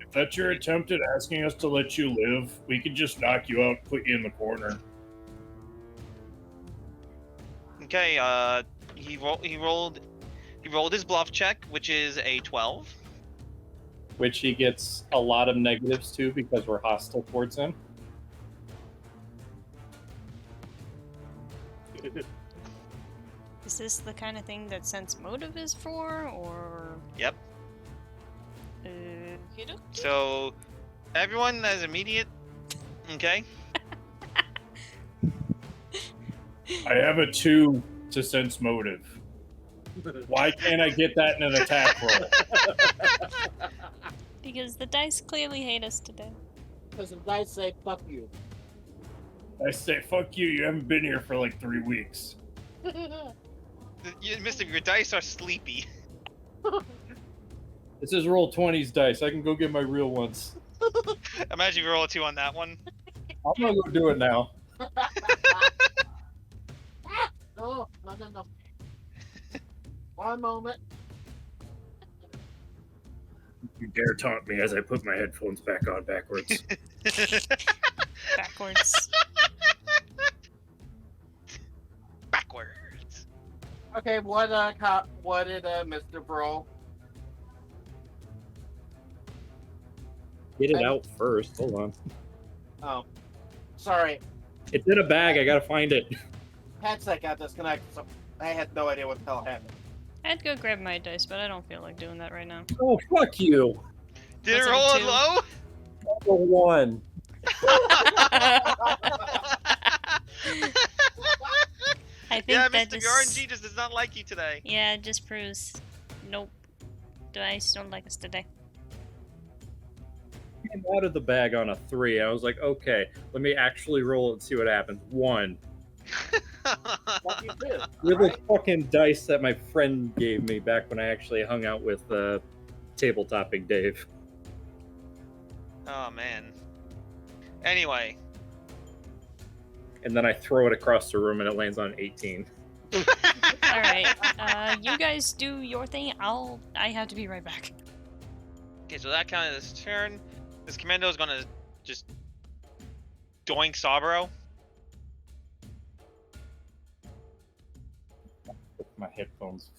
Speaker 5: If that's your attempt at asking us to let you live, we could just knock you out and put you in the corner.
Speaker 2: Okay, he rolled his bluff check, which is a 12.
Speaker 3: Which he gets a lot of negatives to because we're hostile towards him.
Speaker 1: Is this the kind of thing that sense motive is for, or?
Speaker 2: Yep.
Speaker 1: Okidoki.
Speaker 2: So, everyone has immediate. Okay.
Speaker 5: I have a 2 to sense motive. Why can't I get that in an attack roll?
Speaker 1: Because the dice clearly hate us today.
Speaker 4: Because the dice say fuck you.
Speaker 5: I say, fuck you, you haven't been here for like 3 weeks.
Speaker 2: Mistiv, your dice are sleepy.
Speaker 3: This is roll 20's dice. I can go get my real ones.
Speaker 2: Imagine if you roll a 2 on that one.
Speaker 3: I'm gonna go do it now.
Speaker 4: No. One moment.
Speaker 5: You dare taunt me as I put my headphones back on backwards.
Speaker 1: Backwards.
Speaker 2: Backwards.
Speaker 4: Okay, what did Mr. Bro?
Speaker 3: Get it out first. Hold on.
Speaker 4: Oh, sorry.
Speaker 3: It's in a bag. I gotta find it.
Speaker 4: Headset got disconnected, so I had no idea what the hell happened.
Speaker 1: I'd go grab my dice, but I don't feel like doing that right now.
Speaker 3: Oh, fuck you.
Speaker 2: Did
Speaker 1: What's
Speaker 2: it
Speaker 1: it,
Speaker 2: roll
Speaker 1: two?
Speaker 2: low?
Speaker 3: Number 1.
Speaker 1: I think
Speaker 2: Yeah,
Speaker 1: that
Speaker 2: Mr.
Speaker 1: just...
Speaker 2: Your RNG just does not like you today.
Speaker 1: Yeah, it just proves... Nope. Dice don't like us today.
Speaker 3: Came out of the bag on a 3. I was like, okay, let me actually roll it and see what happens. 1.
Speaker 4: What you did?
Speaker 3: With the fucking dice that my friend gave me back when I actually hung out with Tabletopping Dave.
Speaker 2: Oh, man. Anyway.
Speaker 3: And then I throw it across the room and it lands on 18.
Speaker 1: Alright, you guys do your thing. I have to be right back.
Speaker 2: Okay, so that counted as turn. This commando is gonna just doink Saburo.
Speaker 3: With my headphones.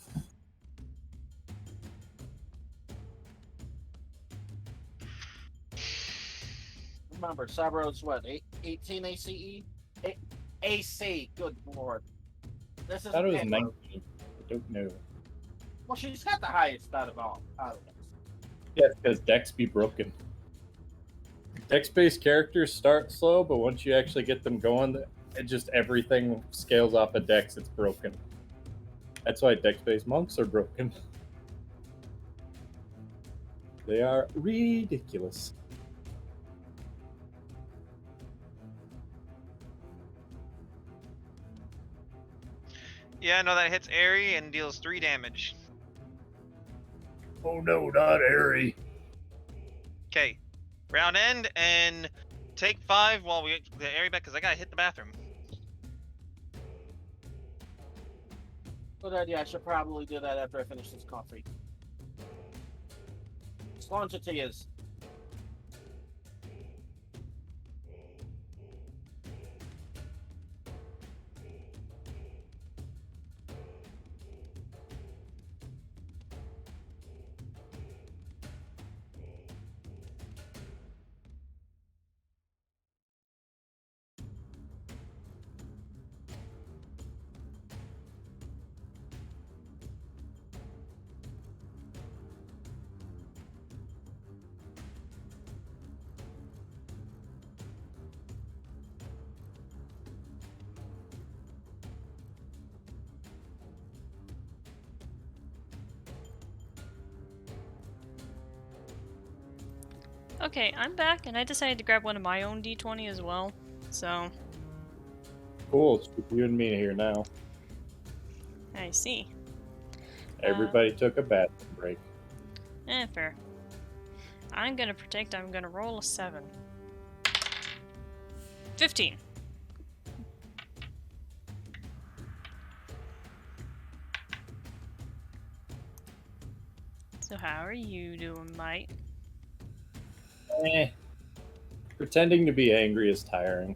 Speaker 4: Remember, Saburo's what? 18 ACE? AC, good lord. This is
Speaker 3: I thought it was
Speaker 4: paper.
Speaker 3: 19. I don't know.
Speaker 4: Well, she's got the highest out of all. Out of this.
Speaker 3: Yeah, it's because Dex be broken. Dex-based characters start slow, but once you actually get them going, it just everything scales off of Dex. It's broken. That's why Dex-based monks are broken. They are ridiculous.
Speaker 2: Yeah, no, that hits Airy and deals 3 damage.
Speaker 5: Oh no, not Airy.
Speaker 2: Okay, round end and take 5 while we get the Airy back because I gotta hit the bathroom.
Speaker 4: Good idea. I should probably do that after I finish this coffee. Just launch it to yous.
Speaker 1: Okay, I'm back, and I decided to grab one of my own D20 as well. So,
Speaker 3: Cool, it's with you and me here now.
Speaker 1: I see.
Speaker 3: Everybody took a bathroom break.
Speaker 1: Fair. I'm gonna protect, I'm gonna roll a 7. 15. So how are you doing, mate?
Speaker 3: Pretending to be angry is tiring.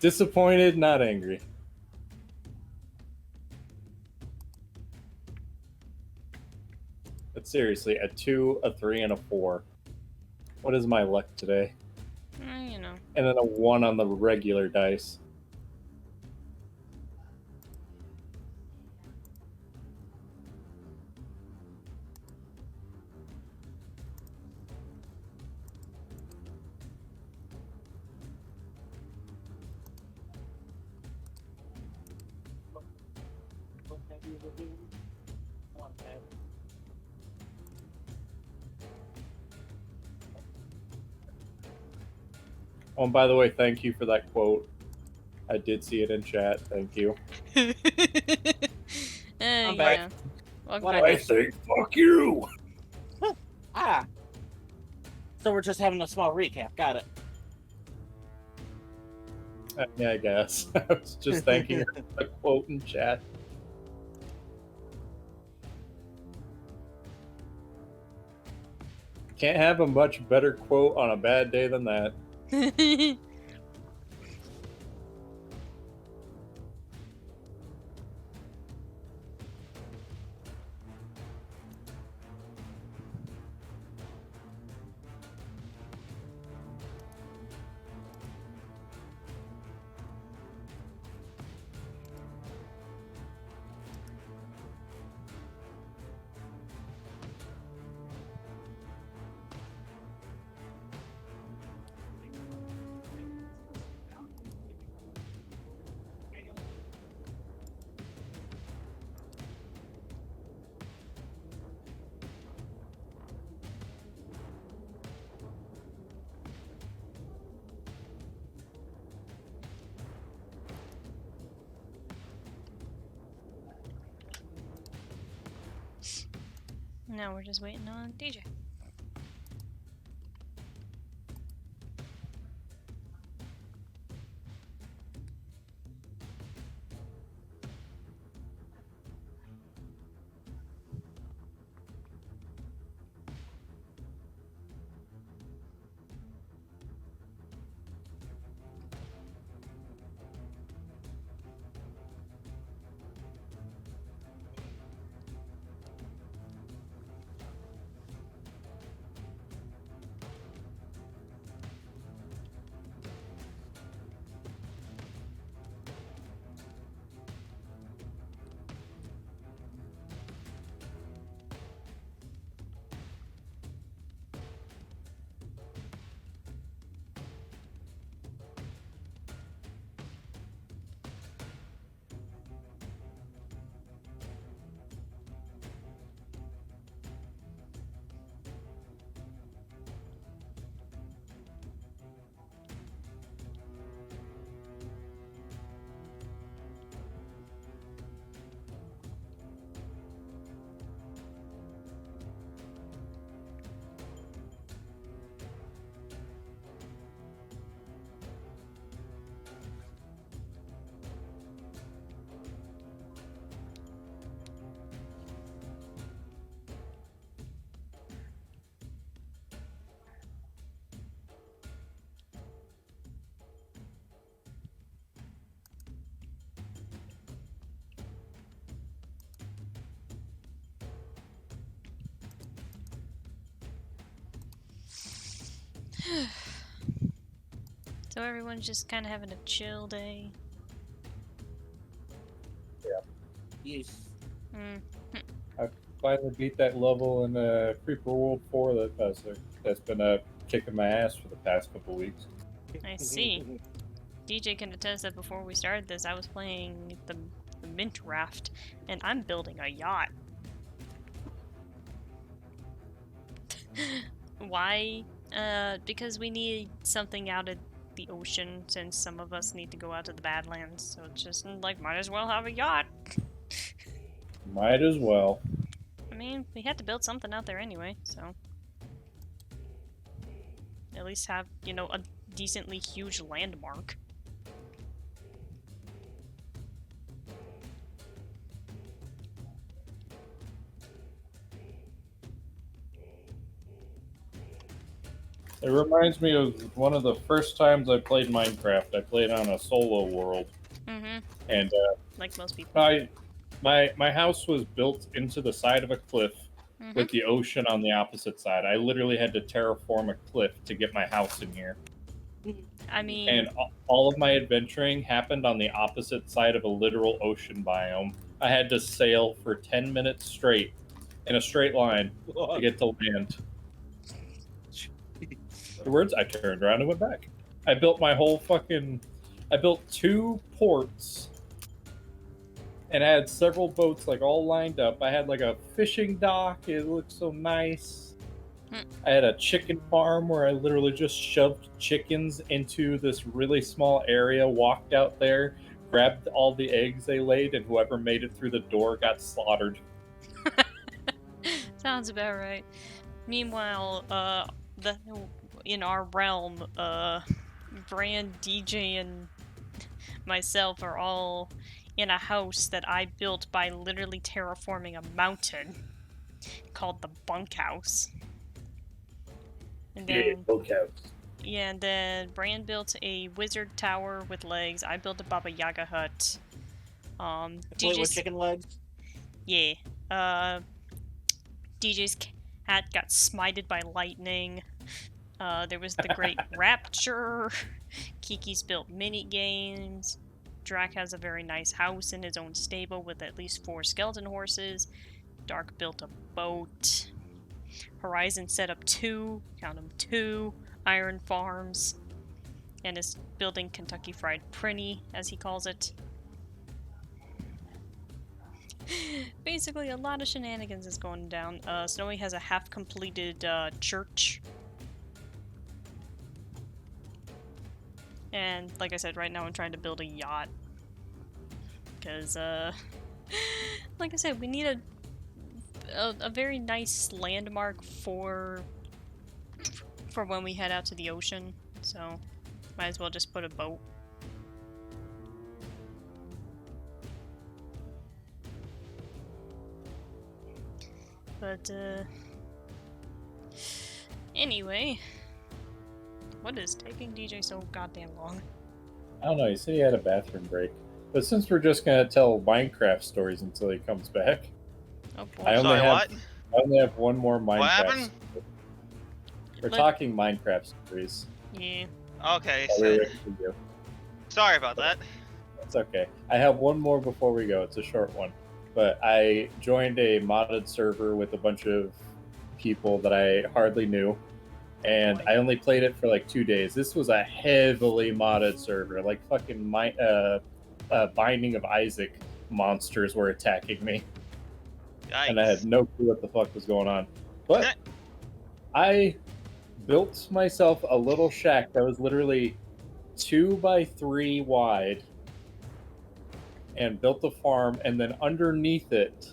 Speaker 3: Disappointed, not angry. But seriously, a 2, a 3, and a 4. What is my luck today?
Speaker 1: You know.
Speaker 3: And then a 1 on the regular dice. Oh, and by the way, thank you for that quote. I did see it in chat. Thank you.
Speaker 4: I'm
Speaker 1: yeah.
Speaker 4: back.
Speaker 1: Welcome
Speaker 4: What
Speaker 1: back.
Speaker 5: I think fuck you.
Speaker 4: Ah. So we're just having a small recap. Got it.
Speaker 3: Yeah, I guess. I was just thanking her for the quote in chat. Can't have a much better quote on a bad day than that.
Speaker 1: Now we're just waiting on DJ. So everyone's just kind of having a chill day.
Speaker 4: Yes.
Speaker 1: Mm.
Speaker 3: Finally beat that level in Creeper World 4 that's been kicking my ass for the past couple weeks.
Speaker 1: I see. DJ can attest that before we started this, I was playing the Mint Raft, and I'm building a yacht. Why? Because we need something out of the ocean, since some of us need to go out to the Badlands, so it's just like, might as well have a yacht.
Speaker 3: Might as well.
Speaker 1: I mean, we had to build something out there anyway, so... At least have, you know, a decently huge landmark.
Speaker 3: It reminds me of one of the first times I played Minecraft. I played on a solo world,
Speaker 1: Mm-hmm.
Speaker 3: and
Speaker 1: Like most people.
Speaker 3: my house was built into the side of a cliff
Speaker 1: Mm-hmm.
Speaker 3: with the ocean on the opposite side. I literally had to terraform a cliff to get my house in here.
Speaker 1: I mean...
Speaker 3: And all of my adventuring happened on the opposite side of a literal ocean biome. I had to sail for 10 minutes straight in a straight line to get to land. Afterwards, I turned around and went back. I built I built 2 ports and I had several boats like all lined up. I had like a fishing dock. It looked so nice. I had a chicken farm where I literally just shoved chickens into this really small area, walked out there, grabbed all the eggs they laid, and whoever made it through the door got slaughtered.
Speaker 1: Sounds about right. Meanwhile, in our realm, Brand, DJ, and myself are all in a house that I built by literally terraforming a mountain called the bunkhouse. And then, yeah, and then Brand built a wizard tower with legs. I built a Baba Yaga hut.
Speaker 4: Play with chicken legs?
Speaker 1: Yeah. DJ's cat got smited by lightning. There was the Great Rapture. Kiki's built mini games. Drac has a very nice house in his own stable with at least 4 skeleton horses. Dark built a boat. Horizon set up 2, count them 2, iron farms. And is building Kentucky Fried Prinny, as he calls it. Basically, a lot of shenanigans is going down. Snowy has a half-completed church. And, like I said, right now I'm trying to build a yacht. Because, like I said, we need a very nice landmark for when we head out to the ocean. So, might as well just put a boat. But, anyway, what is taking DJ so goddamn long?
Speaker 3: I don't know, he said he had a bathroom break. But since we're just going to tell Minecraft stories until he comes back,
Speaker 1: Oh boy.
Speaker 3: I only have one more Minecraft
Speaker 2: What happened?
Speaker 3: story. We're talking Minecraft stories.
Speaker 1: Yeah.
Speaker 2: Okay,
Speaker 3: While we're
Speaker 2: so...
Speaker 3: waiting for you.
Speaker 2: Sorry about that.
Speaker 3: It's okay. I have one more before we go. It's a short one. But I joined a modded server with a bunch of people that I hardly knew. And I only played it for like 2 days. This was a heavily modded server. Like fucking Binding of Isaac monsters were attacking me.
Speaker 2: Yikes.
Speaker 3: And I had no clue what the fuck was going on. But I built myself a little shack that was literally 2 by 3 wide and built a farm, and then underneath it,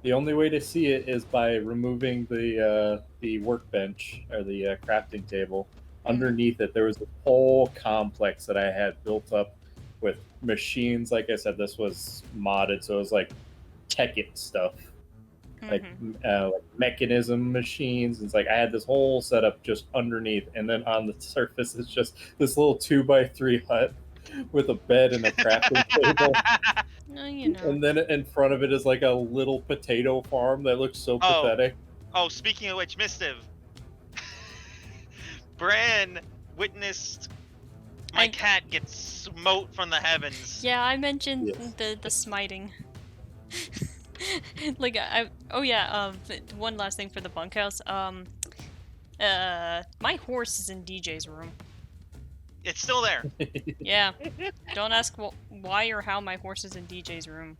Speaker 3: the only way to see it is by removing the workbench or the crafting table. Underneath it, there was a whole complex that I had built up with machines. Like I said, this was modded, so it was like Tekkit stuff. Like mechanism machines. It's like I had this whole setup just underneath, and then on the surface it's just this little 2 by 3 hut with a bed and a crafting table.
Speaker 1: No, you know.
Speaker 3: And then in front of it is like a little potato farm that looks so pathetic.
Speaker 2: Oh, speaking of which, Mistiv. Bran witnessed my cat get smote from the heavens.
Speaker 1: Yeah, I mentioned
Speaker 3: Yes.
Speaker 1: the smiting. Like one last thing for the bunkhouse. My horse is in DJ's room.
Speaker 2: It's still there.
Speaker 1: Yeah. Don't ask why or how my horse is in DJ's room.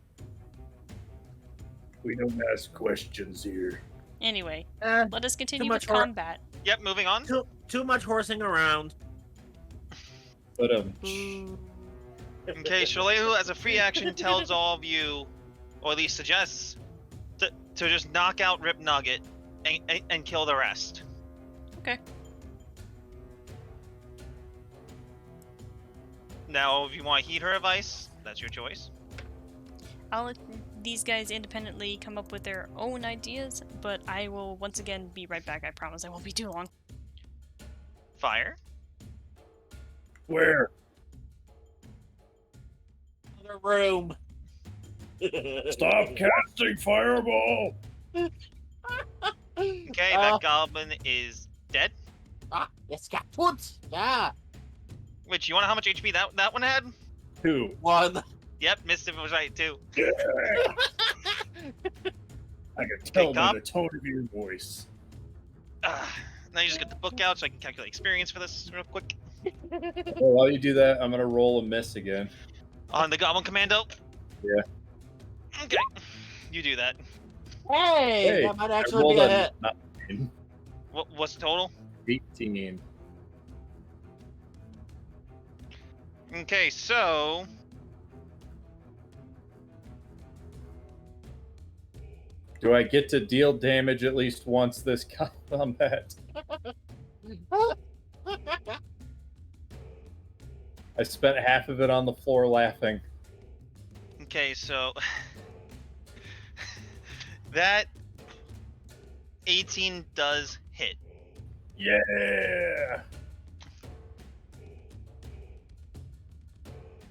Speaker 5: We don't ask questions here.
Speaker 1: Anyway,
Speaker 4: Eh,
Speaker 1: let us continue
Speaker 4: much
Speaker 1: with combat.
Speaker 2: Yep, moving on.
Speaker 4: too much horsing around.
Speaker 3: But
Speaker 1: Boo.
Speaker 2: Okay, Shalehu, as a free action, tells all of you, or at least suggests, to just knock out Rip Nugget and kill the rest.
Speaker 1: Okay.
Speaker 2: Now, if you want to heed her advice, that's your choice.
Speaker 1: I'll let these guys independently come up with their own ideas, but I will once again be right back. I promise I won't be too long.
Speaker 2: Fire.
Speaker 5: Where?
Speaker 4: Other room.
Speaker 5: Stop casting fireball!
Speaker 2: Okay, that goblin is dead.
Speaker 4: It's got foot. Yeah.
Speaker 2: Which, you want to know how much HP that one had?
Speaker 5: 2.
Speaker 4: 1.
Speaker 2: Yep, Mistiv was right too.
Speaker 5: Yeah. I can tell by
Speaker 2: Cop.
Speaker 5: the tone of your voice.
Speaker 2: Now you just get the book out so I can calculate experience for this real quick.
Speaker 3: well, while you do that, I'm gonna roll a miss again.
Speaker 2: On the Goblin Commando?
Speaker 3: Yeah.
Speaker 2: Okay, you do that.
Speaker 4: Hey, that might
Speaker 3: I
Speaker 4: actually
Speaker 3: rolled
Speaker 4: be a
Speaker 3: a
Speaker 4: hit.
Speaker 3: 9,
Speaker 2: What's the total?
Speaker 3: 18.
Speaker 2: Okay, so...
Speaker 3: Do I get to deal damage at least once this combat? I spent half of it on the floor laughing.
Speaker 2: Okay, so... that 18 does hit.
Speaker 5: Yeah!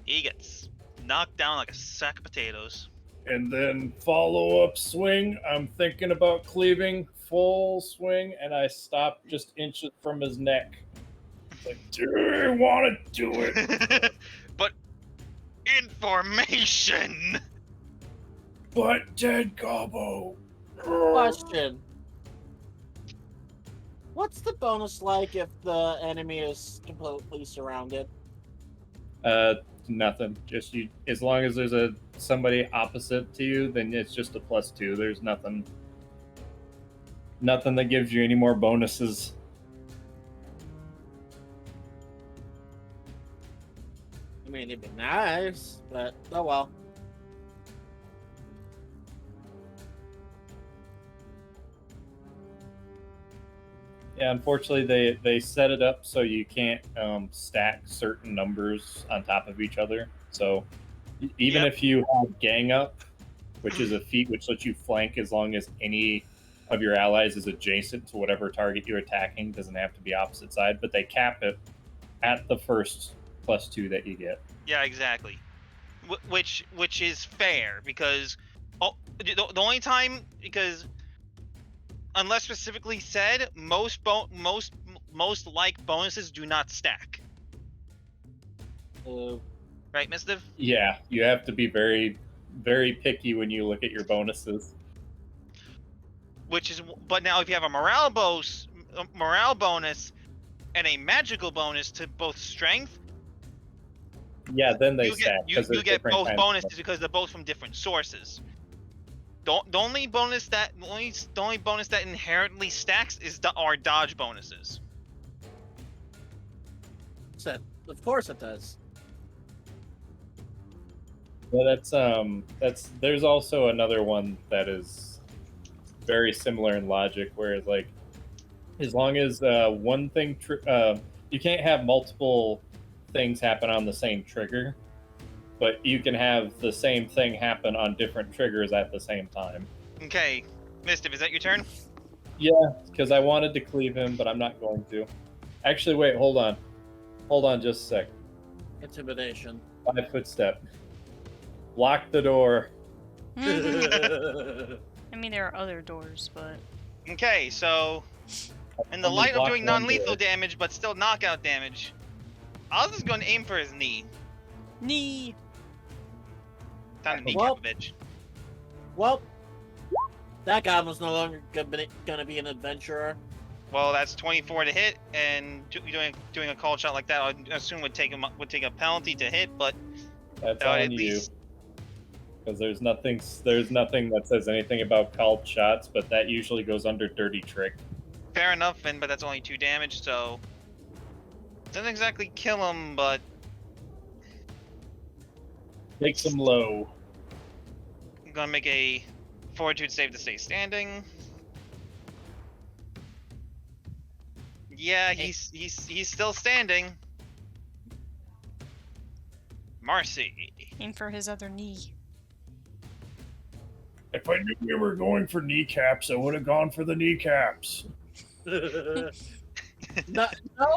Speaker 2: He gets knocked down like a sack of potatoes.
Speaker 5: And then follow-up swing. I'm thinking about cleaving.
Speaker 3: Full swing, and I stopped just inches from his neck.
Speaker 5: Like, do you want to do it?
Speaker 2: But information.
Speaker 5: But dead gobbo.
Speaker 4: Question. What's the bonus like if the enemy is completely surrounded?
Speaker 3: Nothing. Just you. As long as there's somebody opposite to you, then it's just a +2. There's nothing that gives you any more bonuses.
Speaker 4: I mean, it'd be nice, but oh well.
Speaker 3: Yeah, unfortunately, they set it up so you can't stack certain numbers on top of each other. So even if you have gang up, which is a feat which lets you flank as long as any of your allies is adjacent to whatever target you're attacking, doesn't have to be opposite side, but they cap it at the first +2 that you get.
Speaker 2: Yeah, exactly. Which is fair because the only time unless specifically said, most like bonuses do not stack. Right, Mistiv?
Speaker 3: Yeah, you have to be very, very picky when you look at your bonuses.
Speaker 2: But now if you have a morale bonus and a magical bonus to both strength,
Speaker 3: yeah, then they
Speaker 2: you
Speaker 3: stack.
Speaker 2: you get both bonuses because they're both from different sources. The only bonus that inherently stacks are dodge bonuses.
Speaker 4: Of course it does.
Speaker 3: Yeah, that's there's also another one that is very similar in logic, where it's like, as long as one thing, you can't have multiple things happen on the same trigger, but you can have the same thing happen on different triggers at the same time.
Speaker 2: Okay, Mistiv, is that your turn?
Speaker 3: Yeah, because I wanted to cleave him, but I'm not going to. Actually, wait, hold on just a sec.
Speaker 4: Intimidation.
Speaker 3: 5-foot step. Lock the door.
Speaker 1: I mean, there are other doors, but...
Speaker 2: Okay, so In the light of doing non-lethal damage, but still knockout damage, I was just going to aim for his knee.
Speaker 1: Knee.
Speaker 2: Time to kneecap a bitch.
Speaker 4: Well, that goblin's no longer gonna be an adventurer.
Speaker 2: Well, that's 24 to hit, and doing a call shot like that, I assume would take a penalty to hit, but
Speaker 3: that's on you. Because there's nothing that says anything about called shots, but that usually goes under dirty trick.
Speaker 2: Fair enough, but that's only 2 damage, so doesn't exactly kill him, but
Speaker 3: makes him low.
Speaker 2: I'm gonna make a fortitude save to stay standing. Yeah, he's still standing. Marcy.
Speaker 1: Aim for his other knee.
Speaker 5: If I knew we were going for kneecaps, I would have gone for the kneecaps.
Speaker 4: No,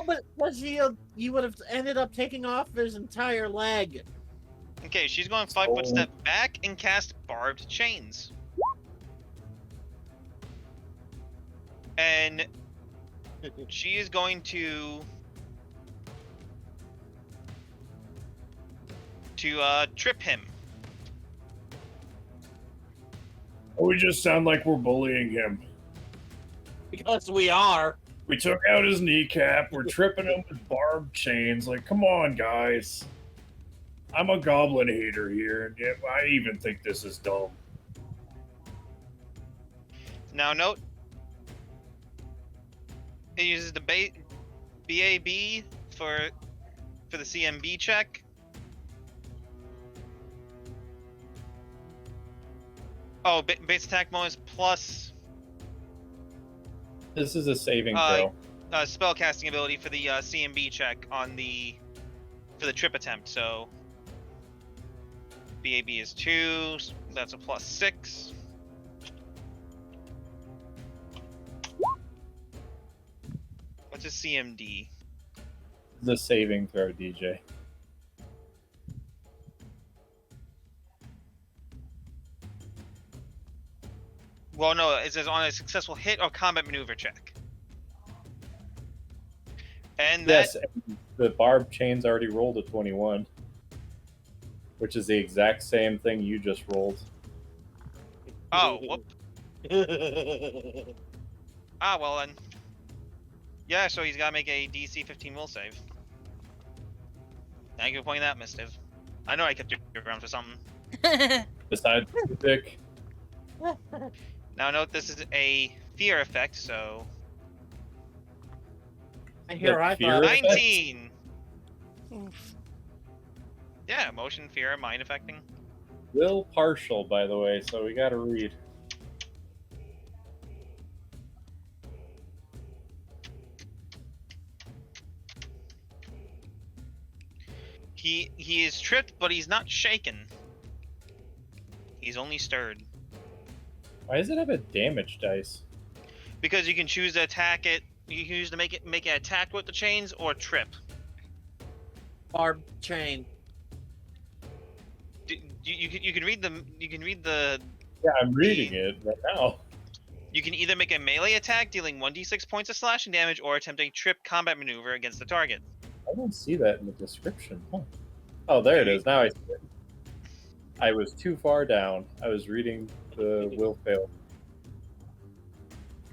Speaker 4: but you would have ended up taking off his entire leg.
Speaker 2: Okay, she's going 5-foot step back and cast barbed chains. And she is going to trip him.
Speaker 5: We just sound like we're bullying him.
Speaker 4: Because we are.
Speaker 5: We took out his kneecap. We're tripping him with barbed chains. Like, come on, guys. I'm a goblin hater here, and yet I even think this is dumb.
Speaker 2: Now note, it uses the BAB for the CMB check. Oh, base attack bonus plus.
Speaker 3: This is a saving throw.
Speaker 2: Spell casting ability for the CMB check for the trip attempt. So BAB is 2. That's a plus 6. What's a CMD?
Speaker 3: The saving throw, DJ.
Speaker 2: Well, no, it says on a successful hit or combat maneuver check. And
Speaker 3: yes, the barbed chains already rolled a 21, which is the exact same thing you just rolled.
Speaker 2: Oh, whoop. Well then. Yeah, so he's got to make a DC 15 will save. Thank you for pointing that, Mistiv. I know I kept you around for something.
Speaker 3: Besides music.
Speaker 2: Now note this is a fear effect, so...
Speaker 4: I hear I
Speaker 3: fear
Speaker 4: thought...
Speaker 2: 19!
Speaker 1: Oof.
Speaker 2: Yeah, emotion, fear, mind affecting.
Speaker 3: Will partial, by the way, so we gotta read.
Speaker 2: He is tripped, but he's not shaken. He's only stirred.
Speaker 3: Why does it have a damage dice?
Speaker 2: Because you can choose to attack it. You can choose to make it attack with the chains or trip.
Speaker 4: Barbed chain.
Speaker 2: You can read the.
Speaker 3: Yeah, I'm reading it right now.
Speaker 2: You can either make a melee attack dealing 1d6 points of slashing damage or attempt a trip combat maneuver against the target.
Speaker 3: I don't see that in the description. Huh. Oh, there it is. Now I see it. I was too far down. I was reading the will fail.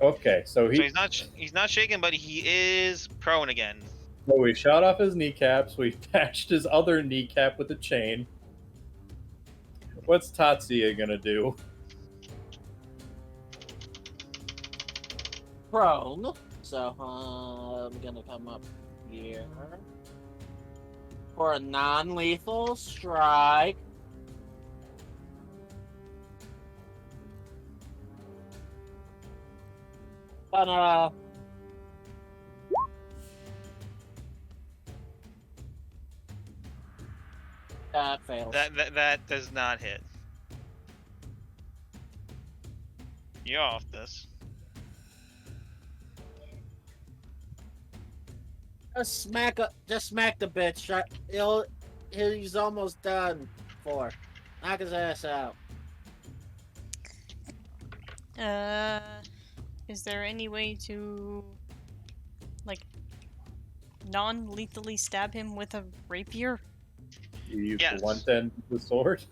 Speaker 3: Okay, so
Speaker 2: he's not shaken, but he is prone again.
Speaker 3: So we shot off his kneecaps. We patched his other kneecap with a chain. What's Tatsuya gonna do?
Speaker 4: Prone. So I'm gonna come up here for a non-lethal strike. But that fails.
Speaker 2: That does not hit. You're off this.
Speaker 4: Just smack the bitch. He's almost done for. Knock his ass out.
Speaker 1: Is there any way to non-lethally stab him with a rapier?
Speaker 3: You use
Speaker 2: Yes.
Speaker 3: the blunt end of the sword.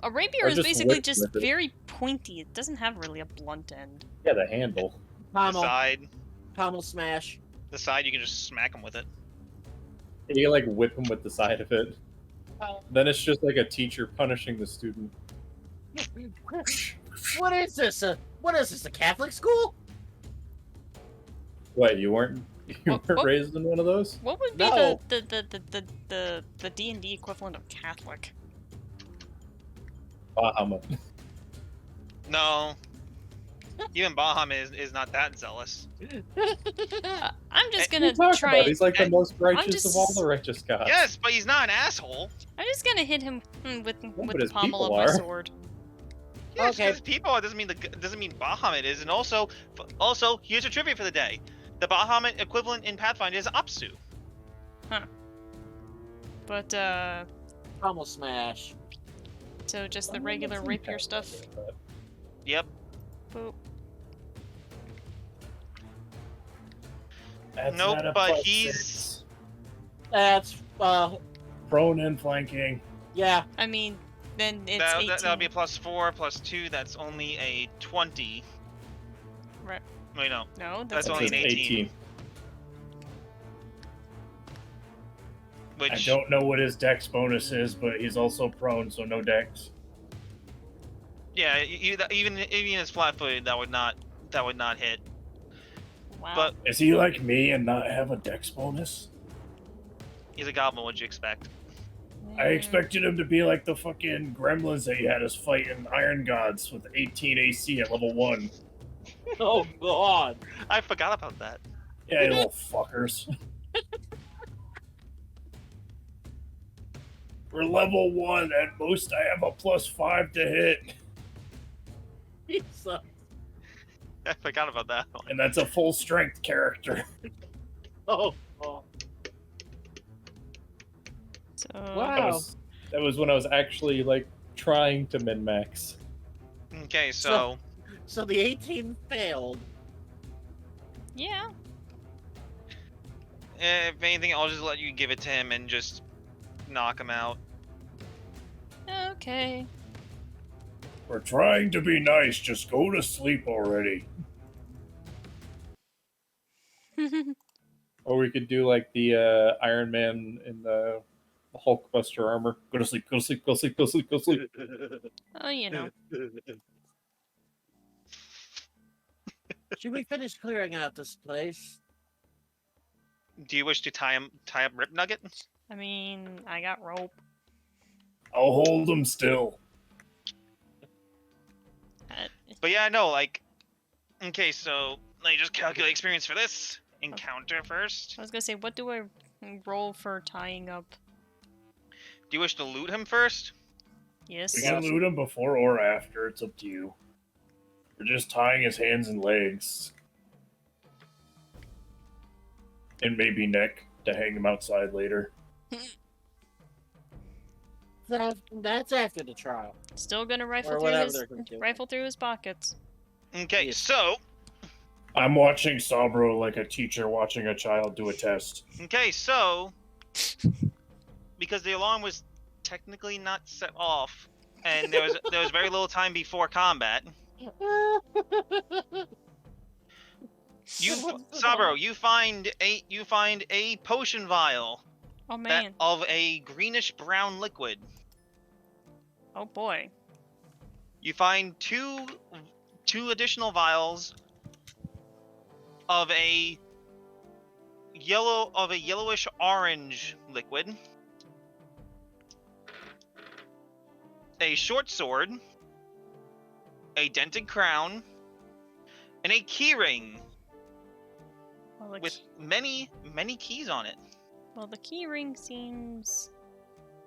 Speaker 1: A rapier
Speaker 3: Or
Speaker 1: is
Speaker 3: just
Speaker 1: basically
Speaker 3: whip
Speaker 1: just
Speaker 3: with it.
Speaker 1: very pointy. It doesn't have really a blunt end.
Speaker 3: Yeah, the handle.
Speaker 2: The
Speaker 4: Pommel.
Speaker 2: side,
Speaker 4: Pommel smash.
Speaker 2: you can just smack him with it.
Speaker 3: And you like whip him with the side of it.
Speaker 4: Oh.
Speaker 3: Then it's just like a teacher punishing the student.
Speaker 4: What is this? What is this? A Catholic school?
Speaker 3: What, you weren't
Speaker 1: What?
Speaker 3: raised in one of those?
Speaker 1: What would be
Speaker 4: No.
Speaker 1: the D&D equivalent of Catholic?
Speaker 3: Bahamut.
Speaker 2: No. Even Baham is not that zealous.
Speaker 1: I'm just
Speaker 3: What are
Speaker 1: gonna
Speaker 3: you talking
Speaker 1: try.
Speaker 3: about? He's like the
Speaker 2: and-
Speaker 3: most righteous
Speaker 1: just-
Speaker 3: of all the righteous gods.
Speaker 2: Yes, but he's not an asshole.
Speaker 1: I'm just gonna hit him with
Speaker 3: but
Speaker 1: the
Speaker 3: his
Speaker 1: pommel of
Speaker 3: people
Speaker 1: my
Speaker 3: are.
Speaker 1: sword.
Speaker 2: Yes,
Speaker 4: Okay.
Speaker 2: because people doesn't mean Bahamut is, and also here's a trivia for the day: the Bahamut equivalent in Pathfinder is Apsu.
Speaker 1: But
Speaker 4: Pommel smash.
Speaker 1: so just the regular rapier stuff.
Speaker 2: Yep.
Speaker 1: Boop.
Speaker 5: That's
Speaker 2: Nope,
Speaker 5: not a
Speaker 2: but
Speaker 5: plus
Speaker 2: he's-
Speaker 5: 6.
Speaker 4: That's
Speaker 5: Prone and flanking.
Speaker 4: yeah.
Speaker 1: I mean, then it's
Speaker 2: That
Speaker 1: 18.
Speaker 2: that'll be a +4, +2. That's only a 20.
Speaker 1: Right.
Speaker 2: Wait, no.
Speaker 1: No,
Speaker 2: That's
Speaker 1: that's
Speaker 2: only an 18.
Speaker 3: 18.
Speaker 2: Which
Speaker 5: I don't know what his dex bonus is, but he's also prone, so no dex.
Speaker 2: yeah, even as flat-footed, that would not hit.
Speaker 1: Wow.
Speaker 2: But
Speaker 5: Is he like me and not have a dex bonus?
Speaker 2: he's a goblin. What'd you expect?
Speaker 5: I expected him to be like the fucking gremlins that he had us fight in Iron Gods with 18 AC at level 1.
Speaker 4: Oh God.
Speaker 2: I forgot about that.
Speaker 5: Yeah, you little fuckers. We're level 1. At most, I have a +5 to hit.
Speaker 4: Jesus.
Speaker 2: I forgot about that one.
Speaker 5: And that's a full strength character.
Speaker 4: Oh. Oh.
Speaker 1: So
Speaker 4: Wow.
Speaker 3: That was when I was actually like trying to min max.
Speaker 2: Okay, so
Speaker 4: So the 18 failed.
Speaker 1: yeah.
Speaker 2: if anything, I'll just let you give it to him and just knock him out.
Speaker 1: Okay.
Speaker 5: We're trying to be nice. Just go to sleep already.
Speaker 3: Or we could do like the Iron Man in the Hulkbuster armor. Go to sleep, go to sleep, go to sleep, go to sleep, go to sleep.
Speaker 1: Oh, you know.
Speaker 4: Should we finish clearing out this place?
Speaker 2: Do you wish to tie up Rip Nugget?
Speaker 1: I mean, I got rope.
Speaker 5: I'll hold him still.
Speaker 1: Uh,
Speaker 2: But yeah, no, like, okay, so let me just calculate experience for this encounter first.
Speaker 1: I was gonna say, what do I roll for tying up?
Speaker 2: Do you wish to loot him first?
Speaker 1: Yes.
Speaker 5: We can loot him before or after. It's up to you. We're just tying his hands and legs. And maybe neck to hang him outside later.
Speaker 4: That's after the trial.
Speaker 1: Still gonna
Speaker 4: Or
Speaker 1: rifle through
Speaker 4: whatever
Speaker 1: his
Speaker 4: they're gonna do.
Speaker 1: pockets.
Speaker 2: Okay,
Speaker 4: Yes.
Speaker 2: so
Speaker 5: I'm watching Sabro like a teacher watching a child do a test.
Speaker 2: because the alarm was technically not set off, and there was very little time before combat. Sabro, you find a potion vial
Speaker 1: Oh man.
Speaker 2: of a greenish brown liquid.
Speaker 1: Oh boy.
Speaker 2: You find two additional vials of a yellowish orange liquid, a short sword, a dented crown, and a keyring
Speaker 1: Well, the,
Speaker 2: with many keys on it.
Speaker 1: well, the key ring seems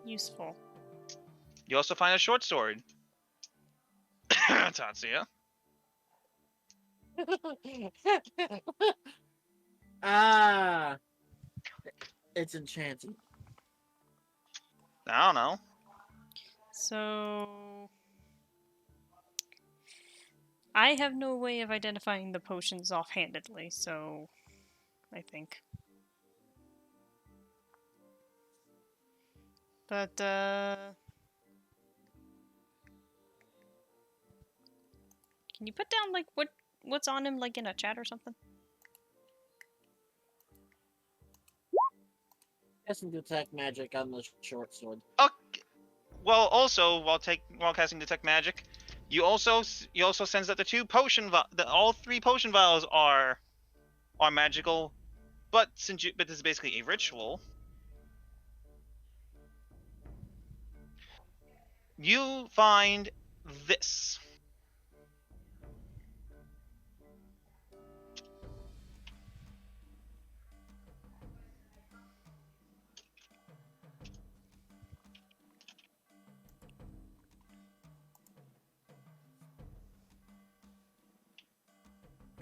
Speaker 1: useful.
Speaker 2: You also find a short sword. Tatsuya.
Speaker 4: Ah. It's enchanted.
Speaker 2: I don't know.
Speaker 1: So I have no way of identifying the potions offhandedly, so I think. But, can you put down, like, what's on him, like, in a chat or something?
Speaker 4: Casting detect magic on the short sword.
Speaker 2: Okay. Well, also while casting detect magic, you also sense that the two potion all three potion vials are magical, but this is basically a ritual, you find this.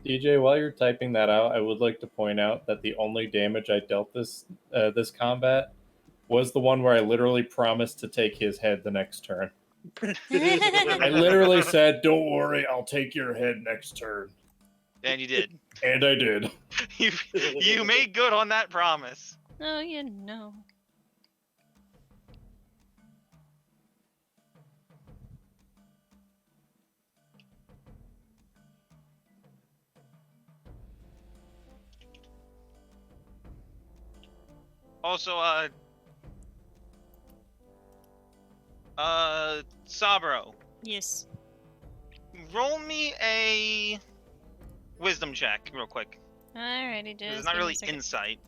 Speaker 3: DJ, while you're typing that out, I would like to point out that the only damage I dealt this combat was the one where I literally promised to take his head the next turn. I literally said, "Don't worry, I'll take your head next turn."
Speaker 2: And you did.
Speaker 3: And I did.
Speaker 2: you made good on that promise.
Speaker 1: Oh, you know.
Speaker 2: Also, Sabro,
Speaker 1: Yes.
Speaker 2: roll me a wisdom check real quick.
Speaker 1: Alrighty, just
Speaker 2: It's not
Speaker 1: give me a
Speaker 2: really
Speaker 1: second.
Speaker 2: insight.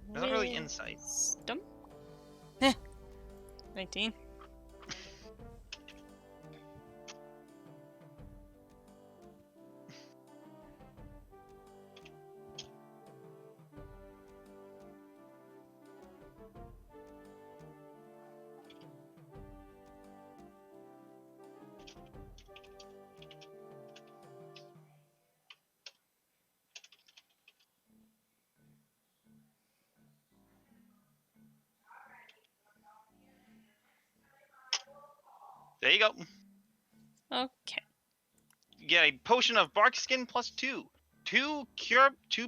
Speaker 2: It's not really insight.
Speaker 1: Wisdom? 19.
Speaker 2: There you go.
Speaker 1: Okay.
Speaker 2: You get a potion of bark skin +2. Two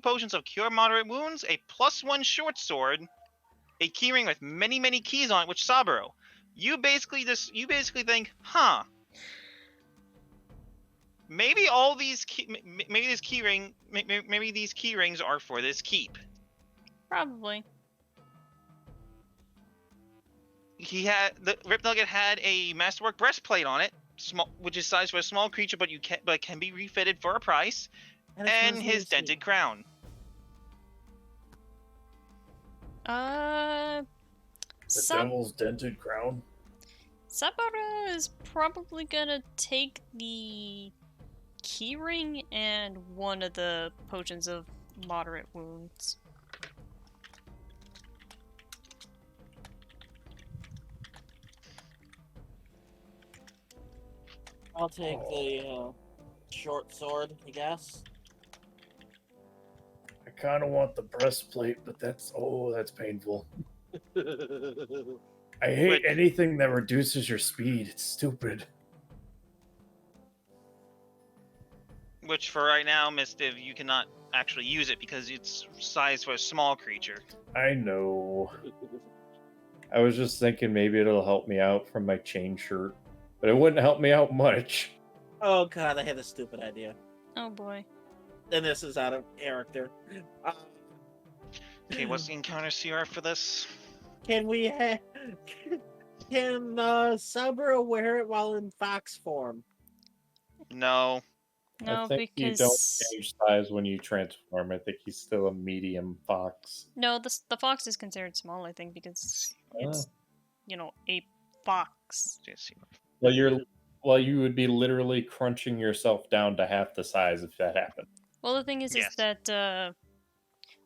Speaker 2: potions of cure moderate wounds, a +1 short sword, a keyring with many, many keys on it, which Saburo. You basically think, huh? Maybe all these maybe these keyrings are for this keep.
Speaker 1: Probably.
Speaker 2: The Rip Nugget had a masterwork breastplate on it, which is sized for a small creature, but can be refitted for a price, and his dented crown.
Speaker 5: The devil's dented crown.
Speaker 1: Saburo is probably gonna take the keyring and one of the potions of moderate wounds.
Speaker 4: I'll take the short sword, I guess.
Speaker 5: I kind of want the breastplate, but that's painful. I hate anything that reduces your speed. It's stupid.
Speaker 2: Which for right now, Mistiv, you cannot actually use it because it's sized for a small creature.
Speaker 5: I know.
Speaker 3: I was just thinking maybe it'll help me out from my chain shirt, but it wouldn't help me out much.
Speaker 4: Oh god, I had a stupid idea.
Speaker 1: Oh boy.
Speaker 4: And this is out of character.
Speaker 2: Okay, what's the encounter CR for this?
Speaker 4: Can we can Saburo wear it while in fox form?
Speaker 2: No.
Speaker 1: No,
Speaker 3: I think
Speaker 1: because
Speaker 3: you don't change size when you transform. I think he's still a medium fox.
Speaker 1: no, the fox is considered small, I think, because it's a fox.
Speaker 3: Well, you would be literally crunching yourself down to half the size if that happened.
Speaker 1: Well, the thing is
Speaker 2: Yes.
Speaker 1: that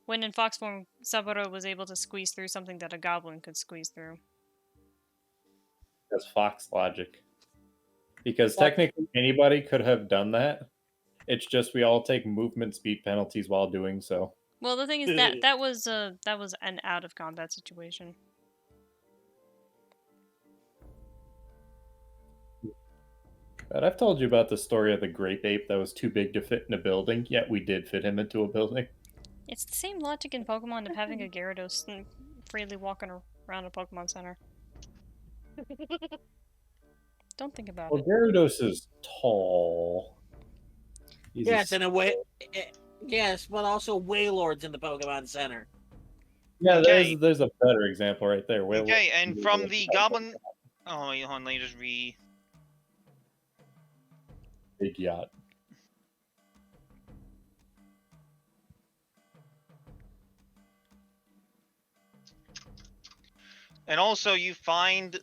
Speaker 1: when in fox form, Saburo was able to squeeze through something that a goblin could squeeze through.
Speaker 3: That's fox logic. Because technically anybody could have done that. It's just we all take movement speed penalties while doing so.
Speaker 1: Well, the thing is that was an out of combat situation.
Speaker 3: But I've told you about the story of the grape ape that was too big to fit in a building, yet we did fit him into a building.
Speaker 1: It's the same logic in Pokemon of having a Gyarados freely walking around a Pokemon Center. Don't think about
Speaker 3: Well,
Speaker 1: it.
Speaker 3: Gyarados is tall. He's
Speaker 4: Yes,
Speaker 3: a...
Speaker 4: in a way. Yes, but also Wailords in the Pokemon Center.
Speaker 3: Yeah,
Speaker 2: Okay.
Speaker 3: there's a better example right there.
Speaker 2: Okay, and from the Goblin... Oh, wait, hold on, let me just
Speaker 3: Big yacht.
Speaker 2: And also, you find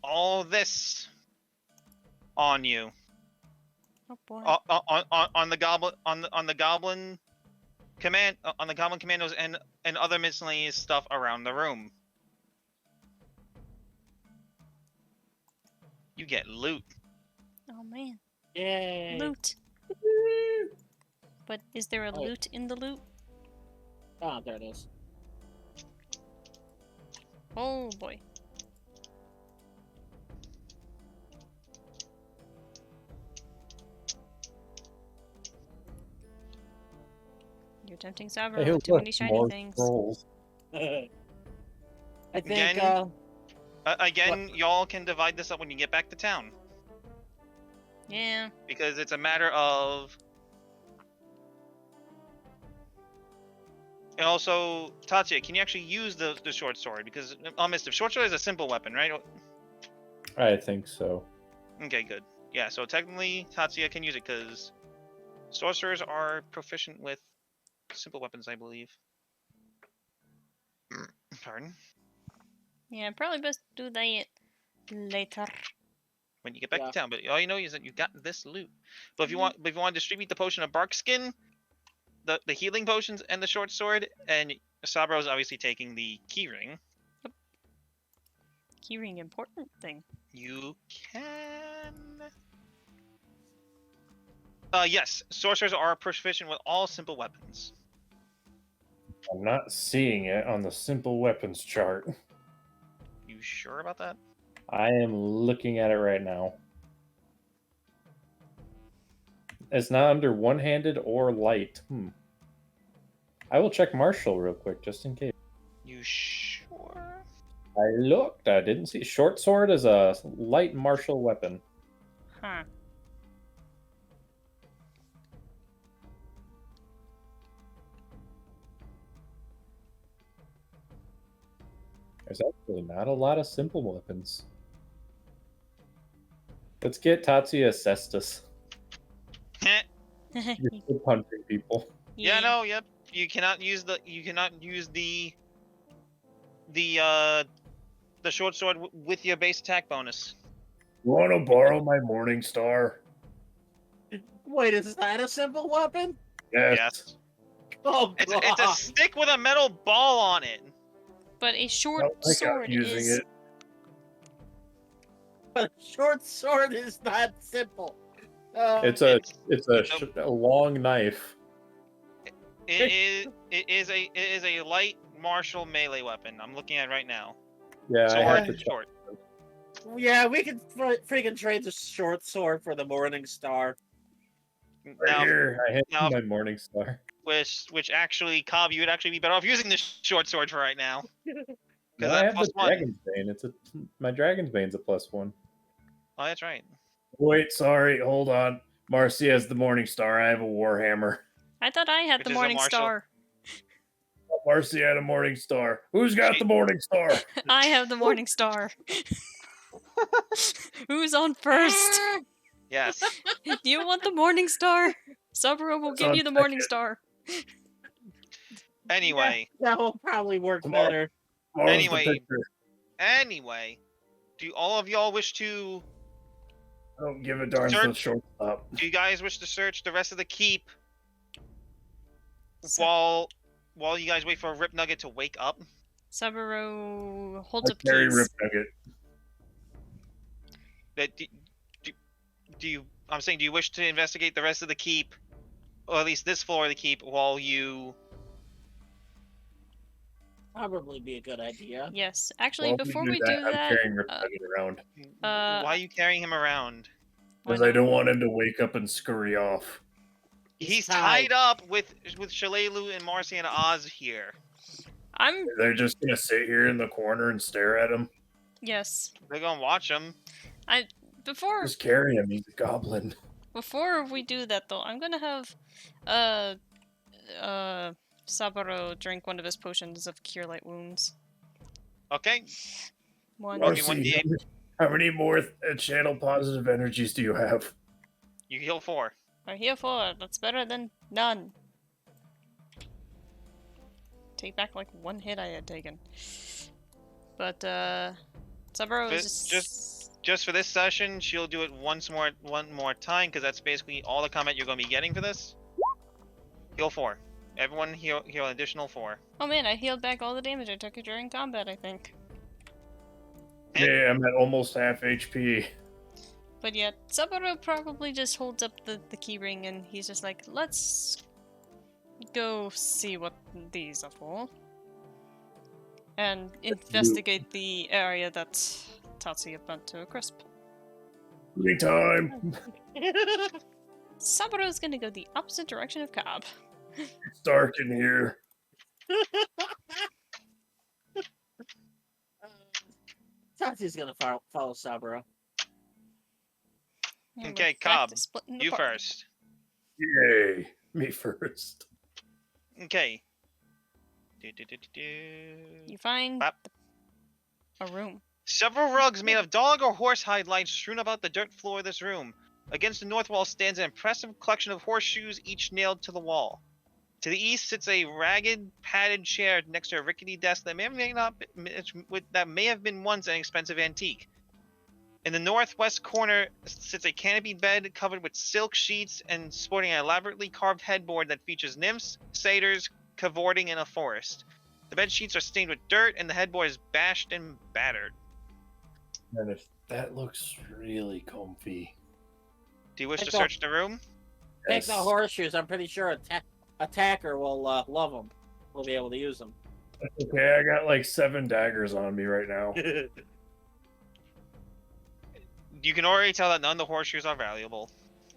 Speaker 2: all this on you.
Speaker 1: Oh boy.
Speaker 2: On the goblin on the goblin command on the goblin commandos and other miscellaneous stuff around the room. You get loot.
Speaker 1: Oh man.
Speaker 4: Yay!
Speaker 1: Loot. But is there a
Speaker 4: Oh.
Speaker 1: loot in the loot?
Speaker 4: Oh, there it is.
Speaker 1: Oh boy. You're tempting Sabro
Speaker 3: Hey,
Speaker 1: with too
Speaker 3: look,
Speaker 1: many shiny
Speaker 3: more
Speaker 1: things.
Speaker 3: scrolls.
Speaker 4: I think.
Speaker 2: Again? Again, y'all can divide this up when you get back to town
Speaker 1: Yeah.
Speaker 2: because it's a matter of. And also, Tatsuya, can you actually use the short sword? Because Mistiv, short sword is a simple weapon, right?
Speaker 3: I think so.
Speaker 2: Okay, good. Yeah, so technically Tatsuya can use it because sorcerers are proficient with simple weapons, I believe. Pardon?
Speaker 1: Yeah, probably best do that later.
Speaker 2: When you get back
Speaker 4: Yeah.
Speaker 2: to town, but all you know is that you got this loot. But if you want, to distribute the potion of bark skin, the healing potions, and the short sword, and Sabro is obviously taking the keyring.
Speaker 1: Keyring, important thing.
Speaker 2: You can. Yes, sorcerers are proficient with all simple weapons.
Speaker 3: I'm not seeing it on the simple weapons chart.
Speaker 2: You sure about that?
Speaker 3: I am looking at it right now. It's not under one-handed or light. I will check Marshall real quick, just in case.
Speaker 2: You sure?
Speaker 3: I looked. I didn't see. Short sword is a light martial weapon.
Speaker 1: Huh.
Speaker 3: There's actually not a lot of simple weapons. Let's get Tatsuya Cestus. You're still punching people.
Speaker 2: Yeah, no, yep. You cannot use the short sword with your base attack bonus.
Speaker 5: You want to borrow my Morning Star?
Speaker 4: Wait, is that a simple weapon?
Speaker 2: Yes.
Speaker 4: Oh
Speaker 2: It's
Speaker 4: god!
Speaker 2: a stick with a metal ball on it.
Speaker 1: But a short
Speaker 5: Don't think I'm
Speaker 1: sword
Speaker 5: using
Speaker 1: is...
Speaker 5: it.
Speaker 4: But a short sword is not simple.
Speaker 3: It's a long knife.
Speaker 2: It is a light martial melee weapon. I'm looking at it right now.
Speaker 3: Yeah, I
Speaker 2: Sword
Speaker 3: have to
Speaker 2: and
Speaker 3: check.
Speaker 2: short.
Speaker 4: Yeah, we could freaking trade the short sword for the Morning Star.
Speaker 5: Right
Speaker 2: Now,
Speaker 5: here.
Speaker 3: I have
Speaker 2: Now-
Speaker 3: my Morning Star.
Speaker 2: which actually, Cobb, you would actually be better off using the short sword for right now.
Speaker 3: No,
Speaker 2: Because
Speaker 3: I
Speaker 2: that's
Speaker 3: have
Speaker 2: plus
Speaker 3: the
Speaker 2: one.
Speaker 3: Dragon's Bane. My Dragon's Bane's a +1.
Speaker 2: Oh, that's right.
Speaker 5: Wait, sorry. Hold on. Marcy has the Morning Star. I have a Warhammer.
Speaker 1: I thought I had
Speaker 2: Which
Speaker 1: the
Speaker 2: is a
Speaker 1: Morning
Speaker 2: martial.
Speaker 1: Star.
Speaker 5: Marcy had a Morning Star. Who's got
Speaker 2: She-
Speaker 5: the Morning Star?
Speaker 1: I have the Morning Star. Who's on first?
Speaker 2: Yes.
Speaker 1: Do you want the Morning Star? Saburo will
Speaker 5: It's
Speaker 1: give
Speaker 5: on
Speaker 1: you the Morning
Speaker 5: second.
Speaker 1: Star.
Speaker 2: Anyway,
Speaker 4: That will probably work
Speaker 5: Tomorrow.
Speaker 4: better.
Speaker 5: Tomorrow's
Speaker 2: Anyway.
Speaker 5: the picture.
Speaker 2: Do all of y'all wish to?
Speaker 5: I don't give a darn.
Speaker 2: Search.
Speaker 5: The shortstop.
Speaker 2: Do you guys wish to search the rest of the keep
Speaker 1: So-
Speaker 2: while you guys wait for Rip Nugget to wake up?
Speaker 1: Saburo holds up
Speaker 5: Carry
Speaker 1: keys.
Speaker 5: Rip Nugget.
Speaker 2: Do you? I'm saying, do you wish to investigate the rest of the keep, or at least this floor of the keep, while you?
Speaker 4: Probably be a good idea.
Speaker 1: Yes. Actually,
Speaker 5: While
Speaker 1: before we do
Speaker 5: I'm
Speaker 1: that,
Speaker 5: carrying Rip Nugget around
Speaker 2: Why are you carrying him around?
Speaker 5: because
Speaker 1: why
Speaker 5: I don't
Speaker 1: not?
Speaker 5: want him to wake up and scurry off.
Speaker 2: He's tied up with Shalelu and Marcy and Oz here.
Speaker 1: I'm
Speaker 5: They're just gonna sit here in the corner and stare at him.
Speaker 1: yes.
Speaker 2: They're gonna watch him.
Speaker 1: Before
Speaker 5: Just carry him. He's a goblin.
Speaker 1: we do that though, I'm gonna have Saburo drink one of his potions of cure light wounds.
Speaker 2: Okay.
Speaker 1: One.
Speaker 2: Roll me
Speaker 5: Marcy,
Speaker 2: 1d8.
Speaker 5: how many more channel positive energies do you have?
Speaker 2: You heal 4.
Speaker 1: I heal 4. That's better than none. Take back like 1 hit I had taken. But Saburo is
Speaker 2: Just for this session, she'll do it one more time, because that's basically all the combat you're gonna be getting for this. Heal 4. Everyone heal an additional 4.
Speaker 1: Oh man, I healed back all the damage I took during combat, I think.
Speaker 5: Yeah, I'm at almost half HP.
Speaker 1: But yeah, Saburo probably just holds up the key ring and he's just like, let's go see what these are for. And investigate the area that Tatsuya burnt to a crisp.
Speaker 5: Free time.
Speaker 1: Saburo's gonna go the opposite direction of Cobb.
Speaker 5: It's dark in here.
Speaker 4: Tatsuya's gonna follow Saburo.
Speaker 1: And
Speaker 2: Okay,
Speaker 1: we're back
Speaker 2: Cobb,
Speaker 1: to splitting the
Speaker 2: You
Speaker 1: party.
Speaker 2: first.
Speaker 5: Yay. Me first.
Speaker 2: Okay.
Speaker 1: You find
Speaker 2: Bop.
Speaker 1: a room.
Speaker 2: Several rugs made of dog or horsehide lie strewn about the dirt floor of this room. Against the north wall stands an impressive collection of horseshoes, each nailed to the wall. To the east sits a ragged, padded chair next to a rickety desk that may have been once an expensive antique. In the northwest corner sits a canopied bed covered with silk sheets and sporting an elaborately carved headboard that features nymphs, satyrs, cavorting in a forest. The bed sheets are stained with dirt and the headboard is bashed and battered.
Speaker 3: And if that looks really comfy.
Speaker 2: Do you wish to
Speaker 4: Take
Speaker 2: search the room?
Speaker 4: Take the horseshoes. I'm pretty sure attacker will love them. We'll be able to use them.
Speaker 5: Okay, I got like 7 daggers on me right now.
Speaker 2: You can already tell that none of the horseshoes are valuable.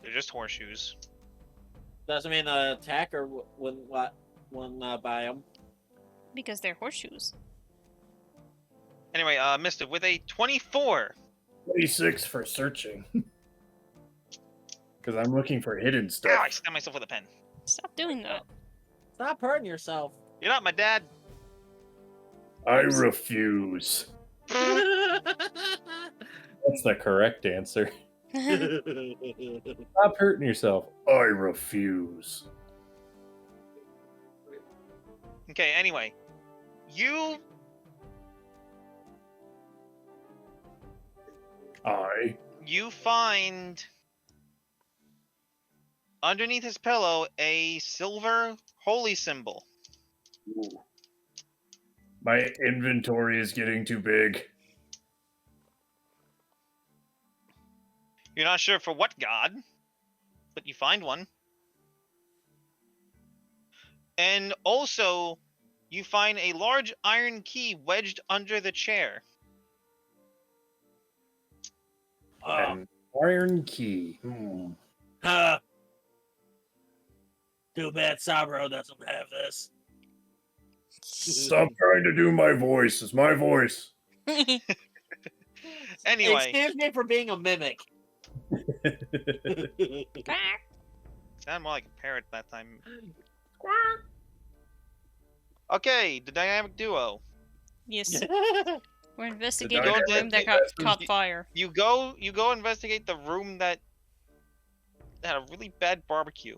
Speaker 2: They're just horseshoes.
Speaker 4: Doesn't mean the attacker wouldn't buy them.
Speaker 1: Because they're horseshoes.
Speaker 2: Anyway, Mistiv, with a 24.
Speaker 5: 26 for searching. Because I'm looking for hidden stuff.
Speaker 2: Ow, I stabbed myself with a pen.
Speaker 1: Stop doing that.
Speaker 4: Stop hurting yourself.
Speaker 2: You're not my dad.
Speaker 5: I refuse.
Speaker 3: That's the correct answer. Stop hurting yourself.
Speaker 5: I refuse.
Speaker 2: Okay, anyway. You find underneath his pillow a silver holy symbol.
Speaker 5: Ooh. My inventory is getting too big.
Speaker 2: You're not sure for what god, but you find one. And also, you find a large iron key wedged under the chair.
Speaker 5: An iron key.
Speaker 4: Too bad Saburo doesn't have this.
Speaker 5: Stop trying to do my voice. It's my voice.
Speaker 2: Anyway,
Speaker 4: Excuse me for being a mimic.
Speaker 2: sound more like a parrot that time. Okay, the dynamic duo.
Speaker 1: Yes.
Speaker 5: The
Speaker 1: We're investigating
Speaker 5: dynamic
Speaker 1: the room that caught fire.
Speaker 2: You go investigate the room that had a really bad barbecue.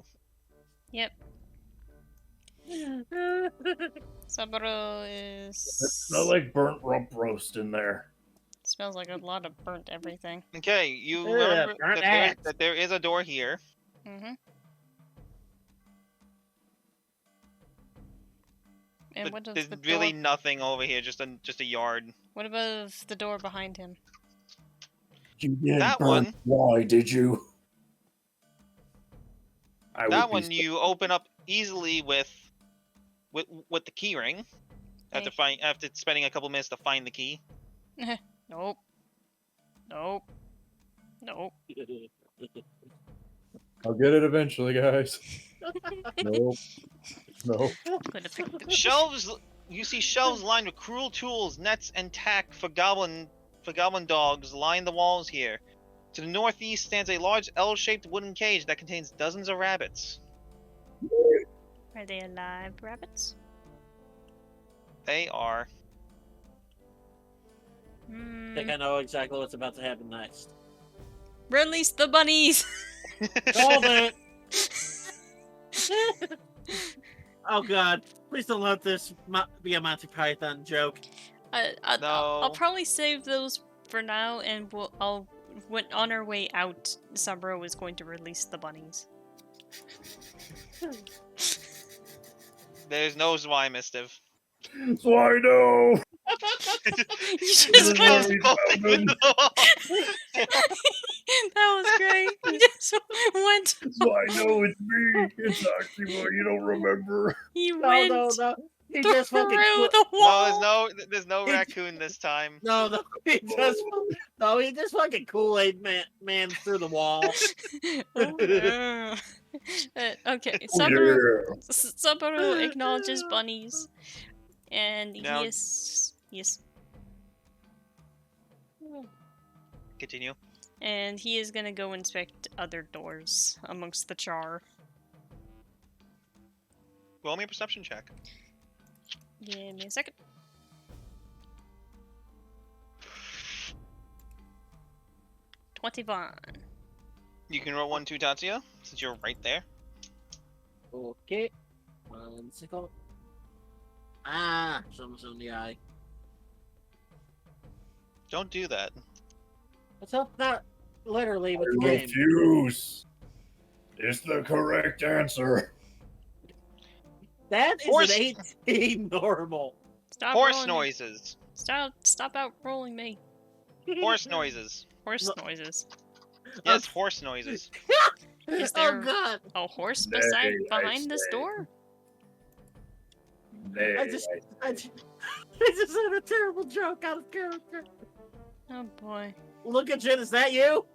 Speaker 1: Yep. Saburo is...
Speaker 5: It smells like burnt rump roast in there.
Speaker 1: Smells like a lot of burnt everything.
Speaker 2: Okay, you
Speaker 4: Ugh,
Speaker 2: remember
Speaker 4: burnt
Speaker 2: that there is a door here.
Speaker 1: Mm-hmm. And
Speaker 2: But
Speaker 1: what does
Speaker 2: there's
Speaker 1: the
Speaker 2: really
Speaker 1: door...
Speaker 2: nothing over here, just a yard.
Speaker 1: What about the door behind him?
Speaker 5: You didn't
Speaker 2: That
Speaker 5: burn.
Speaker 2: one.
Speaker 5: Why did you?
Speaker 2: That one you open up easily with the key ring. After spending a couple minutes to find the key.
Speaker 1: Nope. Nope. Nope.
Speaker 3: I'll get it eventually, guys. Nope. Nope.
Speaker 1: Could have picked the...
Speaker 2: Shelves You see shelves lined with cruel tools, nets, and tack for goblin dogs line the walls here. To the northeast stands a large L-shaped wooden cage that contains dozens of rabbits.
Speaker 1: Are they alive, rabbits?
Speaker 2: They are.
Speaker 4: I think I know exactly what's about to happen next.
Speaker 1: Release the bunnies!
Speaker 4: Hold it! Oh god, please don't let this be a Monty Python joke.
Speaker 1: I'll
Speaker 2: No.
Speaker 1: probably save those for now, and when on our way out, Sabro is going to release the bunnies.
Speaker 2: There's no Zwei, Mistiv.
Speaker 5: So I know.
Speaker 1: You
Speaker 2: Just
Speaker 1: just went.
Speaker 2: goes both into the wall.
Speaker 1: That was great. You just went.
Speaker 5: So I know it's me. It's actually what you don't remember.
Speaker 1: He
Speaker 4: No,
Speaker 1: went
Speaker 4: no. He
Speaker 1: through
Speaker 4: just fucking
Speaker 1: the
Speaker 2: No,
Speaker 1: wall.
Speaker 2: there's no raccoon this time.
Speaker 4: No, he just fucking Kool-Aid man through the wall.
Speaker 1: Okay,
Speaker 5: Oh,
Speaker 1: Saburo acknowledges bunnies, and
Speaker 2: Now-
Speaker 1: yes,
Speaker 2: Continue.
Speaker 1: and he is gonna go inspect other doors amongst the char.
Speaker 2: Roll me a perception check.
Speaker 1: Give me a second. 21.
Speaker 2: You can roll 1, 2, Tatsuya, since you're right there.
Speaker 4: Okay. 1 second. Ah, something's on the eye.
Speaker 2: Don't do that.
Speaker 4: What's up? Not literally
Speaker 5: I
Speaker 4: with the game.
Speaker 5: refuse. It's the correct answer.
Speaker 4: That is
Speaker 2: Horse-
Speaker 4: an 18 normal.
Speaker 1: Stop
Speaker 2: Horse
Speaker 1: rolling me.
Speaker 2: noises.
Speaker 1: Stop out rolling me.
Speaker 2: Horse noises.
Speaker 1: Horse
Speaker 4: No.
Speaker 1: noises.
Speaker 2: Yes, horse noises.
Speaker 1: Is
Speaker 4: Oh
Speaker 1: there
Speaker 4: god.
Speaker 1: a horse
Speaker 5: Nay,
Speaker 1: behind this
Speaker 5: say.
Speaker 1: door?
Speaker 5: Nay,
Speaker 4: I just I just had a terrible joke out of character.
Speaker 1: Oh boy.
Speaker 4: Look at Jen, is that you?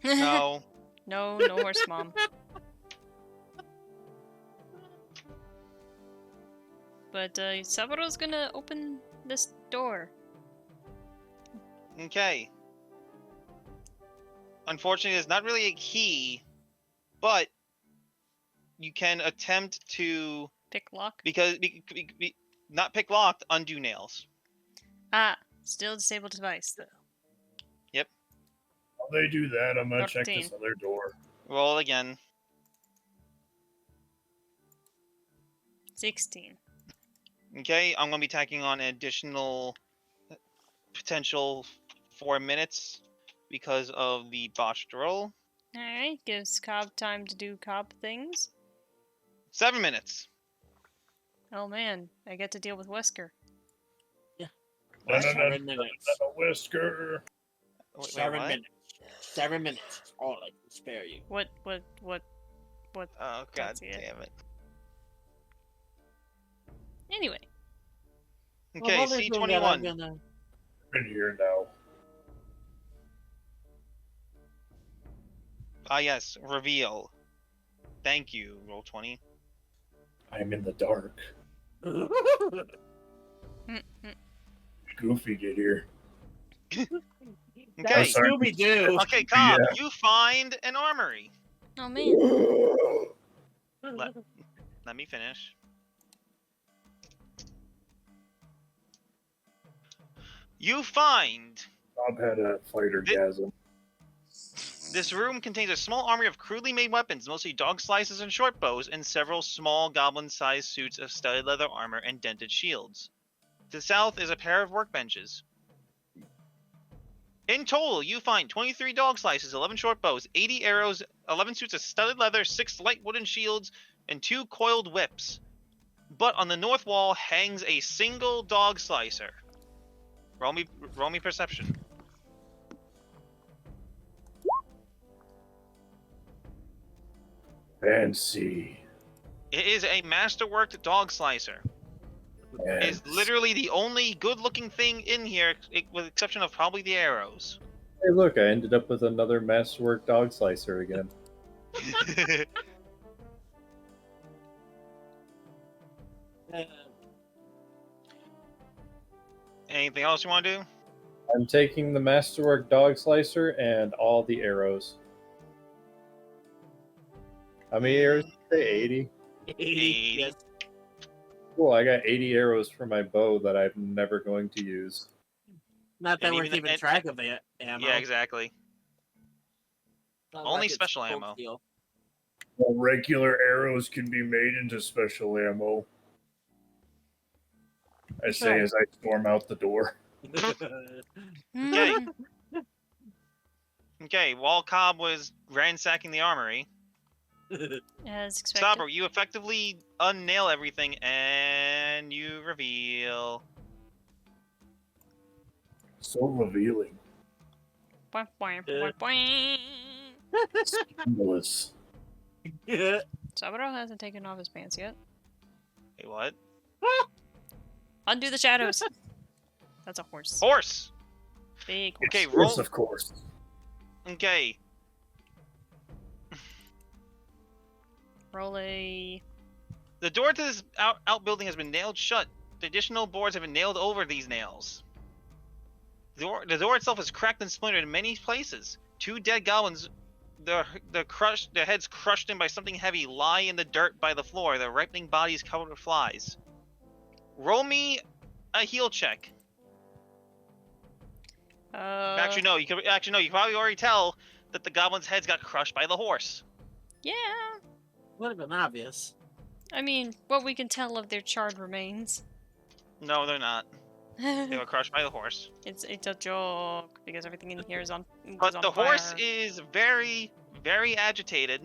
Speaker 2: No.
Speaker 1: No horse mom. But Saburo's gonna open this door.
Speaker 2: Okay. Unfortunately, there's not really a key, but you can attempt to
Speaker 1: Pick lock.
Speaker 2: not pick locked, undo nails.
Speaker 1: Ah, still disabled device though.
Speaker 5: While they do that, I'm gonna check
Speaker 1: 14.
Speaker 5: this other door.
Speaker 2: Roll again.
Speaker 1: 16.
Speaker 2: Okay, I'm gonna be tacking on an additional potential 4 minutes because of the botched roll.
Speaker 1: Alright, gives Cobb time to do Cobb things.
Speaker 2: 7 minutes.
Speaker 1: Oh man, I get to deal with Wesker.
Speaker 5: No,
Speaker 4: 7 minutes.
Speaker 5: A whisker.
Speaker 2: Wait,
Speaker 4: 7
Speaker 2: what?
Speaker 4: minutes. 7 minutes. That's all I can spare you.
Speaker 1: What?
Speaker 2: Oh god
Speaker 1: That's it.
Speaker 2: damn it.
Speaker 1: Anyway,
Speaker 2: Okay,
Speaker 4: Well, other than that, I'm
Speaker 2: C21.
Speaker 4: gonna-
Speaker 5: In here now.
Speaker 2: Ah yes, reveal. Thank you, roll 20.
Speaker 5: I'm in the dark. Goofy, get here.
Speaker 2: Okay.
Speaker 4: That's
Speaker 5: sorry.
Speaker 4: Scooby-Doo.
Speaker 2: Okay, Cobb,
Speaker 5: Yeah.
Speaker 2: you find an armory.
Speaker 1: oh man.
Speaker 2: Let me finish. You find
Speaker 5: Bob had a fighter gasm.
Speaker 2: this room contains a small armory of crudely made weapons, mostly dog slices and short bows, and several small goblin-sized suits of studded leather armor and dented shields. To the south is a pair of workbenches. In total, you find 23 dog slices, 11 short bows, 80 arrows, 11 suits of studded leather, 6 light wooden shields, and 2 coiled whips. But on the north wall hangs a single dog slicer. Roll me perception.
Speaker 5: Fancy.
Speaker 2: It is a masterworked dog slicer. It is literally the only good-looking thing in here, with the exception of probably the arrows.
Speaker 3: Hey, look, I ended up with another masterwork dog slicer again.
Speaker 2: Anything else you want to do?
Speaker 3: I'm taking the Masterwork Dog Slicer and all the arrows. How many arrows did you say? 80?
Speaker 4: 80. Yes.
Speaker 3: Cool, I got 80 arrows for my bow that I'm never going to use.
Speaker 4: Not that
Speaker 2: And
Speaker 4: we're
Speaker 2: even-
Speaker 4: keeping
Speaker 2: and-
Speaker 4: track of the ammo.
Speaker 2: Yeah, exactly.
Speaker 4: Not
Speaker 2: Only
Speaker 4: like it's
Speaker 2: special
Speaker 4: bulk
Speaker 2: ammo.
Speaker 4: deal.
Speaker 5: Well, regular arrows can be made into special ammo. I say
Speaker 4: Right.
Speaker 5: as I storm out the door.
Speaker 2: Okay. Okay, while Cobb was ransacking the armory,
Speaker 1: As expected.
Speaker 2: Sabro, you effectively unnail everything and you reveal.
Speaker 5: So revealing.
Speaker 1: Boing, boing, boing, boing.
Speaker 5: Scandalous.
Speaker 1: Saburo hasn't taken off his pants yet.
Speaker 2: Wait, what?
Speaker 1: Undo the shadows. That's a horse.
Speaker 2: Horse!
Speaker 1: Big horse.
Speaker 2: Okay,
Speaker 5: Yes,
Speaker 2: roll.
Speaker 5: of course.
Speaker 2: Okay,
Speaker 1: Roll a.
Speaker 2: the door to this outbuilding has been nailed shut. The additional boards have been nailed over these nails. The door itself is cracked and splintered in many places. 2 dead goblins, their heads crushed in by something heavy, lie in the dirt by the floor, their ripening bodies covered with flies. Roll me a heal check. Actually, no. You can probably already tell that the goblin's heads got crushed by the horse.
Speaker 1: Yeah.
Speaker 4: Would have been obvious.
Speaker 1: I mean, what we can tell of their charred remains.
Speaker 2: No, they're not. They were crushed by the horse.
Speaker 1: It's a joke because everything in here is on.
Speaker 2: But
Speaker 1: on
Speaker 2: the horse
Speaker 1: fire.
Speaker 2: is very, very agitated.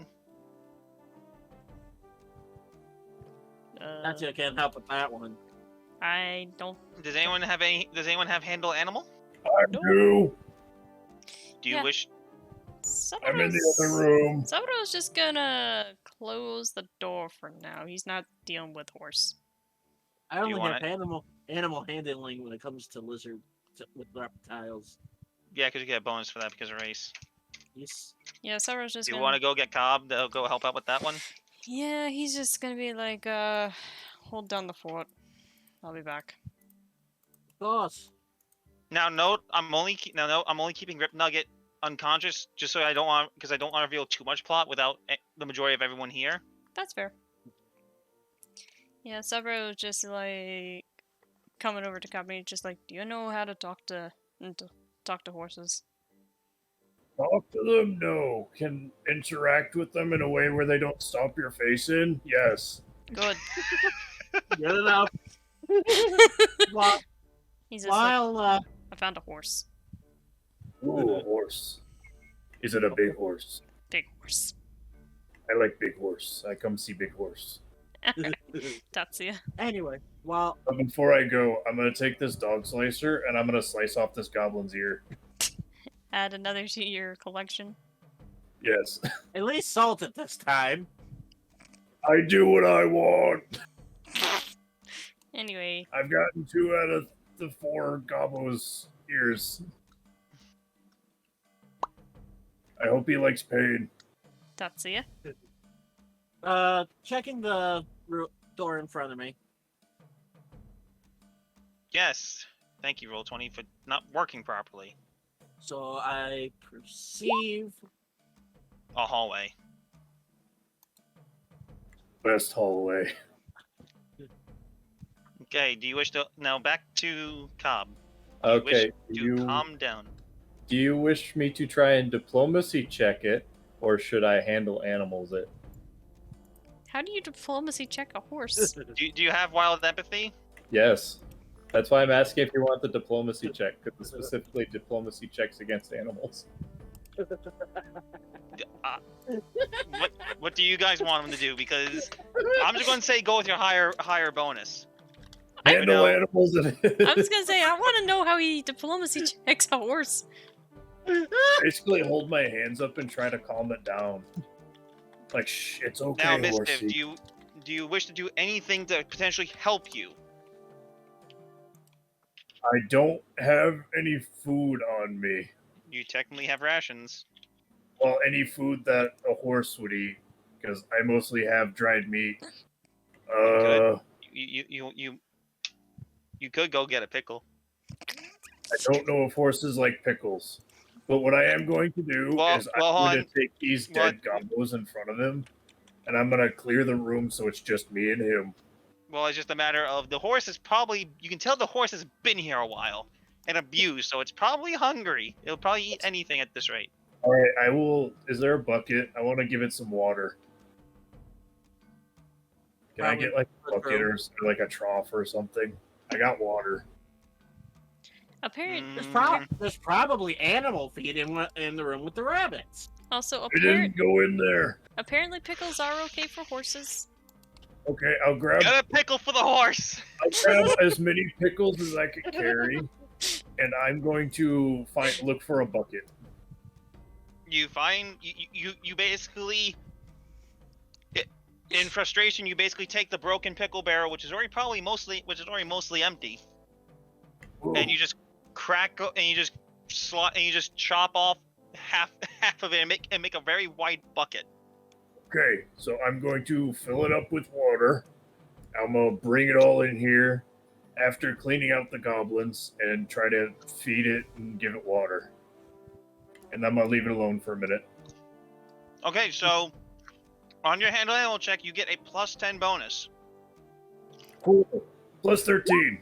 Speaker 4: Not you can't help with that one.
Speaker 1: I don't.
Speaker 2: Does anyone have handle animal?
Speaker 5: I do.
Speaker 2: Do you
Speaker 1: Yeah.
Speaker 2: wish?
Speaker 5: I'm in the other room.
Speaker 1: Saburo's just gonna close the door for now. He's not dealing with horse.
Speaker 4: I only
Speaker 2: want
Speaker 4: have animal handling when it comes to lizard with reptiles.
Speaker 2: Yeah, because you get a bonus for that because of race.
Speaker 4: Yes.
Speaker 1: Yeah, Saburo's just
Speaker 2: Do you
Speaker 1: gonna.
Speaker 2: want to go get Cobb to go help out with that one?
Speaker 1: Yeah, he's just gonna be like, hold down the fort. I'll be back.
Speaker 4: Of course.
Speaker 2: Now, note, I'm only keeping Rip Nugget unconscious just so I don't want to reveal too much plot without the majority of everyone here.
Speaker 1: That's fair. Yeah, Saburo just like coming over to company, just like, do you know how to talk to horses?
Speaker 5: Talk to them? No. Can interact with them in a way where they don't stomp your face in? Yes.
Speaker 1: Good.
Speaker 4: Good enough. While,
Speaker 1: He's just like,
Speaker 4: while
Speaker 1: I found a horse.
Speaker 5: Ooh, a horse. Is it a big horse?
Speaker 1: Big horse.
Speaker 5: I like big horse. I come see big horse.
Speaker 1: Tatsuya.
Speaker 4: anyway, while
Speaker 5: But before I go, I'm gonna take this dog slicer and I'm gonna slice off this goblin's ear.
Speaker 1: Add another to your collection.
Speaker 5: Yes.
Speaker 4: at least salted this time.
Speaker 5: I do what I want.
Speaker 1: Anyway,
Speaker 5: I've gotten 2 out of the 4 gobbo's ears. I hope he likes pain.
Speaker 1: Tatsuya.
Speaker 4: Checking the door in front of me.
Speaker 2: Yes. Thank you, Roll20, for not working properly.
Speaker 4: So I perceive
Speaker 2: A hallway.
Speaker 5: Best hallway.
Speaker 2: Okay. Do you wish to now back to Cobb?
Speaker 3: Okay,
Speaker 2: Wish to calm down.
Speaker 3: do you wish me to try and diplomacy check it, or should I handle animals it?
Speaker 1: How do you diplomacy check a horse?
Speaker 2: Do you have wild empathy?
Speaker 3: Yes. That's why I'm asking if you want the diplomacy check, because it specifically diplomacy checks against animals.
Speaker 2: What do you guys want him to do? Because I'm just going to say go with your higher bonus.
Speaker 5: Handle
Speaker 2: know.
Speaker 5: animals it is.
Speaker 1: I was gonna say, I want to know how he diplomacy checks a horse.
Speaker 5: Basically hold my hands up and try to calm it down. Like, shh, it's okay,
Speaker 2: Now, Mistiv,
Speaker 5: horsey.
Speaker 2: do you wish to do anything to potentially help you?
Speaker 5: I don't have any food on me.
Speaker 2: You technically have rations.
Speaker 5: Well, any food that a horse would eat, because I mostly have dried meat.
Speaker 2: You could go get a pickle.
Speaker 5: I don't know if horses like pickles, but what I am going to do is I'm going to take these dead goblins in front of him, and I'm going to clear the room so it's just me and him.
Speaker 2: Well, it's just a matter of the horse is probably, you can tell the horse has been here a while and abused, so it's probably hungry. It'll probably eat anything at this rate.
Speaker 5: All right, I will. Is there a bucket? I want to give it some water. Can I get like a bucket or like a trough or something? I got water.
Speaker 1: Apparently,
Speaker 4: There's probably animal feed in the room with the rabbits.
Speaker 1: also
Speaker 5: I didn't go in there.
Speaker 1: apparently pickles are okay for horses.
Speaker 5: Okay, I'll grab.
Speaker 2: Got a pickle for the horse.
Speaker 5: I'll grab as many pickles as I can carry, and I'm going to look for a bucket.
Speaker 2: You find you basically, in frustration, you basically take the broken pickle barrel, which is already mostly empty,
Speaker 5: Whoa.
Speaker 2: and you just chop off half of it and make a very wide bucket.
Speaker 5: Okay, so I'm going to fill it up with water. I'm going to bring it all in here after cleaning out the goblins and try to feed it and give it water. And I'm going to leave it alone for a minute.
Speaker 2: Okay, so on your handle animal check, you get a +10 bonus.
Speaker 5: Cool. Plus 13.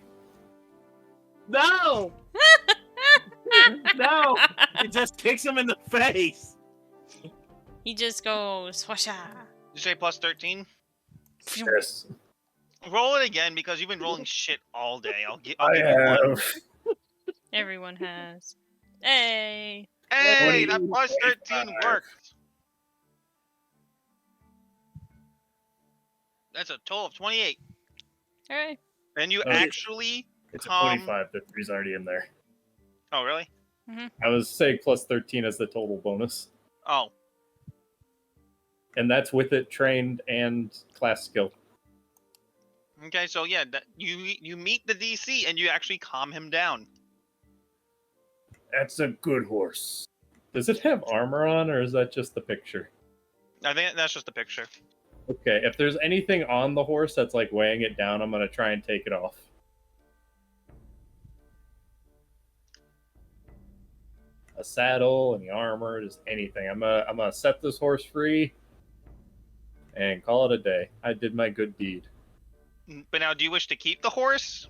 Speaker 4: No! No! It just kicks him in the face.
Speaker 1: He just goes whasha.
Speaker 2: Did you say +13?
Speaker 5: Yes.
Speaker 2: Roll it again because you've been rolling shit all day. I'll give
Speaker 5: I
Speaker 2: you one.
Speaker 5: have.
Speaker 1: Everyone has. Hey.
Speaker 2: Hey, that
Speaker 5: 20,
Speaker 2: +13
Speaker 5: 25.
Speaker 2: worked. That's a total of 28.
Speaker 1: All right.
Speaker 2: And you
Speaker 5: Oh,
Speaker 2: actually
Speaker 5: It's a
Speaker 2: come.
Speaker 5: 25. The 3's already in there.
Speaker 2: Oh, really?
Speaker 3: I was saying plus 13 as the total bonus.
Speaker 2: Oh,
Speaker 3: And that's with it trained and class skill.
Speaker 2: okay. So yeah, you meet the DC and you actually calm him down.
Speaker 5: That's a good horse.
Speaker 3: Does it have armor on, or is that just the picture?
Speaker 2: I think that's just a picture.
Speaker 3: Okay, if there's anything on the horse that's like weighing it down, I'm gonna try and take it off. A saddle, any armor, just anything. I'm gonna set this horse free and call it a day. I did my good deed.
Speaker 2: But now, do you wish to keep the horse?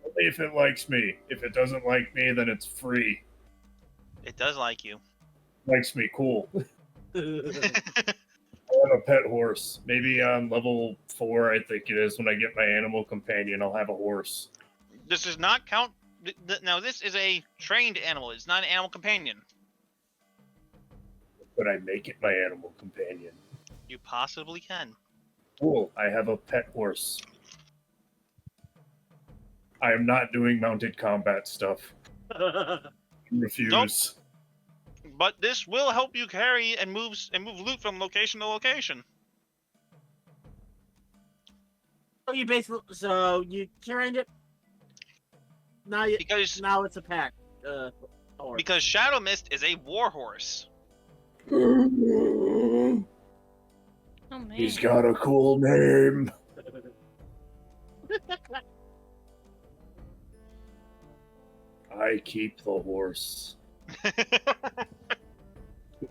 Speaker 5: Only if it likes me. If it doesn't like me, then it's free.
Speaker 2: It does like you.
Speaker 5: Likes me, cool. I have a pet horse. Maybe on level 4, I think it is, when I get my animal companion, I'll have a horse.
Speaker 2: This does not count. Now, this is a trained animal. It's not an animal companion.
Speaker 5: But I make it my animal companion.
Speaker 2: You possibly can.
Speaker 5: Cool. I have a pet horse. I am not doing mounted combat stuff. Refuse.
Speaker 2: Nope. But this will help you carry and move loot from location to location.
Speaker 4: So you trained it. Now it's a pack. Horse.
Speaker 2: Because Shadow Mist is a war horse.
Speaker 1: Oh man.
Speaker 5: He's got a cool name. I keep the horse.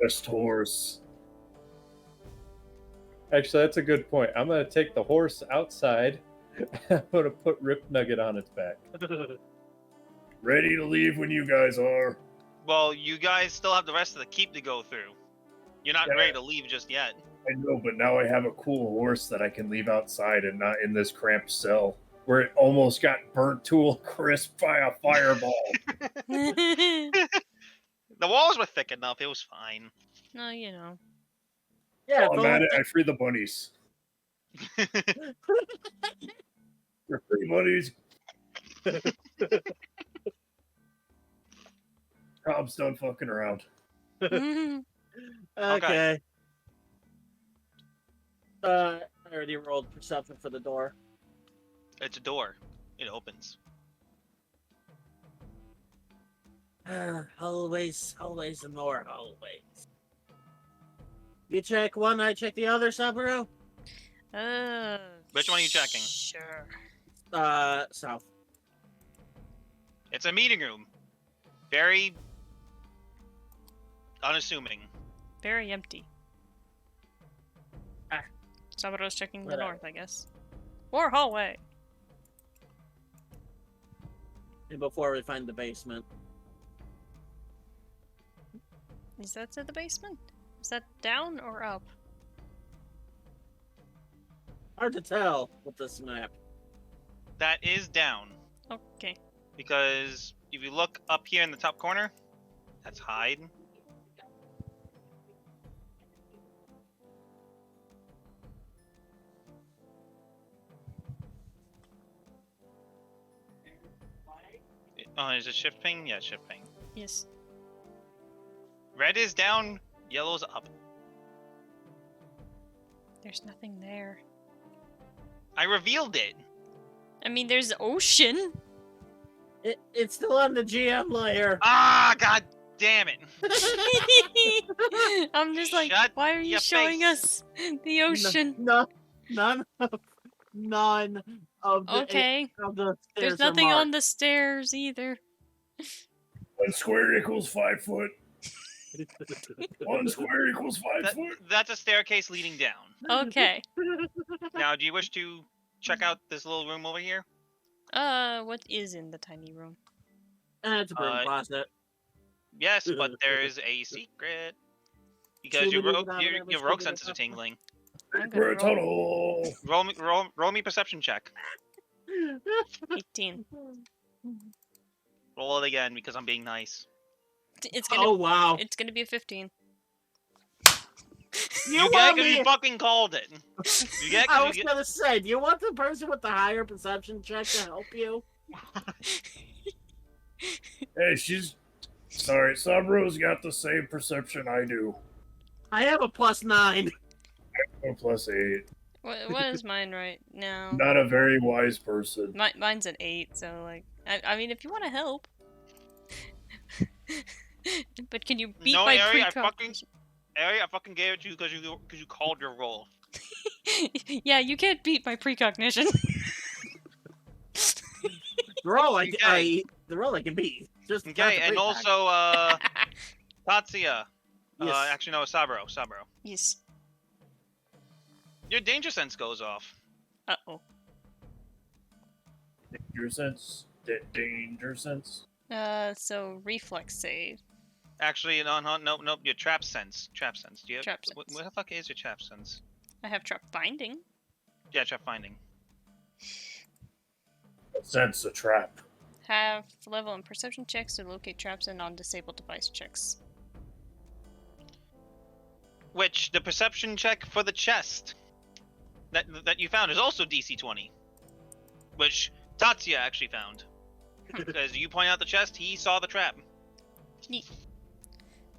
Speaker 5: Best horse.
Speaker 3: Actually, that's a good point. I'm gonna take the horse outside. I'm gonna put Rip Nugget on its back.
Speaker 5: Ready to leave when you guys are.
Speaker 2: Well, you guys still have the rest of the keep to go through. You're not ready to leave just yet.
Speaker 5: I know, but now I have a cool horse that I can leave outside and not in this cramped cell where it almost got burnt to a crisp by a fireball.
Speaker 2: The walls were thick enough. It was fine.
Speaker 1: No, you know.
Speaker 4: Yeah,
Speaker 5: I'm at it. I free the bunnies. They're free bunnies. Rob's done fucking around.
Speaker 4: Okay. I already rolled perception for the door.
Speaker 2: It's a door. It opens.
Speaker 4: Always and more always. You check one, I check the other, Saburo?
Speaker 2: Which one are you checking?
Speaker 1: Sure.
Speaker 4: South.
Speaker 2: It's a meeting room. Very unassuming.
Speaker 1: Very empty.
Speaker 4: Ah.
Speaker 1: Sabaro's checking the
Speaker 4: Whatever.
Speaker 1: north, I guess. Or hallway.
Speaker 4: And before we find the basement.
Speaker 1: Is that to the basement? Is that down or up?
Speaker 4: Hard to tell with this map.
Speaker 2: That is down.
Speaker 1: Okay.
Speaker 2: Because if you look up here in the top corner, that's hide. Oh, is it shift ping? Yeah, shift ping.
Speaker 1: Yes.
Speaker 2: Red is down, yellow's up.
Speaker 1: There's nothing there.
Speaker 2: I revealed it.
Speaker 1: I mean, there's ocean.
Speaker 4: It's still on the GM layer.
Speaker 2: Ah, god damn it.
Speaker 1: I'm just like,
Speaker 2: Shut
Speaker 1: why are you
Speaker 2: your
Speaker 1: showing
Speaker 2: face.
Speaker 1: us the ocean?
Speaker 4: None of the
Speaker 1: Okay.
Speaker 4: of the
Speaker 1: There's
Speaker 4: stairs are
Speaker 1: nothing on
Speaker 4: marked.
Speaker 1: the stairs either.
Speaker 5: 1 square equals 5 foot. 1 square equals 5 foot.
Speaker 2: That's a staircase leading down.
Speaker 1: Okay.
Speaker 2: Now, do you wish to check out this little room over here?
Speaker 1: What is in the tiny room?
Speaker 4: It's a broom closet.
Speaker 2: Yes, but there is a secret. Because your rogue senses are tingling.
Speaker 1: I'm
Speaker 5: We're
Speaker 1: gonna
Speaker 5: a
Speaker 1: roll
Speaker 5: tunnel.
Speaker 2: Roll me perception check.
Speaker 1: 18.
Speaker 2: Roll it again because I'm being nice.
Speaker 1: It's gonna.
Speaker 4: Oh wow!
Speaker 1: It's gonna be a 15.
Speaker 2: You get it because you fucking called it. You get it
Speaker 4: I
Speaker 2: 'cause
Speaker 4: was
Speaker 2: you
Speaker 4: gonna say, do you want the person with the higher perception check to help you?
Speaker 5: Hey, she's... Sorry, Sabro's got the same perception I do.
Speaker 4: I have a +9.
Speaker 5: A +8.
Speaker 1: What is mine right now?
Speaker 5: Not a very wise person.
Speaker 1: Mine's an 8, so like, I mean, if you want to help. But can you beat
Speaker 2: No,
Speaker 1: my
Speaker 2: Ari, I
Speaker 1: precognition?
Speaker 2: fucking gave it to you because you called your roll.
Speaker 1: Yeah, you can't beat my precognition.
Speaker 4: The roll
Speaker 2: Okay.
Speaker 4: the roll I can beat. Just not
Speaker 2: Okay,
Speaker 4: the
Speaker 2: and
Speaker 4: pre-pack.
Speaker 2: also, Tatsuya.
Speaker 4: Yes.
Speaker 2: Actually, no, Sabro.
Speaker 1: Yes.
Speaker 2: Your danger sense goes off.
Speaker 1: Uh-oh.
Speaker 5: Danger sense. Danger sense.
Speaker 1: So reflex save.
Speaker 2: Actually, nope. Your trap sense. Trap sense. Do you have,
Speaker 1: Trap
Speaker 2: What
Speaker 1: sense.
Speaker 2: the fuck is your trap sense?
Speaker 1: I have trap finding.
Speaker 2: Yeah, trap finding.
Speaker 5: Sense a trap.
Speaker 1: Have level and perception checks to locate traps and non-disabled device checks.
Speaker 2: Which the perception check for the chest that you found is also DC 20, which Tatsuya actually found. Because you point out the chest, he saw the trap.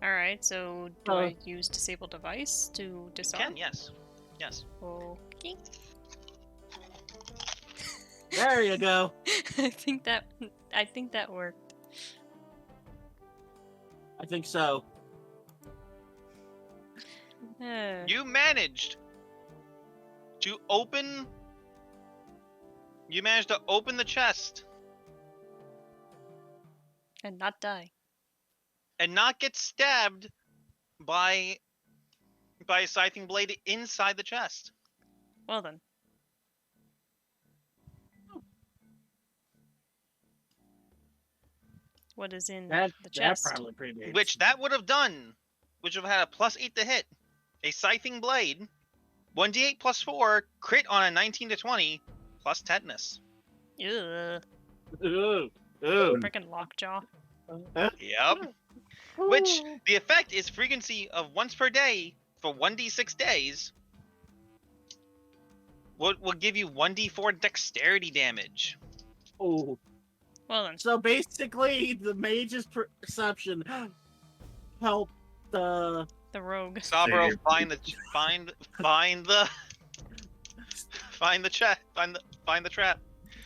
Speaker 1: Alright, so do I use disable device to disarm?
Speaker 2: Can, yes.
Speaker 1: Okay.
Speaker 4: There you go.
Speaker 1: I think that worked.
Speaker 4: I think so.
Speaker 2: You managed to open. You managed to open the chest
Speaker 1: And not die.
Speaker 2: and not get stabbed by a scything blade inside the chest.
Speaker 1: Well then. What is in the chest?
Speaker 4: That probably predates.
Speaker 2: Which that would have done, which would have had a +8 to hit, a scything blade, 1d8 +4, crit on a 19 to 20, plus tetanus.
Speaker 1: Ugh.
Speaker 4: Ooh.
Speaker 1: Freaking lockjaw.
Speaker 2: Yep. Which the effect is frequency of once per day for 1d6 days. Will give you 1d4 dexterity damage.
Speaker 4: Oh.
Speaker 1: Well then.
Speaker 4: So basically, the mage's perception helped the
Speaker 1: The rogue.
Speaker 2: Sabro, find the trap.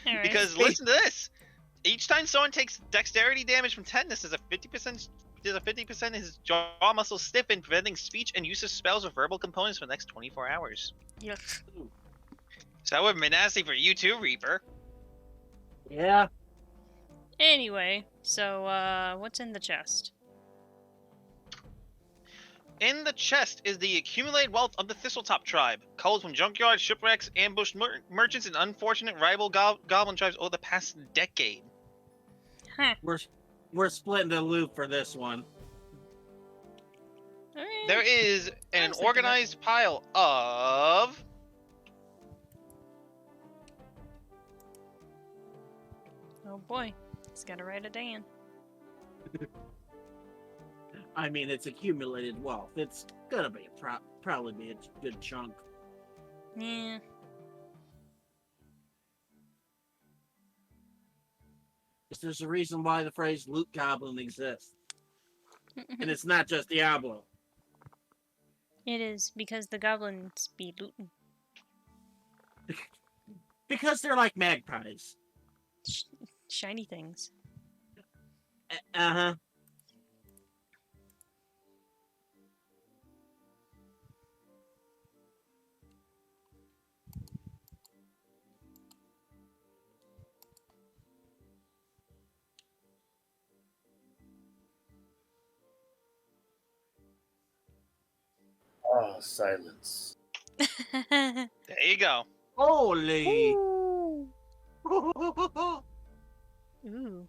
Speaker 1: Alright.
Speaker 2: Because listen to this. Each time someone takes dexterity damage from tetanus, there's a 50% his jaw muscles stiffen, preventing speech and use of spells with verbal components for the next 24 hours.
Speaker 1: Yuck.
Speaker 2: So that would have been nasty for you too, Reaper.
Speaker 4: Yeah.
Speaker 1: Anyway, so, what's in the chest?
Speaker 2: In the chest is the accumulated wealth of the Thistletop tribe, culled from junkyards, shipwrecks, ambushed merchants, and unfortunate rival goblin tribes over the past decade.
Speaker 1: Huh.
Speaker 4: We're splitting the loot for this one.
Speaker 1: Alright.
Speaker 2: There is
Speaker 1: I
Speaker 2: an
Speaker 1: was thinking
Speaker 2: organized pile of...
Speaker 1: Oh boy, he's gotta write it down.
Speaker 4: I mean, it's accumulated wealth. It's gonna be probably be a good chunk.
Speaker 1: Yeah.
Speaker 4: There's a reason why the phrase "loot goblin" exists, and it's not just Diablo.
Speaker 1: It is because the goblins be looting.
Speaker 4: Because they're like magpies.
Speaker 1: Shiny things.
Speaker 4: Uh-huh.
Speaker 5: Oh, silence.
Speaker 2: There you go.
Speaker 4: Holy!
Speaker 1: Ooh. Ooh.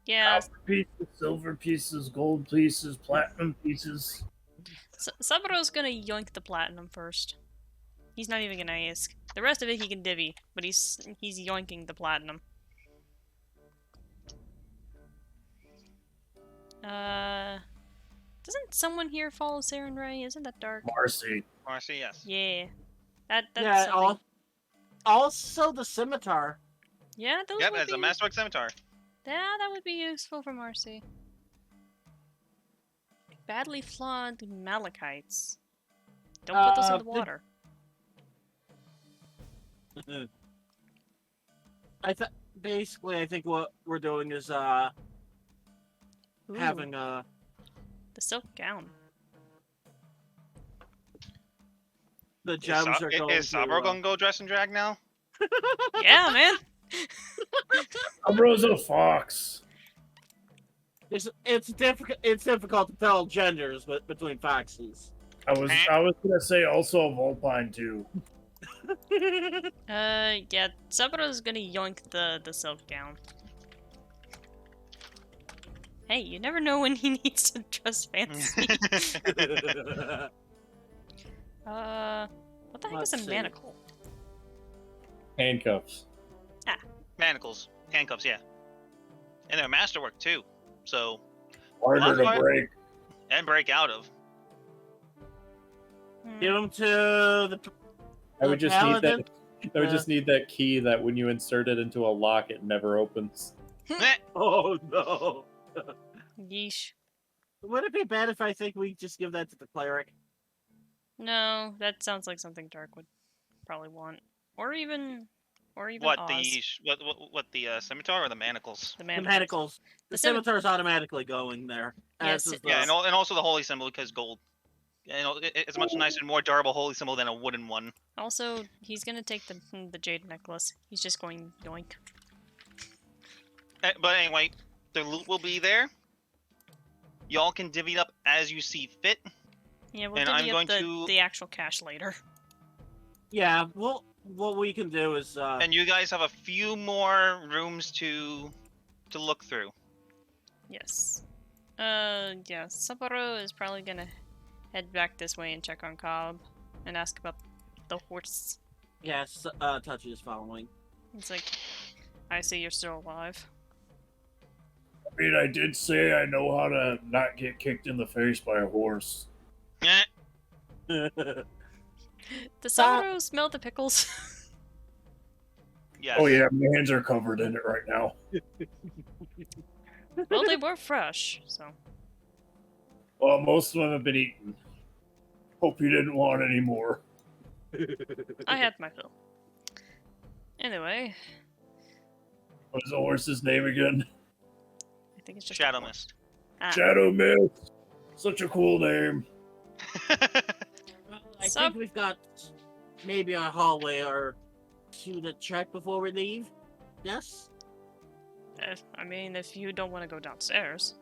Speaker 1: Yeah,
Speaker 5: Copper pieces, silver pieces, gold pieces, platinum pieces.
Speaker 1: Saburo's gonna yoink the platinum first. He's not even gonna ask. The rest of it he can divvy, but he's yoinking the platinum. Doesn't someone here follow Saren Ray? Isn't that dark?
Speaker 5: Marcy.
Speaker 2: Marcy, yes.
Speaker 1: Yeah. That's
Speaker 4: Yeah.
Speaker 1: something.
Speaker 4: Also, the scimitar.
Speaker 1: Yeah, those
Speaker 2: Yep,
Speaker 1: would
Speaker 2: as
Speaker 1: be...
Speaker 2: a Masterwork Scimitar.
Speaker 1: Yeah, that would be useful for Marcy. Badly flawed malachites. Don't put those in the water.
Speaker 4: Basically, I think what we're doing is
Speaker 1: Ooh,
Speaker 4: having
Speaker 1: the silk gown.
Speaker 4: the gems are going
Speaker 2: Is Saburo
Speaker 4: to.
Speaker 2: going to go dress and drag now?
Speaker 1: Yeah, man.
Speaker 5: I'm Rosa Fox.
Speaker 4: It's difficult. It's difficult to tell genders between foxes.
Speaker 5: I was gonna say also a Volpine too.
Speaker 1: Yeah, Saburo's gonna yoink the silk gown. Hey, you never know when he needs to dress fancy. What the heck
Speaker 4: Let's
Speaker 1: is a
Speaker 4: see.
Speaker 1: manacle?
Speaker 3: Handcuffs.
Speaker 2: Manacles. Handcuffs, yeah. And they're masterwork, too. So,
Speaker 5: Harder to
Speaker 2: What?
Speaker 5: break.
Speaker 2: and break out of.
Speaker 4: Give them to the.
Speaker 3: I would just need
Speaker 4: paladin.
Speaker 3: that. I would just need that key that when you insert it into a lock, it never opens.
Speaker 4: Oh no!
Speaker 1: Yeesh.
Speaker 4: Would it be bad if I think we just give that to the cleric?
Speaker 1: No, that sounds like something Dark would probably want. Or even
Speaker 2: What,
Speaker 1: Oz.
Speaker 2: the scimitar or the manacles?
Speaker 1: The
Speaker 4: The
Speaker 1: manacles.
Speaker 4: manacles. The
Speaker 1: The scimi-
Speaker 4: scimitar's automatically going there.
Speaker 1: Yes,
Speaker 4: As is
Speaker 1: it
Speaker 4: the-
Speaker 2: Yeah, and also the holy symbol because gold. You know, it's a much nicer and more durable holy symbol than a wooden one.
Speaker 1: Also, he's gonna take the jade necklace. He's just going yoink.
Speaker 2: But anyway, the loot will be there. Y'all can divvy it up as you see fit.
Speaker 1: Yeah, we'll
Speaker 2: And
Speaker 1: divvy
Speaker 2: I'm
Speaker 1: up
Speaker 2: going to-
Speaker 1: the actual cash later.
Speaker 4: Yeah. Well, what we can do is.
Speaker 2: And you guys have a few more rooms to look through.
Speaker 1: Yes. Yeah, Saburo is probably gonna head back this way and check on Cobb and ask about the horse.
Speaker 4: Yes. Touchy is following.
Speaker 1: It's like, I see you're still alive.
Speaker 5: I mean, I did say I know how to not get kicked in the face by a horse.
Speaker 2: Eh,
Speaker 1: Does Saburo smell the pickles?
Speaker 2: yes.
Speaker 5: Oh yeah, my hands are covered in it right now.
Speaker 1: Well, they were fresh, so.
Speaker 5: Well, most of them have been eaten. Hope you didn't want any more.
Speaker 1: I had my fill. Anyway,
Speaker 5: What is the horse's name again?
Speaker 1: I think it's just
Speaker 2: Shadow Mist.
Speaker 1: Ah,
Speaker 5: Shadow Mist. Such a cool name.
Speaker 4: I
Speaker 1: Sup?
Speaker 4: think we've got maybe a hallway or two to check before we leave. Yes.
Speaker 1: I mean, if you don't want to go downstairs.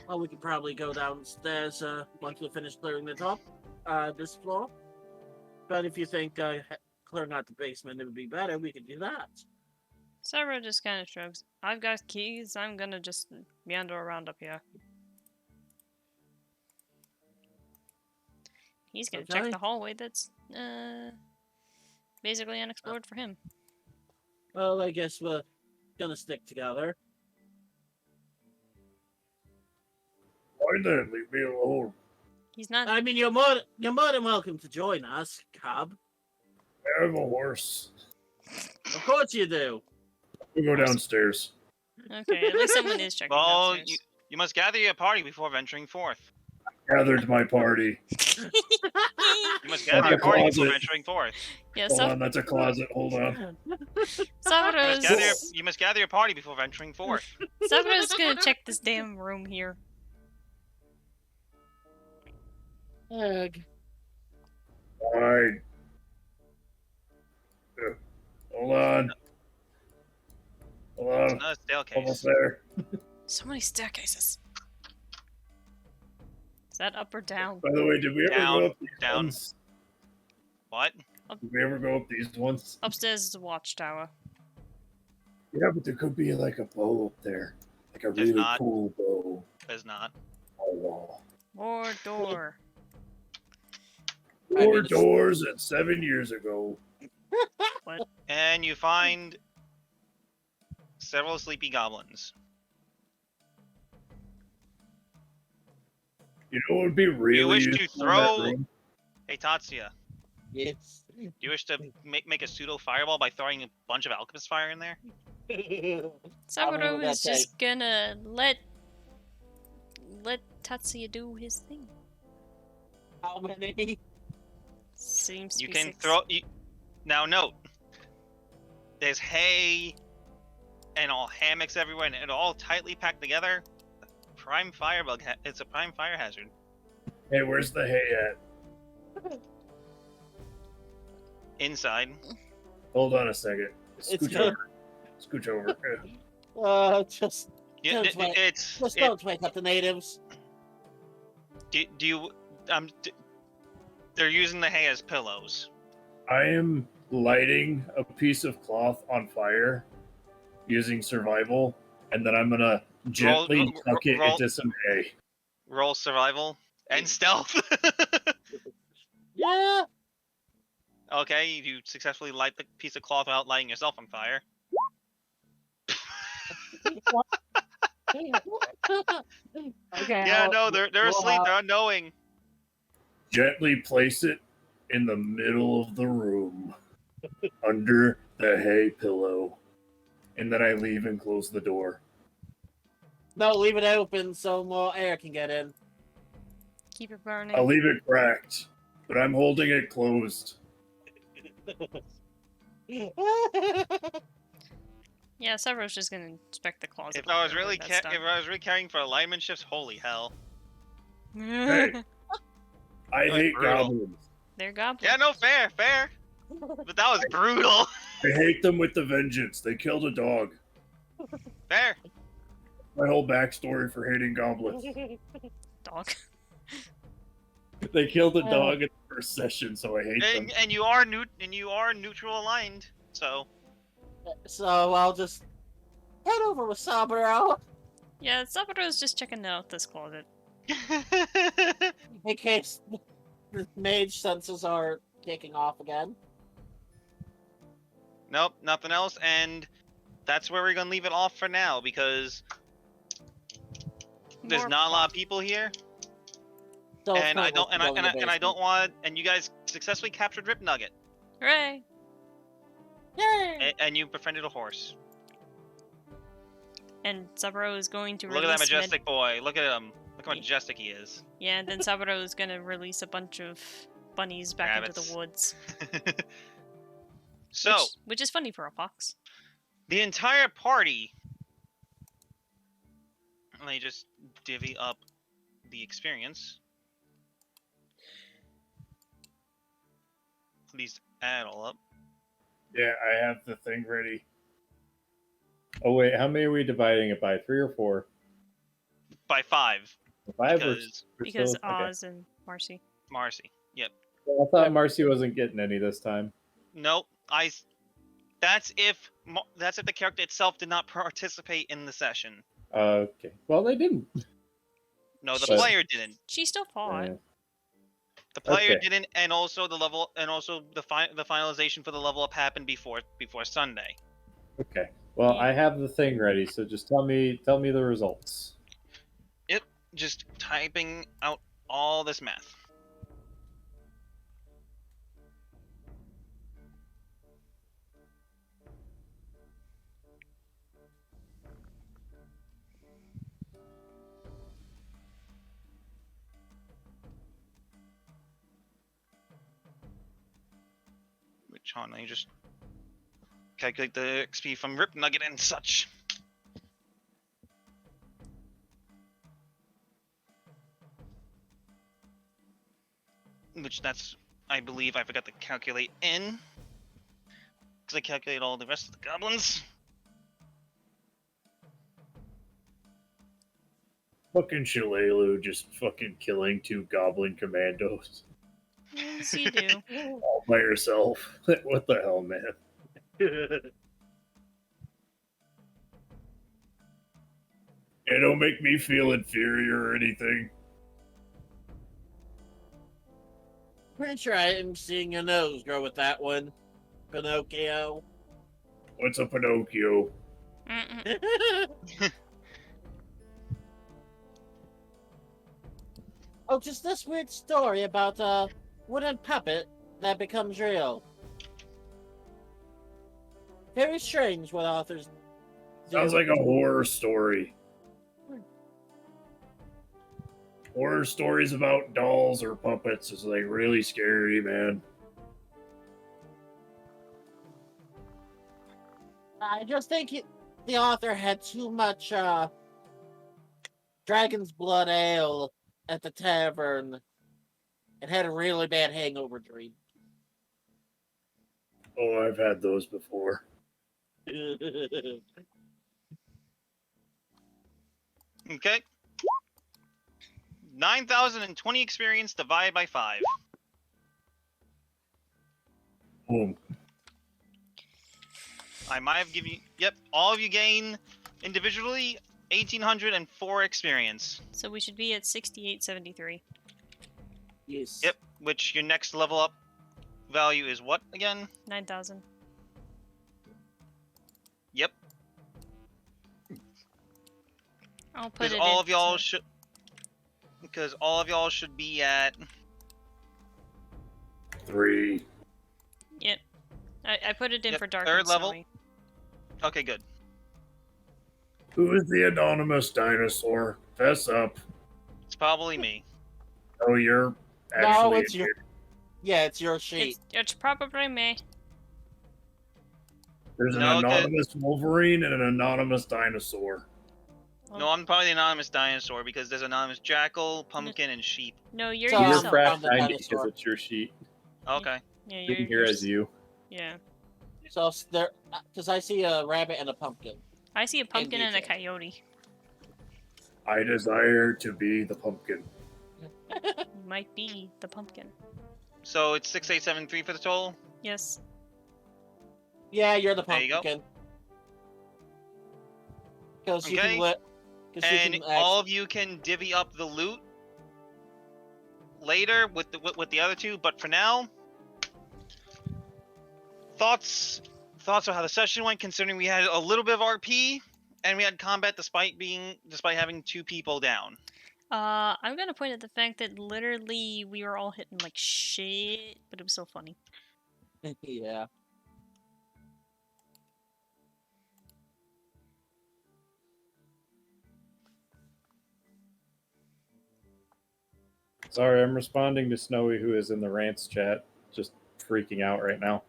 Speaker 4: Well, we could probably go downstairs once we finish clearing the top, this floor. But if you think clearing out the basement it would be better, we could do that.
Speaker 1: Sarah just kind of shrugs. I've got keys. I'm gonna just meander around up here. He's gonna check
Speaker 4: Okay.
Speaker 1: the hallway that's basically unexplored for him.
Speaker 4: Well, I guess we're gonna stick together.
Speaker 5: Why then? Leave me alone.
Speaker 1: He's not.
Speaker 4: I mean, you're more than welcome to join us, Cub.
Speaker 5: I have a horse.
Speaker 4: Of course you do.
Speaker 5: We go downstairs.
Speaker 1: Okay, at least someone is checking
Speaker 2: Well,
Speaker 1: downstairs.
Speaker 2: you must gather your party before venturing forth.
Speaker 5: Gathered my party.
Speaker 2: You must gather your party before venturing forth.
Speaker 1: Yeah,
Speaker 5: Hold on, that's a closet. Hold on.
Speaker 1: Sabro's
Speaker 2: You must gather your party before venturing forth.
Speaker 1: gonna check this damn room here.
Speaker 4: Egg.
Speaker 5: Alright. Hold on. Hold
Speaker 2: It's
Speaker 5: on.
Speaker 2: not a staircase.
Speaker 5: Almost there.
Speaker 1: So many staircases. Is that up or down?
Speaker 5: By the way, did we ever
Speaker 2: Down,
Speaker 5: go up these
Speaker 2: down.
Speaker 5: ones?
Speaker 2: What?
Speaker 5: Did we ever go up these ones?
Speaker 1: Upstairs is a watchtower.
Speaker 5: Yeah, but there could be like a bow up there. Like a
Speaker 2: There's
Speaker 5: really
Speaker 2: not.
Speaker 5: cool bow.
Speaker 2: There's not.
Speaker 5: Oh, wow.
Speaker 1: More door.
Speaker 5: Four doors and 7 years ago.
Speaker 2: And you find several sleepy goblins.
Speaker 5: You know what would be really
Speaker 2: wish to
Speaker 5: useful in that
Speaker 2: throw-
Speaker 5: room?
Speaker 2: Hey, Tatsuya,
Speaker 4: Yes.
Speaker 2: do you wish to make a pseudo fireball by throwing a bunch of alchemist fire in there?
Speaker 1: Saburo
Speaker 4: will
Speaker 1: is
Speaker 4: that
Speaker 1: just gonna let Tatsuya do his thing.
Speaker 4: How many?
Speaker 1: Seems to
Speaker 2: You
Speaker 1: be
Speaker 2: can
Speaker 1: 6.
Speaker 2: throw. Now note, there's hay and all hammocks everywhere, and it all tightly packed together. Prime firebug. It's a prime fire hazard.
Speaker 5: Hey, where's the hay at?
Speaker 2: Inside.
Speaker 5: Hold on a second.
Speaker 4: It's
Speaker 5: Scooch
Speaker 4: good.
Speaker 5: over. Scooch over.
Speaker 4: Just
Speaker 2: Yeah,
Speaker 4: Don't wait.
Speaker 2: it's.
Speaker 4: don't wake up the natives.
Speaker 2: Do you? They're using the hay as pillows.
Speaker 5: I am lighting a piece of cloth on fire using survival, and then I'm gonna gently tuck it
Speaker 2: roll-
Speaker 5: into some hay.
Speaker 2: Roll survival and stealth.
Speaker 4: Yeah.
Speaker 2: Okay, you successfully light the piece of cloth without lighting yourself on fire.
Speaker 4: Okay.
Speaker 2: Yeah, no, they're
Speaker 4: roll
Speaker 2: asleep.
Speaker 4: out.
Speaker 2: They're unknowing.
Speaker 5: Gently place it in the middle of the room, under the hay pillow, and then I leave and close the door.
Speaker 4: No, leave it open so more air can get in.
Speaker 1: Keep it burning.
Speaker 5: I'll leave it cracked, but I'm holding it closed.
Speaker 1: Yeah, Sabro's just gonna inspect the closet.
Speaker 2: If I was
Speaker 1: before
Speaker 2: really
Speaker 1: that's done.
Speaker 2: if I was really caring for alignment shifts, holy hell.
Speaker 5: Hey. I
Speaker 2: That was
Speaker 5: hate
Speaker 2: brutal.
Speaker 5: goblins.
Speaker 1: They're goblins.
Speaker 2: Yeah, no, fair. But that was brutal.
Speaker 5: I hate them with the vengeance. They killed a dog.
Speaker 2: Fair.
Speaker 5: My whole backstory for hating goblins.
Speaker 1: Dog.
Speaker 5: They killed a dog in the first session, so I hate them.
Speaker 2: And you are neutral aligned. So
Speaker 4: So I'll just head over with Saburo
Speaker 1: Yeah, Sabro's just checking out this closet.
Speaker 4: in case the mage senses are kicking off again.
Speaker 2: Nope, nothing else, and that's where we're gonna leave it off for now because there's
Speaker 1: More
Speaker 2: not a lot of people here,
Speaker 4: So it's
Speaker 2: and
Speaker 4: not
Speaker 2: I don't
Speaker 4: worth
Speaker 2: and I,
Speaker 4: going
Speaker 2: and I,
Speaker 4: to
Speaker 2: and I
Speaker 4: the
Speaker 2: don't want and you guys successfully captured Rip Nugget
Speaker 1: Hooray!
Speaker 4: basement.
Speaker 2: and you befriended a horse.
Speaker 1: And Saburo is going to
Speaker 2: Look at that
Speaker 1: release
Speaker 2: majestic boy. Look at him. Look how majestic he is.
Speaker 1: Yeah, and then Saburo is gonna release a bunch of bunnies back into
Speaker 2: Rabbits.
Speaker 1: the woods.
Speaker 2: So
Speaker 1: which is funny for a fox.
Speaker 2: the entire party. Let me just divvy up the experience. Please add all up.
Speaker 5: Yeah, I have the thing ready.
Speaker 3: Oh wait, how many are we dividing it by? 3 or 4?
Speaker 2: By 5.
Speaker 3: 5
Speaker 2: Because
Speaker 1: Because
Speaker 3: okay.
Speaker 1: Oz and Marcy.
Speaker 2: Marcy. Yep.
Speaker 3: Well, I thought Marcy wasn't getting any this time.
Speaker 2: Nope. That's if the character itself did not participate in the session.
Speaker 3: Okay. Well, they didn't.
Speaker 2: No, the
Speaker 1: She's-
Speaker 2: player didn't.
Speaker 1: She still fought.
Speaker 2: The player
Speaker 3: Okay.
Speaker 2: didn't, and also the finalization for the level up happened before Sunday.
Speaker 3: Okay. Well, I have the thing ready, so just tell me the results.
Speaker 2: Yep. Just typing out all this math. Which on you just calculate the XP from Rip Nugget and such. Which I believe I forgot to calculate in. Because I calculate all the rest of the goblins.
Speaker 5: Fucking Shillelagh just fucking killing 2 goblin commandos
Speaker 1: Yes, you do.
Speaker 5: all by herself. What the hell, man? It don't make me feel inferior or anything.
Speaker 4: Pretty sure I am seeing your nose grow with that one, Pinocchio.
Speaker 5: What's a Pinocchio?
Speaker 1: Mm-mm.
Speaker 4: Oh, just this weird story about a wooden puppet that becomes real. Very strange what authors do.
Speaker 5: Sounds like a horror story. Horror stories about dolls or puppets is like really scary, man.
Speaker 4: I just think the author had too much dragon's blood ale at the tavern and had a really bad hangover dream.
Speaker 5: Oh, I've had those before.
Speaker 2: Okay. 9,020 experience divided by 5.
Speaker 5: Boom.
Speaker 2: I might have given you. Yep, all of you gain individually 1,804 experience.
Speaker 1: So we should be at 6873.
Speaker 4: Yes.
Speaker 2: Yep, which your next level up value is what again?
Speaker 1: 9,000.
Speaker 2: Yep.
Speaker 1: I'll put
Speaker 2: Because
Speaker 1: it
Speaker 2: all of y'all
Speaker 1: into-
Speaker 2: should. Because all of y'all should be at.
Speaker 5: 3.
Speaker 1: Yep. I put it in
Speaker 2: Yep,
Speaker 1: for Dark
Speaker 2: third
Speaker 1: and
Speaker 2: level.
Speaker 1: Snowy.
Speaker 2: Okay, good.
Speaker 5: Who is the anonymous dinosaur? Fess up.
Speaker 2: It's probably me.
Speaker 5: Oh, you're
Speaker 4: No,
Speaker 5: actually
Speaker 4: it's your. Yeah, it's your sheet.
Speaker 1: It's probably me.
Speaker 5: There's an
Speaker 2: No, 'cause-
Speaker 5: anonymous Wolverine and an anonymous dinosaur.
Speaker 2: No, I'm probably the anonymous dinosaur because there's anonymous jackal, pumpkin, and sheep.
Speaker 1: No, you're
Speaker 4: So,
Speaker 3: You're
Speaker 1: yourself.
Speaker 3: Craft
Speaker 4: the
Speaker 3: 90 because
Speaker 4: dinosaur.
Speaker 3: it's your sheet.
Speaker 2: Okay.
Speaker 1: Yeah,
Speaker 3: You can hear as you.
Speaker 1: Yeah.
Speaker 4: So there, because I see a rabbit and a pumpkin.
Speaker 1: I see a pumpkin and a
Speaker 4: DJ.
Speaker 1: coyote.
Speaker 5: I desire to be the pumpkin.
Speaker 1: You might be the pumpkin.
Speaker 2: So it's 6873 for the total.
Speaker 1: Yes.
Speaker 4: Yeah, you're the
Speaker 2: There you go.
Speaker 4: pumpkin. Because you
Speaker 2: Okay.
Speaker 4: can let.
Speaker 2: And all of you can divvy up the loot later with the other two. But for now, thoughts on how the session went. Considering we had a little bit of RP and we had combat despite having 2 people down.
Speaker 1: I'm gonna point at the fact that literally we were all hitting like shit, but it was so funny.
Speaker 4: Yeah.
Speaker 3: Sorry, I'm responding to Snowy, who is in the rants chat, just freaking out right now.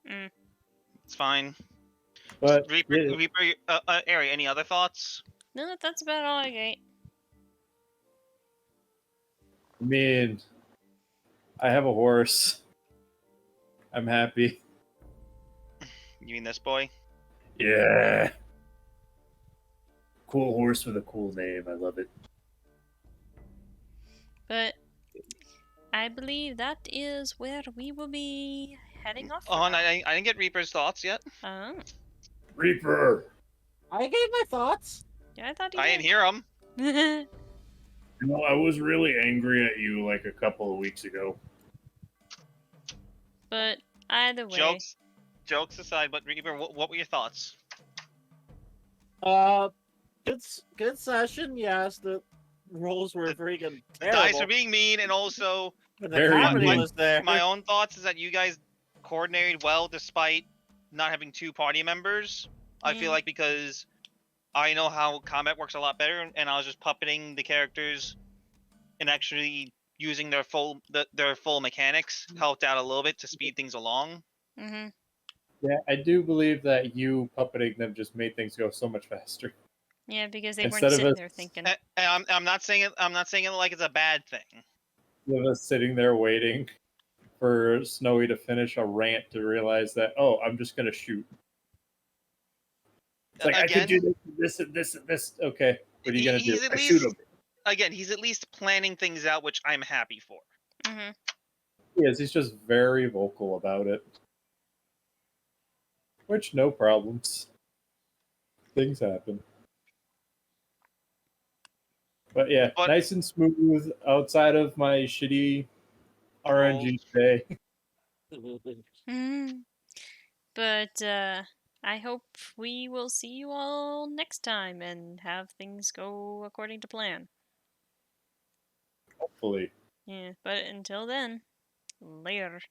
Speaker 2: It's fine.
Speaker 3: But
Speaker 2: Reaper,
Speaker 3: yeah,
Speaker 2: Ari, any other thoughts?
Speaker 1: No, that's about all I got.
Speaker 3: I mean, I have a horse. I'm happy.
Speaker 2: You mean this boy?
Speaker 5: Yeah. Cool horse with a cool name. I love it.
Speaker 1: But I believe that is where we will be heading off.
Speaker 2: Oh, and I didn't get Reaper's thoughts yet.
Speaker 1: Oh,
Speaker 5: Reaper.
Speaker 4: I gave my thoughts.
Speaker 1: yeah, I thought he
Speaker 2: I didn't
Speaker 1: did.
Speaker 2: hear him.
Speaker 5: You know, I was really angry at you like a couple of weeks ago.
Speaker 1: But either way,
Speaker 2: Jokes aside, but Reaper, what were your thoughts?
Speaker 4: Good session. Yes, the rolls were freaking
Speaker 2: The dice
Speaker 4: terrible.
Speaker 2: are being mean, and also
Speaker 4: But the
Speaker 5: Very
Speaker 4: comedy
Speaker 5: mean.
Speaker 4: was there.
Speaker 2: my own thoughts is that you guys coordinated well despite not having 2 party members. I feel
Speaker 1: Yeah.
Speaker 2: like because I know how combat works a lot better, and I was just puppeting the characters and actually using their full mechanics helped out a little bit to speed things along.
Speaker 1: mm-hmm.
Speaker 3: Yeah, I do believe that you puppeting them just made things go so much faster.
Speaker 1: Yeah, because they
Speaker 3: Instead
Speaker 1: weren't
Speaker 3: of
Speaker 1: sitting
Speaker 3: us-
Speaker 1: there thinking.
Speaker 2: And I'm not saying it like it's a bad thing.
Speaker 3: Of us sitting there waiting for Snowy to finish a rant to realize that, oh, I'm just gonna shoot. It's like I
Speaker 2: Again,
Speaker 3: could do this and this and this. Okay, what are you gonna do?
Speaker 2: he's at
Speaker 3: I shoot him.
Speaker 2: Again, he's at least planning things out, which I'm happy for.
Speaker 1: Mm-hmm.
Speaker 3: Yes, he's just very vocal about it. Which, no problems. Things happen. But yeah,
Speaker 2: But-
Speaker 3: nice and smooth outside of my shitty RNG today.
Speaker 1: Mm-hmm. But I hope we will see you all next time and have things go according to plan.
Speaker 3: Hopefully.
Speaker 1: Yeah, but until then, later.